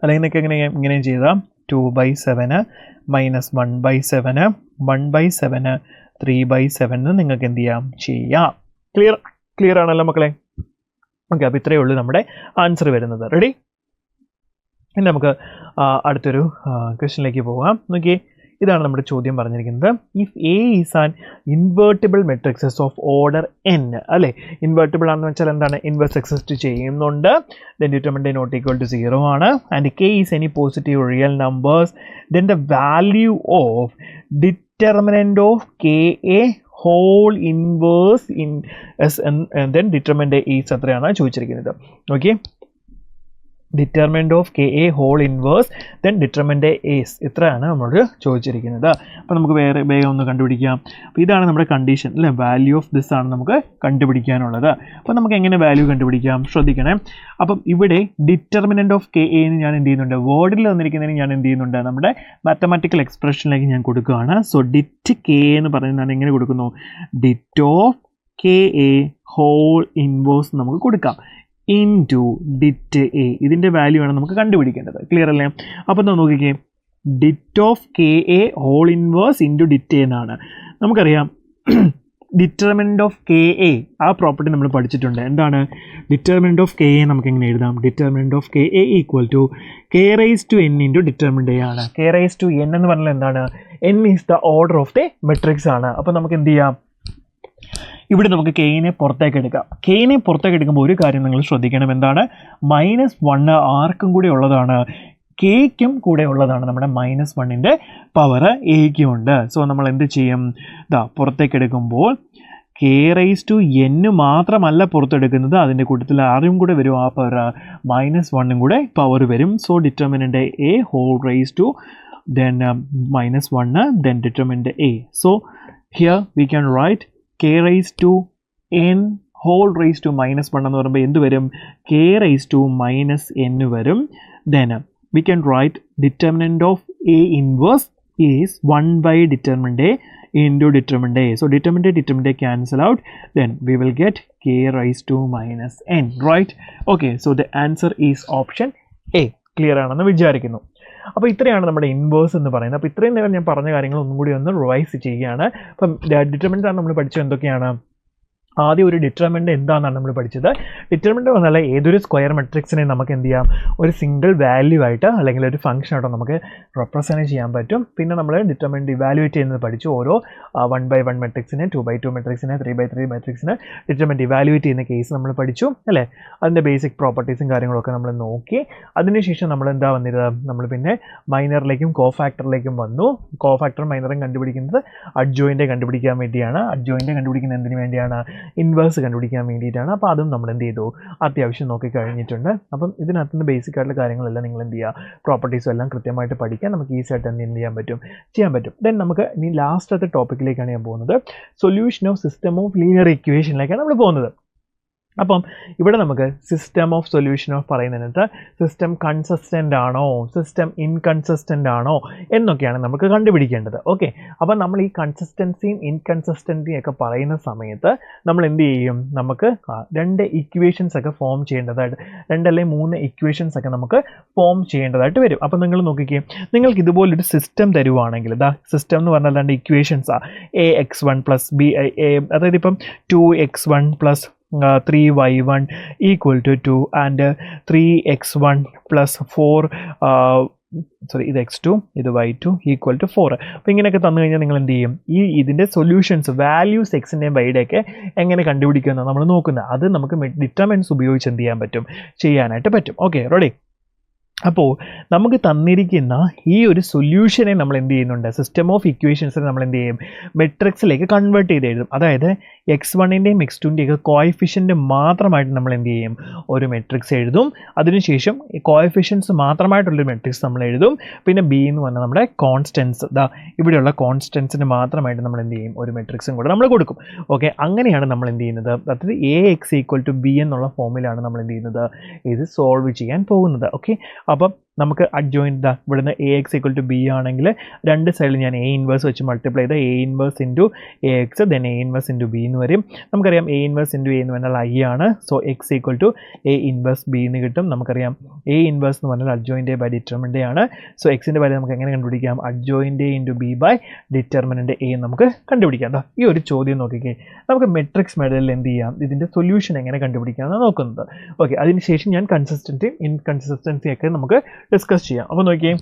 അല്ലെങ്കിൽ നിങ്ങൾക്ക് ഇങ്ങനെയും ചെയ്താം. 2/7 -1/7 1/7 3/7 നിങ്ങൾക്ക് എന്ത് ചെയ്യാം? ക്ലിയർ ആണല്ലോ മക്കളെ? ഓക്കെ, അപ്പോൾ ഇത്രയേ ഉള്ളൂ നമ്മുടെ ആൻസർ വരുന്നത്. റെഡി? ഇനി നമുക്ക് അടുത്തൊരു ക്വസ്റ്റ്യനിലേക്ക് പോകാം. നോക്കിയേ, ഇതാണ് നമ്മുടെ ചോദ്യം പറഞ്ഞിരിക്കുന്നത്. If A is an invertible matrices of order n, അല്ലേ? ഇൻവേർട്ടിബിൾ ആണെന്ന് വെച്ചാൽ എന്താണ്? ഇൻവേഴ്സ് എക്സിസ്റ്റ് ചെയ്യുന്നുണ്ട്. Then determinant not equal to 0 ആണ്. And K is any positive real numbers. Then the value of determinant of KA whole inverse in then determinant is എത്രയാണ് ചോദിച്ചിരിക്കുന്നത്. Okay, determinant of KA whole inverse then determinant is ഇത്രയാണ് നമ്മളോട് ചോദിച്ചിരിക്കുന്നത്. അപ്പോൾ നമുക്ക് വേഗം ഒന്ന് കണ്ടുപിടിക്കാം. അപ്പോൾ ഇതാണ് നമ്മുടെ കണ്ടീഷൻ, അല്ലേ? വാല്യൂ ഓഫ് ദിസ് ആണ് നമുക്ക് കണ്ടുപിടിക്കാനുള്ളത്. അപ്പോൾ നമുക്ക് എങ്ങനെ വാല്യൂ കണ്ടുപിടിക്കാം? ശ്രദ്ധിക്കണേ. അപ്പം ഇവിടെ ഡിറ്റർമിനൻ്റ് ഓഫ് KA ഞാൻ എന്ത് ചെയ്യുന്നുണ്ട്? വേർഡിൽ തന്നിരിക്കുന്നതിന് ഞാൻ എന്ത് ചെയ്യുന്നുണ്ട്? നമ്മുടെ മാത്തമാറ്റിക്കൽ എക്സ്പ്രഷനിലേക്ക് ഞാൻ കൊടുക്കുകയാണ്. സോ ഡിറ്റ് KA എന്ന് പറയുന്നത് ഞാൻ എങ്ങനെ കൊടുക്കുന്നു? Det of KA whole inverse നമുക്ക് കൊടുക്കാം ഇൻറ്റു ഡിറ്റ് A. ഇതിൻ്റെ വാല്യൂ ആണ് നമുക്ക് കണ്ടുപിടിക്കേണ്ടത്. ക്ലിയർ അല്ലേ? അപ്പോൾ എന്താ നോക്കിക്കേ, det of KA whole inverse into det A എന്നാണ്. നമുക്കറിയാം ഡിറ്റർമിനൻ്റ് ഓഫ് KA ആ പ്രോപ്പർട്ടി നമ്മൾ പഠിച്ചിട്ടുണ്ട്. എന്താണ് ഡിറ്റർമിനൻ്റ് ഓഫ് KA? നമുക്ക് എങ്ങനെ എഴുതാം? Determinant of KA equal to K⁻n into determinant A ആണ്. K⁻n എന്ന് പറഞ്ഞാൽ എന്താണ്? n is the order of the matrix ആണ്. അപ്പോൾ നമുക്ക് എന്ത് ചെയ്യാം? ഇവിടെ നമുക്ക് Kനെ പുറത്തേക്ക് എടുക്കാം. Kനെ പുറത്തേക്ക് എടുക്കുമ്പോൾ ഒരു കാര്യം നിങ്ങൾ ശ്രദ്ധിക്കണം. എന്താണ്? -1 ആർക്കും കൂടെ ഉള്ളതാണ്? Kയ്ക്കും കൂടെ ഉള്ളതാണ്. നമ്മുടെ -1ൻ്റെ പവർ Aയ്ക്കും ഉണ്ട്. സോ നമ്മൾ എന്ത് ചെയ്യും? പുറത്തേക്ക് എടുക്കുമ്പോൾ K⁻n മാത്രമല്ല പുറത്തെടുക്കുന്നത്, അതിൻ്റെ കൂട്ടത്തിൽ ആരും കൂടെ വരും ആ പവർ, -1 കൂടെ പവർ വരും. So determinant A whole raise to then -1 then determinant A. So here we can write K⁻n whole raise to -1 എന്ന് പറയുമ്പോൾ എന്ത് വരും? K⁻n വരും. Then we can write determinant of A inverse is 1/determinant A into determinant A. So determinant A cancel out. Then we will get K⁻n, right? Okay, so the answer is option A. Clear ആണെന്ന് വിചാരിക്കുന്നു. അപ്പോൾ ഇത്രയാണ് നമ്മുടെ ഇൻവേഴ്സ് എന്ന് പറയുന്നത്. അപ്പോൾ ഇത്രയും നേരം ഞാൻ പറഞ്ഞ കാര്യങ്ങൾ ഒന്നും കൂടി ഒന്ന് റിവൈസ് ചെയ്യുകയാണ്. അപ്പം ഡിറ്റർമിനൻ്റ് ആണ് നമ്മൾ പഠിച്ചത് എന്തൊക്കെയാണ്? ആദ്യം ഒരു ഡിറ്റർമിനൻ്റ് എന്താണെന്നാണ് നമ്മൾ പഠിച്ചത്. ഡിറ്റർമിനൻ്റ് പറഞ്ഞാൽ ഏതൊരു സ്ക്വയർ മെട്രിക്സിനെ നമുക്ക് എന്ത് ചെയ്യാം? ഒരു സിംഗിൾ വാല്യൂ ആയിട്ട് അല്ലെങ്കിൽ ഒരു ഫംഗ്ഷൻ ആയിട്ടോ നമുക്ക് റെപ്രസെൻറ്റ് ചെയ്യാൻ പറ്റും. പിന്നെ നമ്മൾ ഡിറ്റർമിനൻ്റ് ഇവാലുവേറ്റ് ചെയ്യുന്നത് പഠിച്ചു. ഓരോ 1/1 മെട്രിക്സിനെ, 2/2 മെട്രിക്സിനെ, 3/3 മെട്രിക്സിനെ ഡിറ്റർമിനൻ്റ് ഇവാലുവേറ്റ് ചെയ്യുന്ന കേസ് നമ്മൾ പഠിച്ചു, അല്ലേ? അതിൻ്റെ ബേസിക് പ്രോപ്പർട്ടീസും കാര്യങ്ങളൊക്കെ നമ്മൾ നോക്കി. അതിനുശേഷം നമ്മൾ എന്താ വന്നിരുന്നത്? നമ്മൾ പിന്നെ മൈനറിലേക്കും കോഫാക്ടറിലേക്കും വന്നു. കോഫാക്ടറും മൈനറും കണ്ടുപിടിക്കുന്നത് അഡ്ജോയിൻ്റ് കണ്ടുപിടിക്കാൻ വേണ്ടിയാണ്. അഡ്ജോയിൻ്റ് കണ്ടുപിടിക്കുന്നത് എന്തിനു വേണ്ടിയാണ്? ഇൻവേഴ്സ് കണ്ടുപിടിക്കാൻ വേണ്ടിയിട്ടാണ്. അപ്പോൾ അതും നമ്മൾ എന്ത് ചെയ്തു, അത്യാവശ്യം നോക്കി കഴിഞ്ഞിട്ടുണ്ട്. അപ്പം ഇതിനകത്ത് നിന്ന് ബേസിക് ആയിട്ടുള്ള കാര്യങ്ങളെല്ലാം നിങ്ങൾ എന്ത് ചെയ്യുക, പ്രോപ്പർട്ടീസും എല്ലാം കൃത്യമായിട്ട് പഠിക്കാൻ നമുക്ക് ഈസി ആയിട്ട് തന്നെ എന്ത് ചെയ്യാൻ പറ്റും. ദെൻ നമുക്ക് ഇനി ലാസ്റ്റത്തെ ടോപ്പിക്കിലേക്കാണ് ഞാൻ പോകുന്നത്. Solution of system of linear ഇക്വേഷനിലേക്കാണ് നമ്മൾ പോകുന്നത്. അപ്പം ഇവിടെ നമുക്ക് സിസ്റ്റം ഓഫ് സൊല്യൂഷൻ ഓഫ് പറയുന്നതിനകത്ത് സിസ്റ്റം കൺസിസ്റ്റൻ്റ് ആണോ, സിസ്റ്റം ഇൻകൺസിസ്റ്റൻ്റ് ആണോ എന്നൊക്കെയാണ് നമുക്ക് കണ്ടുപിടിക്കേണ്ടത്. ഓക്കെ, അപ്പം നമ്മൾ ഈ കൺസിസ്റ്റൻസിയും ഇൻകൺസിസ്റ്റൻസിയും ഒക്കെ പറയുന്ന സമയത്ത് നമ്മൾ എന്ത് ചെയ്യും, നമുക്ക് 2 ഇക്വേഷൻസ് ഒക്കെ ഫോം ചെയ്യേണ്ടതായിട്ട്, 2 അല്ലെങ്കിൽ 3 ഇക്വേഷൻസ് ഒക്കെ നമുക്ക് ഫോം ചെയ്യേണ്ടതായിട്ട് വരും. അപ്പം നിങ്ങൾ നോക്കിക്കേ, നിങ്ങൾക്ക് ഇതുപോലൊരു സിസ്റ്റം തരുവാണെങ്കിൽ, ഇതാ സിസ്റ്റം എന്ന് പറഞ്ഞാൽ 2 ഇക്വേഷൻസാണ്, AX1 പ്ലസ് B, അതായത് ഇപ്പം 2x1 plus 3y1 equal to 2 and 3x1 plus 4 ഇത് x2 ഇത് y2 ഈക്വൽ ടു 4. അപ്പോൾ ഇങ്ങനെയൊക്കെ തന്നു കഴിഞ്ഞാൽ നിങ്ങൾ എന്ത് ചെയ്യും, ഇതിൻ്റെ സൊല്യൂഷൻസ് വാല്യൂസ് എക്സിൻ്റെയും വൈയുടെയൊക്കെ എങ്ങനെ കണ്ടുപിടിക്കുമെന്നാണ് നമ്മൾ നോക്കുന്നത്. അത് നമുക്ക് ഡിറ്റർമിനൻസ് ഉപയോഗിച്ച് എന്ത് ചെയ്യാനായിട്ട് പറ്റും. Okay, ready. അപ്പോൾ നമുക്ക് തന്നിരിക്കുന്ന ഈ ഒരു സൊല്യൂഷനെ നമ്മൾ എന്ത് ചെയ്യുന്നുണ്ട്, സിസ്റ്റം ഓഫ് ഇക്വേഷൻസിനെ നമ്മൾ എന്ത് ചെയ്യും, മെട്രിക്സിലേക്ക് കൺവേർട്ട് ചെയ്ത് എഴുതും. അതായത് x1ൻ്റെയും x2ൻ്റെയും ഒക്കെ കോഎഫിഷ്യൻ്റ് മാത്രമായിട്ട് നമ്മൾ എന്ത് ചെയ്യും, ഒരു മെട്രിക്സ് എഴുതും. അതിനുശേഷം ഈ കോഎഫിഷ്യൻസ് മാത്രമായിട്ടുള്ളൊരു മെട്രിക്സ് നമ്മൾ എഴുതും. പിന്നെ ബി എന്ന് പറഞ്ഞാൽ നമ്മുടെ കോൺസ്റ്റൻസ്, ഇവിടെയുള്ള കോൺസ്റ്റൻസിന് മാത്രമായിട്ട് നമ്മൾ എന്ത് ചെയ്യും, ഒരു മെട്രിക്സും കൂടെ നമ്മൾ കൊടുക്കും. ഓക്കെ, അങ്ങനെയാണ് നമ്മൾ എന്ത് ചെയ്യുന്നത്, അതായത് AX ഈക്വൽ ടു B എന്നുള്ള ഫോമിലാണ് നമ്മൾ എന്ത് ചെയ്യുന്നത്, ഇത് സോൾവ് ചെയ്യാൻ പോകുന്നത്. ഓക്കെ, അപ്പം നമുക്ക് അഡ്ജോയിൻ്റ് ഇവിടുന്ന് AX ഈക്വൽ ടു B ആണെങ്കിൽ 2 സൈഡിൽ ഞാൻ A ഇൻവേഴ്സ് വെച്ച് മൾട്ടിപ്ലൈ ചെയ്ത് A inverse into AX then A inverse into B എന്ന് വരും. നമുക്കറിയാം A ഇൻവേഴ്സ് ഇൻറ്റു A എന്ന് പറഞ്ഞാൽ I ആണ്. So X equal to A inverse B എന്ന് കിട്ടും. നമുക്കറിയാം A ഇൻവേഴ്സ് എന്ന് പറഞ്ഞാൽ അഡ്ജോയിൻ്റ് A ബൈ ഡിറ്റർമിനൻ്റ് ആണ്. സോ എക്സിൻ്റെ വാല്യൂ നമുക്ക് എങ്ങനെ കണ്ടുപിടിക്കാം, adjoint A into B by determinant A നമുക്ക് കണ്ടുപിടിക്കാം. ഈ ഒരു ചോദ്യം നോക്കിക്കേ, നമുക്ക് മെട്രിക്സ് മെത്തേഡിൽ എന്ത് ചെയ്യാം, ഇതിൻ്റെ സൊല്യൂഷൻ എങ്ങനെ കണ്ടുപിടിക്കാമെന്നാണ് നോക്കുന്നത്. ഓക്കെ, അതിനുശേഷം ഞാൻ കൺസിസ്റ്റൻസിയും ഇൻകൺസിസ്റ്റൻസിയും ഒക്കെ നമുക്ക് ഡിസ്കസ് ചെയ്യാം. അപ്പോൾ നോക്കിയേ,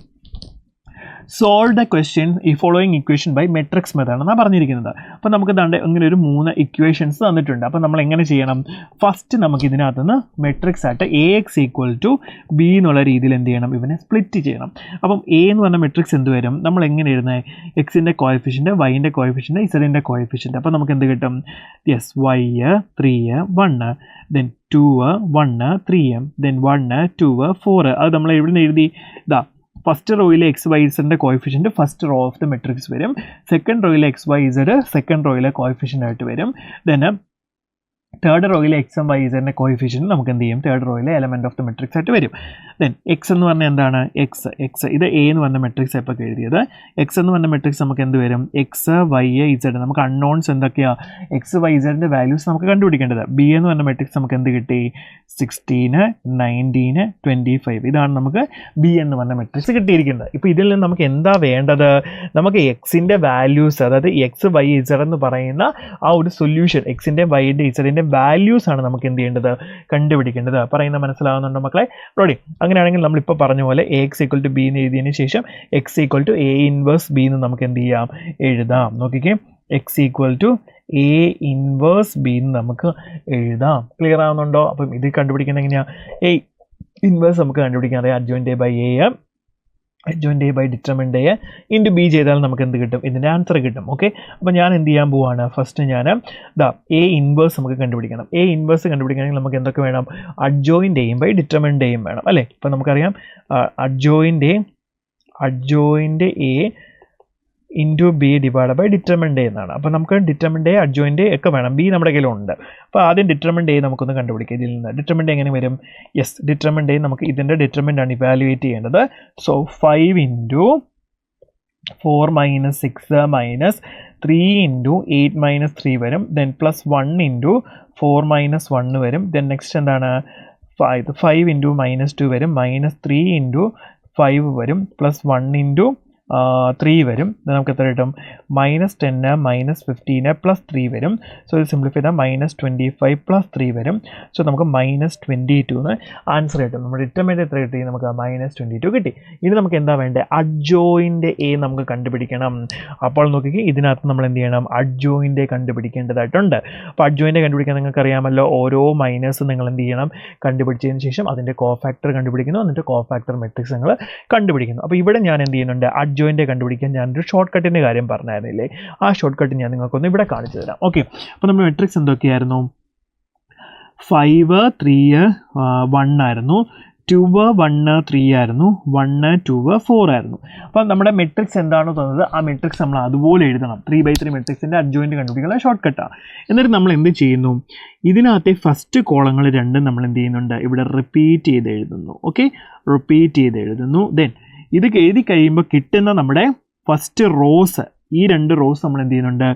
സോൾവ് ദ ക്വസ്റ്റ്യൻ ഈ following equation by matrix method എന്നാണ് പറഞ്ഞിരിക്കുന്നത്. അപ്പോൾ നമുക്ക് ഇങ്ങനെ ഒരു 3 ഇക്വേഷൻസ് തന്നിട്ടുണ്ട്. അപ്പോൾ നമ്മൾ എങ്ങനെ ചെയ്യണം, ഫസ്റ്റ് നമുക്ക് ഇതിനകത്ത് നിന്ന് മെട്രിക്സ് ആയിട്ട് AX ഈക്വൽ ടു B എന്നുള്ള രീതിയിൽ എന്ത് ചെയ്യണം, ഇവനെ സ്പ്ലിറ്റ് ചെയ്യണം. അപ്പം A എന്ന് പറഞ്ഞ മെട്രിക്സ് എന്ത് വരും, നമ്മൾ എങ്ങനെ എഴുതുന്നത്, എക്സിൻ്റെ കോഎഫിഷ്യൻ്റ്, വൈൻ്റെ കോഎഫിഷ്യൻ്റ്, ഇസഡിൻ്റെ കോഎഫിഷ്യൻ്റ്. അപ്പോൾ നമുക്ക് എന്ത് കിട്ടും, യെസ്, y 3 1 ദെൻ 2 1 3 ദെൻ 1 2 4. അത് നമ്മൾ എവിടെ നിന്ന് എഴുതി, ഫസ്റ്റ് റോയിലെ എക്സ് വൈ ഇസഡിൻ്റെ coefficient first row of the matrix വരും. സെക്കൻഡ് റോയിലെ എക്സ് വൈ ഇസഡ് സെക്കൻഡ് റോയിലെ കോഎഫിഷ്യൻ്റ് ആയിട്ട് വരും. ദെൻ തേർഡ് റോയിലെ എക്സ് എം വൈ ഇസഡിൻ്റെ കോഎഫിഷ്യൻറ്റ് നമുക്ക് എന്ത് ചെയ്യും, തേർഡ് റോയിലെ എലമെൻറ്റ് ഓഫ് ദ മെട്രിക്സ് ആയിട്ട് വരും. ദെൻ എക്സ് എന്ന് പറഞ്ഞാൽ എന്താണ്, എക്സ് ഇത് എ എന്ന് പറഞ്ഞ മെട്രിക്സ് എപ്പോൾ എഴുതിയത്, എക്സ് എന്ന് പറഞ്ഞ മെട്രിക്സ് നമുക്ക് എന്ത് വരും, എക്സ് വൈ ഇസഡ്, നമുക്ക് അൺനോൺസ് എന്തൊക്കെയാണ്, എക്സ് വൈ ഇസഡിൻ്റെ വാല്യൂസ് നമുക്ക് കണ്ടുപിടിക്കേണ്ടത്. ബി എന്ന് പറഞ്ഞ മെട്രിക്സ് നമുക്ക് എന്ത് കിട്ടി, 16 19 25. ഇതാണ് നമുക്ക് ബി എന്ന് പറഞ്ഞ മെട്രിക്സ് കിട്ടിയിരിക്കുന്നത്. ഇപ്പോൾ ഇതിൽ നിന്ന് നമുക്ക് എന്താ വേണ്ടത്, നമുക്ക് എക്സിൻ്റെ വാല്യൂസ്, അതായത് എക്സ് വൈ ഇസഡ് എന്ന് പറയുന്ന ആ ഒരു സൊല്യൂഷൻ, എക്സിൻ്റെ വൈൻ്റെ ഇസഡിൻ്റെ വാല്യൂസ് ആണ് നമുക്ക് എന്ത് ചെയ്യേണ്ടത്, കണ്ടുപിടിക്കേണ്ടത്. പറയുന്നത് മനസ്സിലാവുന്നുണ്ടോ മക്കളെ? റെഡി? അങ്ങനെയാണെങ്കിൽ നമ്മളിപ്പോൾ പറഞ്ഞ പോലെ A X equal to B എന്ന് എഴുതിയതിന് ശേഷം X equal to A inverse B എന്ന് നമുക്ക് എന്ത് ചെയ്യാം, എഴുതാം. നോക്കിക്കേ, X equal to A inverse B എന്ന് നമുക്ക് എഴുതാം. ക്ലിയർ ആവുന്നുണ്ടോ? അപ്പം ഇത് കണ്ടുപിടിക്കുന്നത് എങ്ങനെയാണ്, എ ഇൻവേഴ്സ് നമുക്ക് കണ്ടുപിടിക്കാൻ അറിയാം, adjoint A by A, adjoint A by determinant A into B ചെയ്താൽ നമുക്ക് എന്ത് കിട്ടും, ഇതിൻ്റെ ആൻസർ കിട്ടും. ഓക്കെ, അപ്പോൾ ഞാൻ എന്ത് ചെയ്യാൻ പോവാണ്, ഫസ്റ്റ് ഞാൻ എ ഇൻവേഴ്സ് നമുക്ക് കണ്ടുപിടിക്കണം. എ ഇൻവേഴ്സ് കണ്ടുപിടിക്കണമെങ്കിൽ നമുക്ക് എന്തൊക്കെ വേണം, അഡ്ജോയിൻ്റ് എയും ബൈ ഡിറ്റർമിനൻ്റ് എയും വേണം അല്ലേ. ഇപ്പോൾ നമുക്കറിയാം adjoint A into B divide by determinant A എന്നാണ്. അപ്പോൾ നമുക്ക് ഡിറ്റർമിനൻ്റ് എ അഡ്ജോയിൻ്റ് എ ഒക്കെ വേണം, ബി നമ്മുടെ കയ്യിലുണ്ട്. അപ്പോൾ ആദ്യം ഡിറ്റർമിനൻ്റ് എ നമുക്കൊന്ന് കണ്ടുപിടിക്കാം. ഇതിൽ നിന്ന് ഡിറ്റർമിനൻ്റ് എങ്ങനെ വരും, യെസ്, ഡിറ്റർമിനൻ്റ് എ നമുക്ക് ഇതിൻ്റെ ഡിറ്റർമിനൻ്റ് ആണ് ഇവാലുവേറ്റ് ചെയ്യേണ്ടത്. So 5 into 4 minus 6 minus 3 into 8 minus 3 വരും. ദെൻ പ്ലസ് 1 ഇൻറ്റു 4 മൈനസ് 1 വരും. ദെൻ നെക്സ്റ്റ് എന്താണ്, 5 ഇൻറ്റു മൈനസ് 2 വരും, മൈനസ് 3 ഇൻറ്റു 5 വരും, പ്ലസ് 1 ഇൻറ്റു 3 വരും. നമുക്ക് എത്ര കിട്ടും, മൈനസ് 10 മൈനസ് 15 പ്ലസ് 3 വരും. സോ ഇത് സിംപ്ലിഫൈ ചെയ്താൽ മൈനസ് 25 പ്ലസ് 3 വരും. സോ നമുക്ക് മൈനസ് 22 എന്ന് ആൻസർ കിട്ടും. നമ്മുടെ ഡിറ്റർമിനൻ്റ് എത്ര കിട്ടി, നമുക്ക് മൈനസ് 22 കിട്ടി. ഇനി നമുക്ക് എന്താ വേണ്ടത്, അഡ്ജോയിൻ്റ് എ നമുക്ക് കണ്ടുപിടിക്കണം. അപ്പോൾ നോക്കിക്കേ, ഇതിനകത്ത് നമ്മൾ എന്ത് ചെയ്യണം, അഡ്ജോയിൻ്റ് എ കണ്ടുപിടിക്കേണ്ടതായിട്ടുണ്ട്. അപ്പോൾ അഡ്ജോയിൻ്റ് കണ്ടുപിടിക്കാൻ നിങ്ങൾക്ക് അറിയാമല്ലോ, ഓരോ മൈനസ് നിങ്ങൾ എന്ത് ചെയ്യണം, കണ്ടുപിടിച്ചതിന് ശേഷം അതിൻ്റെ കോഫാക്ടർ കണ്ടുപിടിക്കുന്നു, എന്നിട്ട് കോഫാക്ടർ മെട്രിക്സ് നിങ്ങൾ കണ്ടുപിടിക്കുന്നു. അപ്പോൾ ഇവിടെ ഞാൻ എന്ത് ചെയ്യുന്നുണ്ട്, അഡ്ജോയിൻ്റെ കണ്ടുപിടിക്കാൻ ഞാനൊരു ഷോർട്ട് കട്ടിൻ്റെ കാര്യം പറഞ്ഞായിരുന്നില്ലേ, ആ ഷോർട്ട് കട്ട് ഞാൻ നിങ്ങൾക്കൊന്ന് ഇവിടെ കാണിച്ചു തരാം. ഓക്കെ, അപ്പോൾ നമ്മുടെ മെട്രിക്സ് എന്തൊക്കെയായിരുന്നു? 5 3 1 ആയിരുന്നു, 2 1 3 ആയിരുന്നു, 1 2 4 ആയിരുന്നു. അപ്പോൾ നമ്മുടെ മെട്രിക്സ് എന്താണോ തന്നത് ആ മെട്രിക്സ് നമ്മൾ അതുപോലെ എഴുതണം. 3/3 മെട്രിക്സിൻ്റെ അഡ്ജോയിൻറ്റ് കണ്ടുപിടിക്കാനുള്ള ഷോർട്ട് കട്ടാണ്. എന്നിട്ട് നമ്മൾ എന്ത് ചെയ്യുന്നു, ഇതിനകത്തെ ഫസ്റ്റ് കോളങ്ങൾ രണ്ടും നമ്മൾ എന്ത് ചെയ്യുന്നുണ്ട്, ഇവിടെ റിപ്പീറ്റ് ചെയ്ത് എഴുതുന്നു. ഓക്കെ, റിപ്പീറ്റ് ചെയ്ത് എഴുതുന്നു. ദെൻ ഇത് എഴുതി കഴിയുമ്പോൾ കിട്ടുന്ന നമ്മുടെ ഫസ്റ്റ് റോസ്, ഈ 2 റോസ് നമ്മൾ എന്ത് ചെയ്യുന്നുണ്ട്,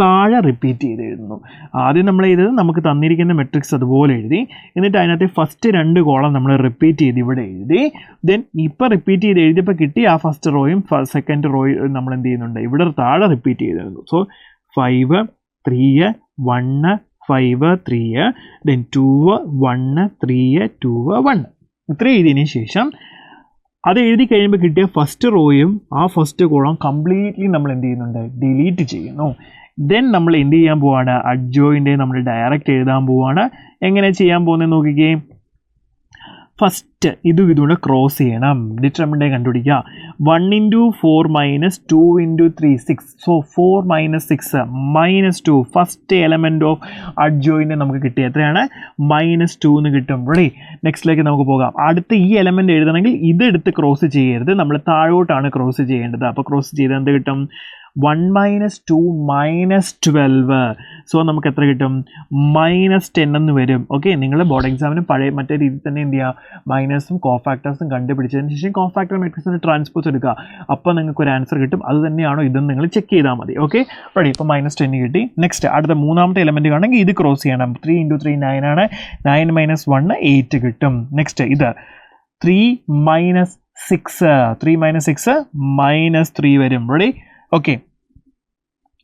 താഴെ റിപ്പീറ്റ് ചെയ്ത് എഴുതുന്നു. ആദ്യം നമ്മൾ ചെയ്തത് നമുക്ക് തന്നിരിക്കുന്ന മെട്രിക്സ് അതുപോലെ എഴുതി, എന്നിട്ട് അതിനകത്ത് ഫസ്റ്റ് 2 കോളം നമ്മൾ റിപ്പീറ്റ് ചെയ്ത് ഇവിടെ എഴുതി. ദെൻ ഇപ്പോൾ റിപ്പീറ്റ് ചെയ്ത് എഴുതിയപ്പോൾ കിട്ടി ആ ഫസ്റ്റ് റോയും സെക്കൻഡ് റോയും നമ്മൾ എന്ത് ചെയ്യുന്നുണ്ട്, ഇവിടെ താഴെ റിപ്പീറ്റ് ചെയ്ത് എഴുതുന്നു. So 5 3 1 5 3, then 2 1 3 2 1. ഇത്ര എഴുതിയതിന് ശേഷം അത് എഴുതി കഴിയുമ്പോൾ കിട്ടിയ ഫസ്റ്റ് റോയും ആ ഫസ്റ്റ് കോളം കംപ്ലീറ്റ്ലി നമ്മൾ എന്ത് ചെയ്യുന്നുണ്ട്, ഡിലീറ്റ് ചെയ്യുന്നു. ദെൻ നമ്മൾ എന്ത് ചെയ്യാൻ പോവാണ്, അഡ്ജോയിൻ്റെ നമ്മൾ ഡയറക്റ്റ് എഴുതാൻ പോവാണ്. എങ്ങനെ ചെയ്യാൻ പോകുന്നത് നോക്കിക്കേ. ഫസ്റ്റ് ഇതുകൂടെ ക്രോസ് ചെയ്യണം, ഡിറ്റർമിനൻ്റ് കണ്ടുപിടിക്കുക. 1 × 4 - 2 × 3 6. സോ 4 - 6 -2. ഫസ്റ്റ് എലമെൻറ്റ് ഓഫ് അഡ്ജോയിൻ്റെ നമുക്ക് കിട്ടിയ എത്രയാണ്, -2 എന്ന് കിട്ടും. റെഡി, നെക്സ്റ്റിലേക്ക് നമുക്ക് പോകാം. അടുത്ത ഈ എലമെൻറ്റ് എഴുതണമെങ്കിൽ ഇതെടുത്ത് ക്രോസ് ചെയ്യരുത്, നമ്മൾ താഴോട്ടാണ് ക്രോസ് ചെയ്യേണ്ടത്. അപ്പോൾ ക്രോസ് ചെയ്ത് എന്ത് കിട്ടും, 1 - 2 - 12. സോ നമുക്ക് എത്ര കിട്ടും, -10 എന്ന് വരും. ഓക്കെ, നിങ്ങൾ ബോർഡ് എക്സാമിന് പഴയ മറ്റേ രീതിയിൽ തന്നെ എന്ത് ചെയ്യുക, മൈനസും കോഫാക്ടേഴ്സും കണ്ടുപിടിച്ചതിന് ശേഷം കോഫാക്ടർ മെട്രിക്സിന് ട്രാൻസ്പോസ് എടുക്കുക. അപ്പോൾ നിങ്ങൾക്ക് ഒരു ആൻസർ കിട്ടും. അത് തന്നെയാണോ ഇതെന്ന് നിങ്ങൾ ചെക്ക് ചെയ്താൽ മതി. Okay, ready. ഇപ്പോൾ -10 കിട്ടി. നെക്സ്റ്റ് അടുത്ത മൂന്നാമത്തെ എലമെൻറ്റ് ആണെങ്കിൽ ഇത് ക്രോസ് ചെയ്യണം. 3 × 3 9 ആണ്, 9 - 1 8 കിട്ടും. നെക്സ്റ്റ് ഇത് 3 - 6, 3 - 6 -3 വരും. റെഡി, ഓക്കെ,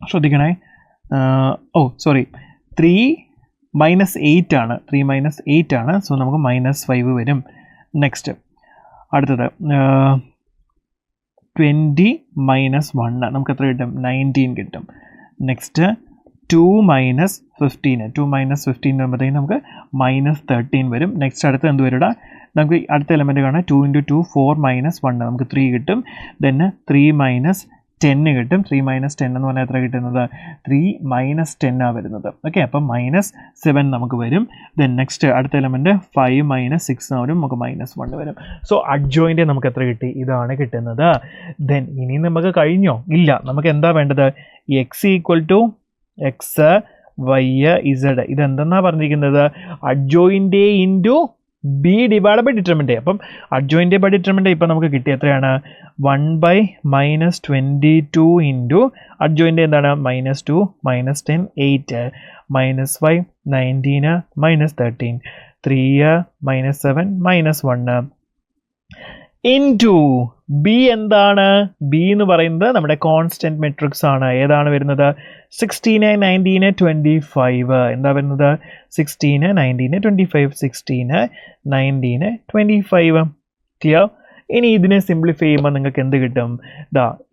ശ്രദ്ധിക്കണേ. സോറി, 3 - 8 ആണ്, 3 - 8 ആണ്. സോ നമുക്ക് -5 വരും. നെക്സ്റ്റ് അടുത്തത് 20 - 1 നമുക്ക് എത്ര കിട്ടും, 19 കിട്ടും. നെക്സ്റ്റ് 2 - 15, 2 - 15 വരുമ്പോഴത്തേക്കും നമുക്ക് -13 വരും. നെക്സ്റ്റ് അടുത്ത് എന്ത് വരും, നമുക്ക് അടുത്ത എലമെൻറ്റ് കാണാം. 2 × 2 4 - 1 നമുക്ക് 3 കിട്ടും. ദെൻ 3 - 10 കിട്ടും. 3 - 10 എന്ന് പറഞ്ഞാൽ എത്ര കിട്ടുന്നത്, 3 - 10 ആണ് വരുന്നത്. ഓക്കെ, അപ്പം -7 നമുക്ക് വരും. ദെൻ നെക്സ്റ്റ് അടുത്ത എലമെൻറ്റ് 5 - 6 വരും, നമുക്ക് -1 വരും. സോ അഡ്ജോയിൻ്റെ നമുക്ക് എത്ര കിട്ടി, ഇതാണ് കിട്ടുന്നത്. ദെൻ ഇനി നമുക്ക് കഴിഞ്ഞോ, ഇല്ല. നമുക്ക് എന്താ വേണ്ടത്, x = x y z. ഇതെന്തെന്നാണ് പറഞ്ഞിരിക്കുന്നത്, അഡ്ജോയിൻ്റെ into b divide by determinant. അപ്പം അഡ്ജോയിൻ്റെ ബൈ ഡിറ്റർമിനൻ്റ് ഇപ്പം നമുക്ക് കിട്ടിയ എത്രയാണ്, 1/-22 ഇൻറ്റു അഡ്ജോയിൻ്റെ എന്താണ്, -2 -10 8 -5 19 -13 3 -7 -1 ഇൻറ്റു ബി. എന്താണ് ബി എന്ന് പറയുന്നത്, നമ്മുടെ കോൺസ്റ്റൻറ്റ് മെട്രിക്സ് ആണ്. ഏതാണ് വരുന്നത്, 16 19 25. എന്താ വരുന്നത്, 16 19 25, 16 19 25. ക്ലിയർ. ഇനി ഇതിനെ സിംപ്ലിഫൈ ചെയ്യുമ്പോൾ നിങ്ങൾക്ക് എന്ത് കിട്ടും,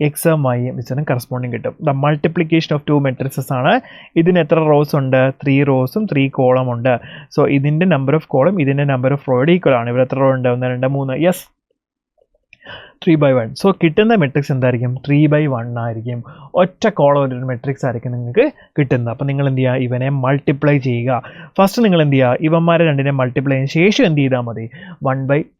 എക്സും വൈയും ഇസും കറസ്പോണ്ടിങ് കിട്ടും. മൾട്ടിപ്ലിക്കേഷൻ ഓഫ് 2 മെട്രിക്സസ് ആണ്. ഇതിന് എത്ര റോസ് ഉണ്ട്, 3 റോസും 3 കോളം ഉണ്ട്. സോ ഇതിൻ്റെ നമ്പർ ഓഫ് കോളം ഇതിൻ്റെ നമ്പർ ഓഫ് റോയുടെ ഈക്വൽ ആണ്. ഇവിടെ എത്ര റോ ഉണ്ട്, 1 2 3, യെസ് 3/1. സോ കിട്ടുന്ന മെട്രിക്സ് എന്തായിരിക്കും, 3/1 ആയിരിക്കും. ഒറ്റ കോളം ഒരു മെട്രിക്സ് ആയിരിക്കും നിങ്ങൾക്ക് കിട്ടുന്നത്. അപ്പോൾ നിങ്ങൾ എന്ത് ചെയ്യുക, ഇവനെ മൾട്ടിപ്ലൈ ചെയ്യുക. ഫസ്റ്റ് നിങ്ങൾ എന്ത് ചെയ്യുക, ഇവന്മാരെ രണ്ടിനെ മൾട്ടിപ്ലൈ ചെയ്യുന്ന ശേഷം എന്ത് ചെയ്താൽ മതി, 1/20 -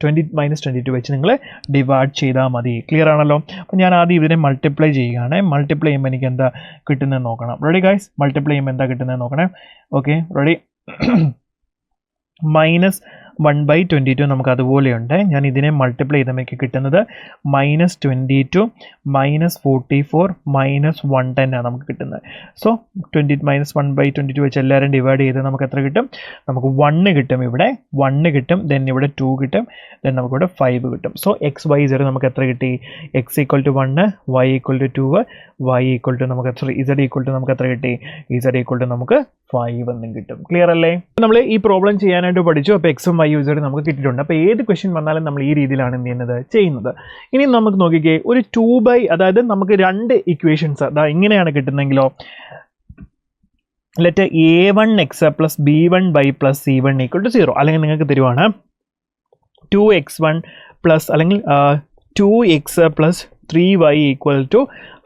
22 വെച്ച് നിങ്ങൾ ഡിവൈഡ് ചെയ്താൽ മതി. ക്ലിയർ ആണല്ലോ. അപ്പോൾ ഞാൻ ആദ്യം ഇതിനെ മൾട്ടിപ്ലൈ ചെയ്യുകയാണ്. മൾട്ടിപ്ലൈ ചെയ്യുമ്പോൾ എനിക്ക് എന്താ കിട്ടുന്നത് നോക്കണം. റെഡി ഗൈസ്, മൾട്ടിപ്ലൈ ചെയ്യുമ്പോൾ എന്താ കിട്ടുന്നത് നോക്കണേ. Okay, ready. -1/22 നമുക്ക് അതുപോലെയുണ്ട്. ഞാൻ ഇതിനെ മൾട്ടിപ്ലൈ ചെയ്താൽ കിട്ടുന്നത് -22 -44 -110 ആണ് നമുക്ക് കിട്ടുന്നത്. സോ 1/22 വെച്ച് എല്ലാവരും ഡിവൈഡ് ചെയ്ത് നമുക്ക് എത്ര കിട്ടും, നമുക്ക് 1 കിട്ടും. ഇവിടെ 1 കിട്ടും. ദെൻ ഇവിടെ 2 കിട്ടും. ദെൻ നമുക്കിവിടെ 5 കിട്ടും. സോ x y z നമുക്ക് എത്ര കിട്ടി, x = 1 y = 2 y = നമുക്ക് z = നമുക്ക് എത്ര കിട്ടി, z = നമുക്ക് 5 എന്നും കിട്ടും. ക്ലിയർ അല്ലേ. നമ്മൾ ഈ പ്രോബ്ലം ചെയ്യാനായിട്ട് പഠിച്ചു. അപ്പോൾ എക്സും വൈ യൂസർ നമുക്ക് കിട്ടിയിട്ടുണ്ട്. അപ്പോൾ ഏത് ക്വസ്റ്റ്യൻ വന്നാലും നമ്മൾ ഈ രീതിയിലാണ് എന്ത് ചെയ്യുന്നത്. ഇനി നമുക്ക് നോക്കിക്കേ, ഒരു 2/, അതായത് നമുക്ക് 2 ഇക്വേഷൻസ് ഇങ്ങനെയാണ് കിട്ടുന്നതെങ്കിലോ, ലെറ്റ് a1x + b1y + c1 = 0. അല്ലെങ്കിൽ നിങ്ങൾക്ക് തരുവാണ് 2x1 + അല്ലെങ്കിൽ 2x plus 3y equal to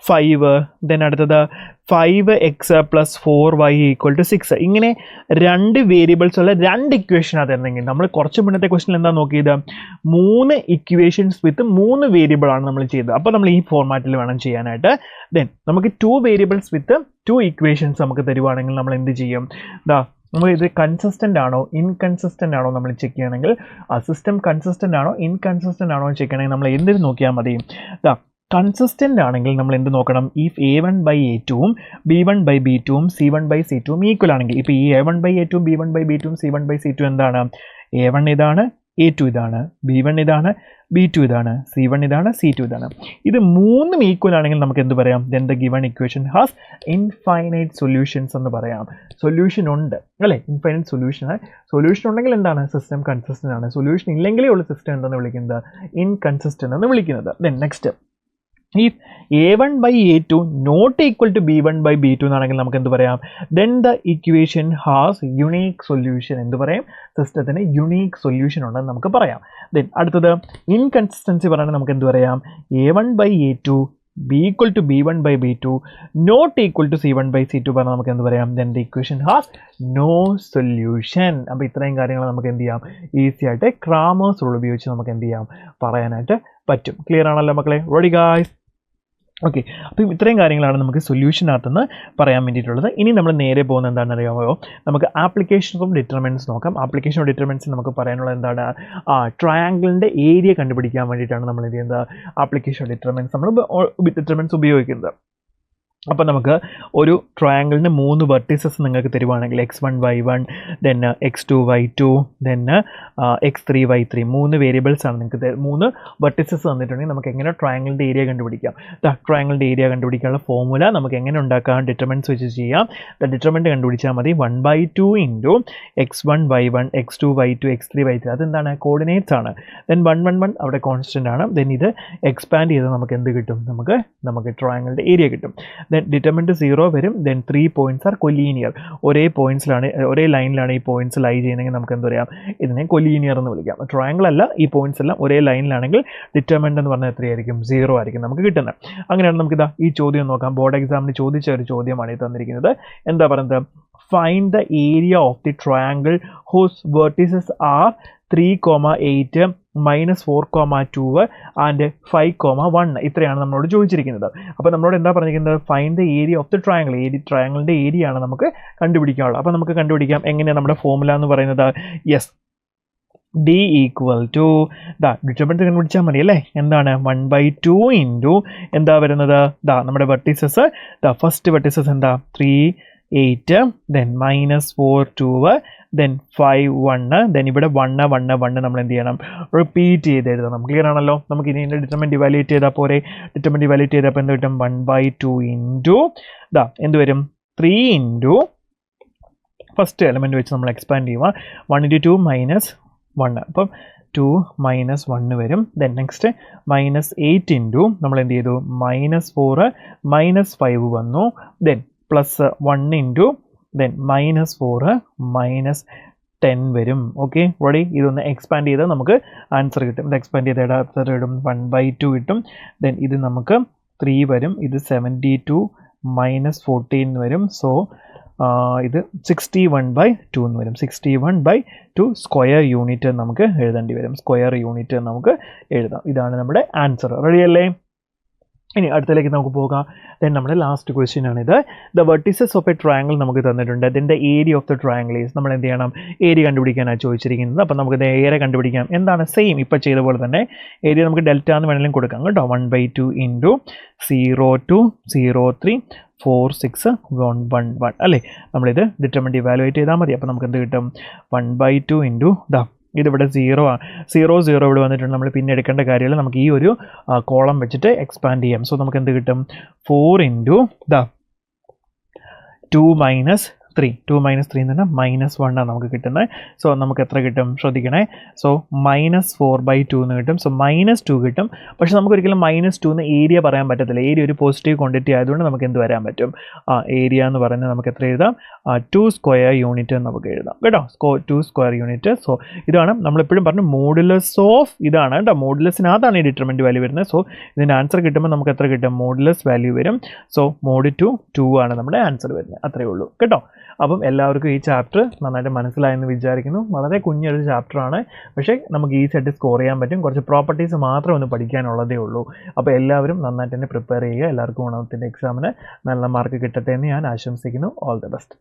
5. Then അടുത്തത് 5x plus 4y equal to 6. ഇങ്ങനെ 2 വേരിയബിൾസ് ഉള്ള 2 ഇക്വേഷൻ തരുന്നെങ്കിൽ നമ്മൾ കുറച്ച് മുന്നത്തെ ക്വസ്റ്റിനിൽ എന്താ നോക്കിയത് 3 ഇക്വേഷൻസ് വിത്ത് 3 വേരിയബിൾ ആണ് നമ്മൾ ചെയ്തത്. അപ്പോൾ നമ്മൾ ഈ ഫോർമാറ്റിൽ വേണം ചെയ്യാനായിട്ട്. ദെൻ നമുക്ക് 2 വേരിയബിൾസ് വിത്ത് 2 ഇക്വേഷൻസ് നമുക്ക് തരുവാണെങ്കിൽ നമ്മൾ എന്ത് ചെയ്യും? നമ്മൾ ഇത് കൺസിസ്റ്റൻ്റ് ആണോ ഇൻകൺസിസ്റ്റൻ്റ് ആണോ നമ്മൾ ചെക്ക് ചെയ്യണമെങ്കിൽ ആ സിസ്റ്റം കൺസിസ്റ്റൻ്റ് ആണോ ഇൻകൺസിസ്റ്റൻ്റ് ആണോ ചെക്ക് ചെയ്യണമെങ്കിൽ നമ്മൾ എന്തിന് നോക്കിയാൽ മതി? കൺസിസ്റ്റൻ്റ് ആണെങ്കിൽ നമ്മൾ എന്ത് നോക്കണം? ഈ a1/a2ഉം b1/b2ഉം c1/c2ഉം ഈക്വൽ ആണെങ്കിൽ, ഇപ്പോൾ ഈ a1/a2ഉം b1/b2ഉം c1/c2 എന്താണ്? a1 ഇതാണ്, a2 ഇതാണ്, b1 ഇതാണ്, b2 ഇതാണ്, c1 ഇതാണ്, c2 ഇതാണ്. ഇത് 3ഉം ഈക്വൽ ആണെങ്കിൽ നമുക്ക് എന്ത് പറയാം? then the given equation has infinite solutions എന്ന് പറയാം. സൊല്യൂഷൻ ഉണ്ട് അല്ലേ? ഇൻഫൈനൈറ്റ് സൊല്യൂഷൻ ഉണ്ടെങ്കിൽ എന്താണ്? സിസ്റ്റം കൺസിസ്റ്റൻ്റ് ആണ്. സൊല്യൂഷൻ ഇല്ലെങ്കിലേ ഉള്ള സിസ്റ്റം എന്തെന്ന് വിളിക്കുന്നത്? ഇൻകൺസിസ്റ്റൻ്റ് എന്ന് വിളിക്കുന്നത്. then next, if a1/a2 not equal to b1/b2 എന്നാണെങ്കിൽ നമുക്ക് എന്ത് പറയാം? then the equation has unique solution എന്ത് പറയും? സിസ്റ്റത്തിന് യുണീക്ക് സൊല്യൂഷൻ ഉണ്ടെന്ന് നമുക്ക് പറയാം. then അടുത്തത് ഇൻകൺസിസ്റ്റൻസി പറയുന്നത് നമുക്ക് എന്ത് പറയാം? a1/a2 b equal to b1/b2 not equal to c1/c2 പറഞ്ഞാൽ നമുക്ക് എന്ത് പറയാം? then the equation has no solution. അപ്പോൾ ഇത്രയും കാര്യങ്ങൾ നമുക്ക് എന്ത് ചെയ്യാം? ഈസി ആയിട്ട് ക്രാമേഴ്സ് റൂൾ ഉപയോഗിച്ച് നമുക്ക് എന്ത് ചെയ്യാം? പറയാനായിട്ട് പറ്റും. ക്ലിയർ ആണല്ലോ മക്കളെ? Ready guys? ഓക്കെ, അപ്പം ഇത്രയും കാര്യങ്ങളാണ് നമുക്ക് സൊല്യൂഷനകത്തുനിന്ന് പറയാൻ വേണ്ടിയിട്ടുള്ളത്. ഇനി നമ്മൾ നേരെ പോകുന്നത് എന്താണെന്ന് അറിയാമോ? നമുക്ക് ആപ്ലിക്കേഷൻസ് ഓഫ് ഡിറ്റർമിനൻസ് നോക്കാം. ആപ്ലിക്കേഷൻ ഓഫ് ഡിറ്റർമിനൻസ് നമുക്ക് പറയാനുള്ളത് എന്താണ്? ട്രയാങ്കിളിൻ്റെ ഏരിയ കണ്ടുപിടിക്കാൻ വേണ്ടിയിട്ടാണ് നമ്മൾ എന്ത് ചെയ്യുന്നത്? ആപ്ലിക്കേഷൻ ഓഫ് ഡിറ്റർമിനൻസ് ഉപയോഗിക്കുന്നത്. അപ്പോൾ നമുക്ക് ഒരു ട്രയാങ്കിളിന് 3 വെർട്ടിസസ് നിങ്ങൾക്ക് തരുവാണെങ്കിൽ x1 y1 then x2 y2 then x3 y3 3 variables ആണ് നിങ്ങൾക്ക് 3 വെർട്ടിസസ് തന്നിട്ടുണ്ടെങ്കിൽ നമുക്ക് എങ്ങനെ ട്രയാങ്കിളിൻ്റെ ഏരിയ കണ്ടുപിടിക്കാം? ട്രയാങ്കിളിൻ്റെ ഏരിയ കണ്ടുപിടിക്കാനുള്ള ഫോർമുല നമുക്ക് എങ്ങനെ ഉണ്ടാക്കാം? ഡിറ്റർമിനൻസ് വെച്ച് ചെയ്യാം. ഡിറ്റർമിനൻറ്റ് കണ്ടുപിടിച്ചാൽ മതി 1/2 into x1 y1 x2 y2 x3 y3. അതെന്താണ്? കോർഡിനേറ്റ്സ് ആണ്. ദെൻ 1 1 1 അവിടെ കോൺസ്റ്റൻ്റ് ആണ്. ദെൻ ഇത് എക്സ്പാൻഡ് ചെയ്ത് നമുക്ക് എന്ത് കിട്ടും? നമുക്ക് ട്രയാങ്കിളിൻ്റെ ഏരിയ കിട്ടും. then determinant 0 വരും. then 3 points are collinear. ഒരേ ലൈനിലാണ് ഈ പോയിന്റ്സ് ലൈ ചെയ്യുന്നതെങ്കിൽ നമുക്ക് എന്താ പറയാം? ഇതിനെ കൊലീനിയർ എന്ന് വിളിക്കാം. ട്രയാങ്കിൾ അല്ല, ഈ പോയിന്റ്സ് എല്ലാം ഒരേ ലൈനിലാണെങ്കിൽ ഡിറ്റർമിനന്റ് എന്ന് പറഞ്ഞാൽ എത്രയായിരിക്കും? 0 ആയിരിക്കും നമുക്ക് കിട്ടുന്നത്. അങ്ങനെയാണ് നമുക്കിതാ ഈ ചോദ്യം നോക്കാം. ബോർഡ് എക്സാമിന് ചോദിച്ച ഒരു ചോദ്യമാണ് ഈ തന്നിരിക്കുന്നത്. എന്താ പറയുന്നത്? Find the area of the triangle whose vertices are 3,8 -4,2 and 5,1. ഇത്രയാണ് നമ്മളോട് ചോദിച്ചിരിക്കുന്നത്. അപ്പോൾ നമ്മളോട് എന്താ പറഞ്ഞിരിക്കുന്നത്? Find the area of the triangle. ട്രയാങ്കിളിൻ്റെ ഏരിയ ആണ് നമുക്ക് കണ്ടുപിടിക്കാനുള്ളത്. അപ്പോൾ നമുക്ക് കണ്ടുപിടിക്കാം. എങ്ങനെയാണ് നമ്മുടെ ഫോർമുല എന്ന് പറയുന്നത്? Yes, d equal to determinant കണ്ടുപിടിച്ചാൽ മതി അല്ലേ? എന്താണ്? 1/2 ഇൻറ്റു എന്താ വരുന്നത്? നമ്മുടെ വെർട്ടിസസ്. ഫസ്റ്റ് വെർട്ടിസസ് എന്താ? 3 8 then -4 2 then 5 1 then ഇവിടെ 1 1 1 നമ്മൾ എന്ത് ചെയ്യണം? റിപ്പീറ്റ് ചെയ്ത് എഴുതണം. ക്ലിയർ ആണല്ലോ? നമുക്ക് ഇനി ഇതിൻ്റെ ഡിറ്റർമിനന്റ് ഇവാലുവേറ്റ് ചെയ്താൽ പോരെ? ഡിറ്റർമിനന്റ് ഇവാലുവേറ്റ് ചെയ്തപ്പോൾ എന്ത് കിട്ടും? 1/2 ഇൻറ്റു എന്ത് വരും? 3 ഇൻറ്റു ഫസ്റ്റ് എലമെൻറ്റ് വെച്ച് നമ്മൾ എക്സ്പാൻഡ് ചെയ്യുക. 1 × 2 -1 അപ്പം 2 -1 വരും. ദെൻ നെക്സ്റ്റ് -8 ഇൻറ്റു നമ്മൾ എന്ത് ചെയ്തു? -4 -5 വന്നു. ദെൻ പ്ലസ് 1 ഇൻറ്റു ദെൻ -4 -10 വരും. Okay, ready? ഇതൊന്ന് എക്സ്പാൻഡ് ചെയ്താൽ നമുക്ക് ആൻസർ കിട്ടും. ഇത് എക്സ്പാൻഡ് ചെയ്ത ആൻസർ കിട്ടും 1/2 കിട്ടും. ദെൻ ഇത് നമുക്ക് 3 വരും. ഇത് 72 -14 വരും. സോ ഇത് 61/2 എന്ന് വരും. 61/2 സ്ക്വയർ യൂണിറ്റ് നമുക്ക് എഴുതേണ്ടി വരും. സ്ക്വയർ യൂണിറ്റ് നമുക്ക് എഴുതാം. ഇതാണ് നമ്മുടെ ആൻസർ. റെഡിയല്ലേ? ഇനി അടുത്തതിലേക്ക് നമുക്ക് പോകാം. ദെൻ നമ്മുടെ ലാസ്റ്റ് ക്വസ്റ്റ്യൻ ആണിത്. The vertices of A triangle നമുക്ക് തന്നിട്ടുണ്ട്. Then the area of the triangle is. നമ്മൾ എന്ത് ചെയ്യണം? ഏരിയ കണ്ടുപിടിക്കാനാണ് ചോദിച്ചിരിക്കുന്നത്. അപ്പോൾ നമുക്ക് ഏരിയ കണ്ടുപിടിക്കാം. എന്താണ്? സെയിം ഇപ്പോൾ ചെയ്ത പോലെ തന്നെ ഏരിയ നമുക്ക് ഡെൽറ്റ എന്ന് വേണമെങ്കിലും കൊടുക്കാം കേട്ടോ. 1/2 ഇൻറ്റു 0 2 0 3 4 6 1 1 1 അല്ലേ? നമ്മളിത് ഡിറ്റർമിനന്റ് ഇവാലുവേറ്റ് ചെയ്താൽ മതി. അപ്പോൾ നമുക്ക് എന്ത് കിട്ടും? 1/2 ഇൻറ്റു ഇതിവിടെ 0 ഇവിടെ വന്നിട്ടുണ്ട്. നമ്മൾ പിന്നെ എടുക്കേണ്ട കാര്യമില്ല. നമുക്ക് ഈ ഒരു കോളം വെച്ചിട്ട് എക്സ്പാൻഡ് ചെയ്യാം. സോ നമുക്ക് എന്ത് കിട്ടും? 4 ഇൻറ്റു 2 3 2 - 3 എന്ന് പറഞ്ഞാൽ -1 ആണ് നമുക്ക് കിട്ടുന്നത്. സോ നമുക്ക് എത്ര കിട്ടും ശ്രദ്ധിക്കണേ. സോ -4/2 എന്ന് കിട്ടും. സോ -2 കിട്ടും. പക്ഷെ നമുക്ക് ഒരിക്കലും -2 എന്ന് ഏരിയ പറയാൻ പറ്റത്തില്ല. ഏരിയ ഒരു പോസിറ്റീവ് ക്വാണ്ടിറ്റി ആയതുകൊണ്ട് നമുക്ക് എന്ത് വരാൻ പറ്റും, ഏരിയ എന്ന് പറയുന്നത് നമുക്ക് എത്ര എഴുതാം, 2 സ്ക്വയർ യൂണിറ്റ് എന്ന് നമുക്ക് എഴുതാം കേട്ടോ. 2 സ്ക്വയർ യൂണിറ്റ്. സോ ഇതാണ് നമ്മളെപ്പോഴും പറഞ്ഞു മോഡുലസ് ഓഫ് ഇതാണ് കേട്ടോ. മോഡുലസിനകത്താണ് ഈ ഡിറ്റർമിനൻറ്റ് വാല്യൂ വരുന്നത്. സോ ഇതിൻ്റെ ആൻസർ കിട്ടുമ്പോൾ നമുക്ക് എത്ര കിട്ടും, മോഡുലസ് വാല്യൂ വരും. സോ മോഡ് 2 ആണ് നമ്മുടെ ആൻസർ വരുന്നത്. അത്രയേ ഉള്ളൂ കേട്ടോ. അപ്പം എല്ലാവർക്കും ഈ ചാപ്റ്റർ നന്നായിട്ട് മനസ്സിലായെന്ന് വിചാരിക്കുന്നു. വളരെ കുഞ്ഞൊരു ചാപ്റ്ററാണ്, പക്ഷേ നമുക്ക് ഈസി ആയിട്ട് സ്കോർ ചെയ്യാൻ പറ്റും. കുറച്ച് പ്രോപ്പർട്ടീസ് മാത്രം ഒന്ന് പഠിക്കാനുള്ളതേ ഉള്ളൂ. അപ്പോൾ എല്ലാവരും നന്നായിട്ട് തന്നെ പ്രിപ്പയർ ചെയ്യുക. എല്ലാവർക്കും ഓണത്തിൻ്റെ എക്സാമിന് നല്ല മാർക്ക് കിട്ടട്ടെ എന്ന് ഞാൻ ആശംസിക്കുന്നു. All the best.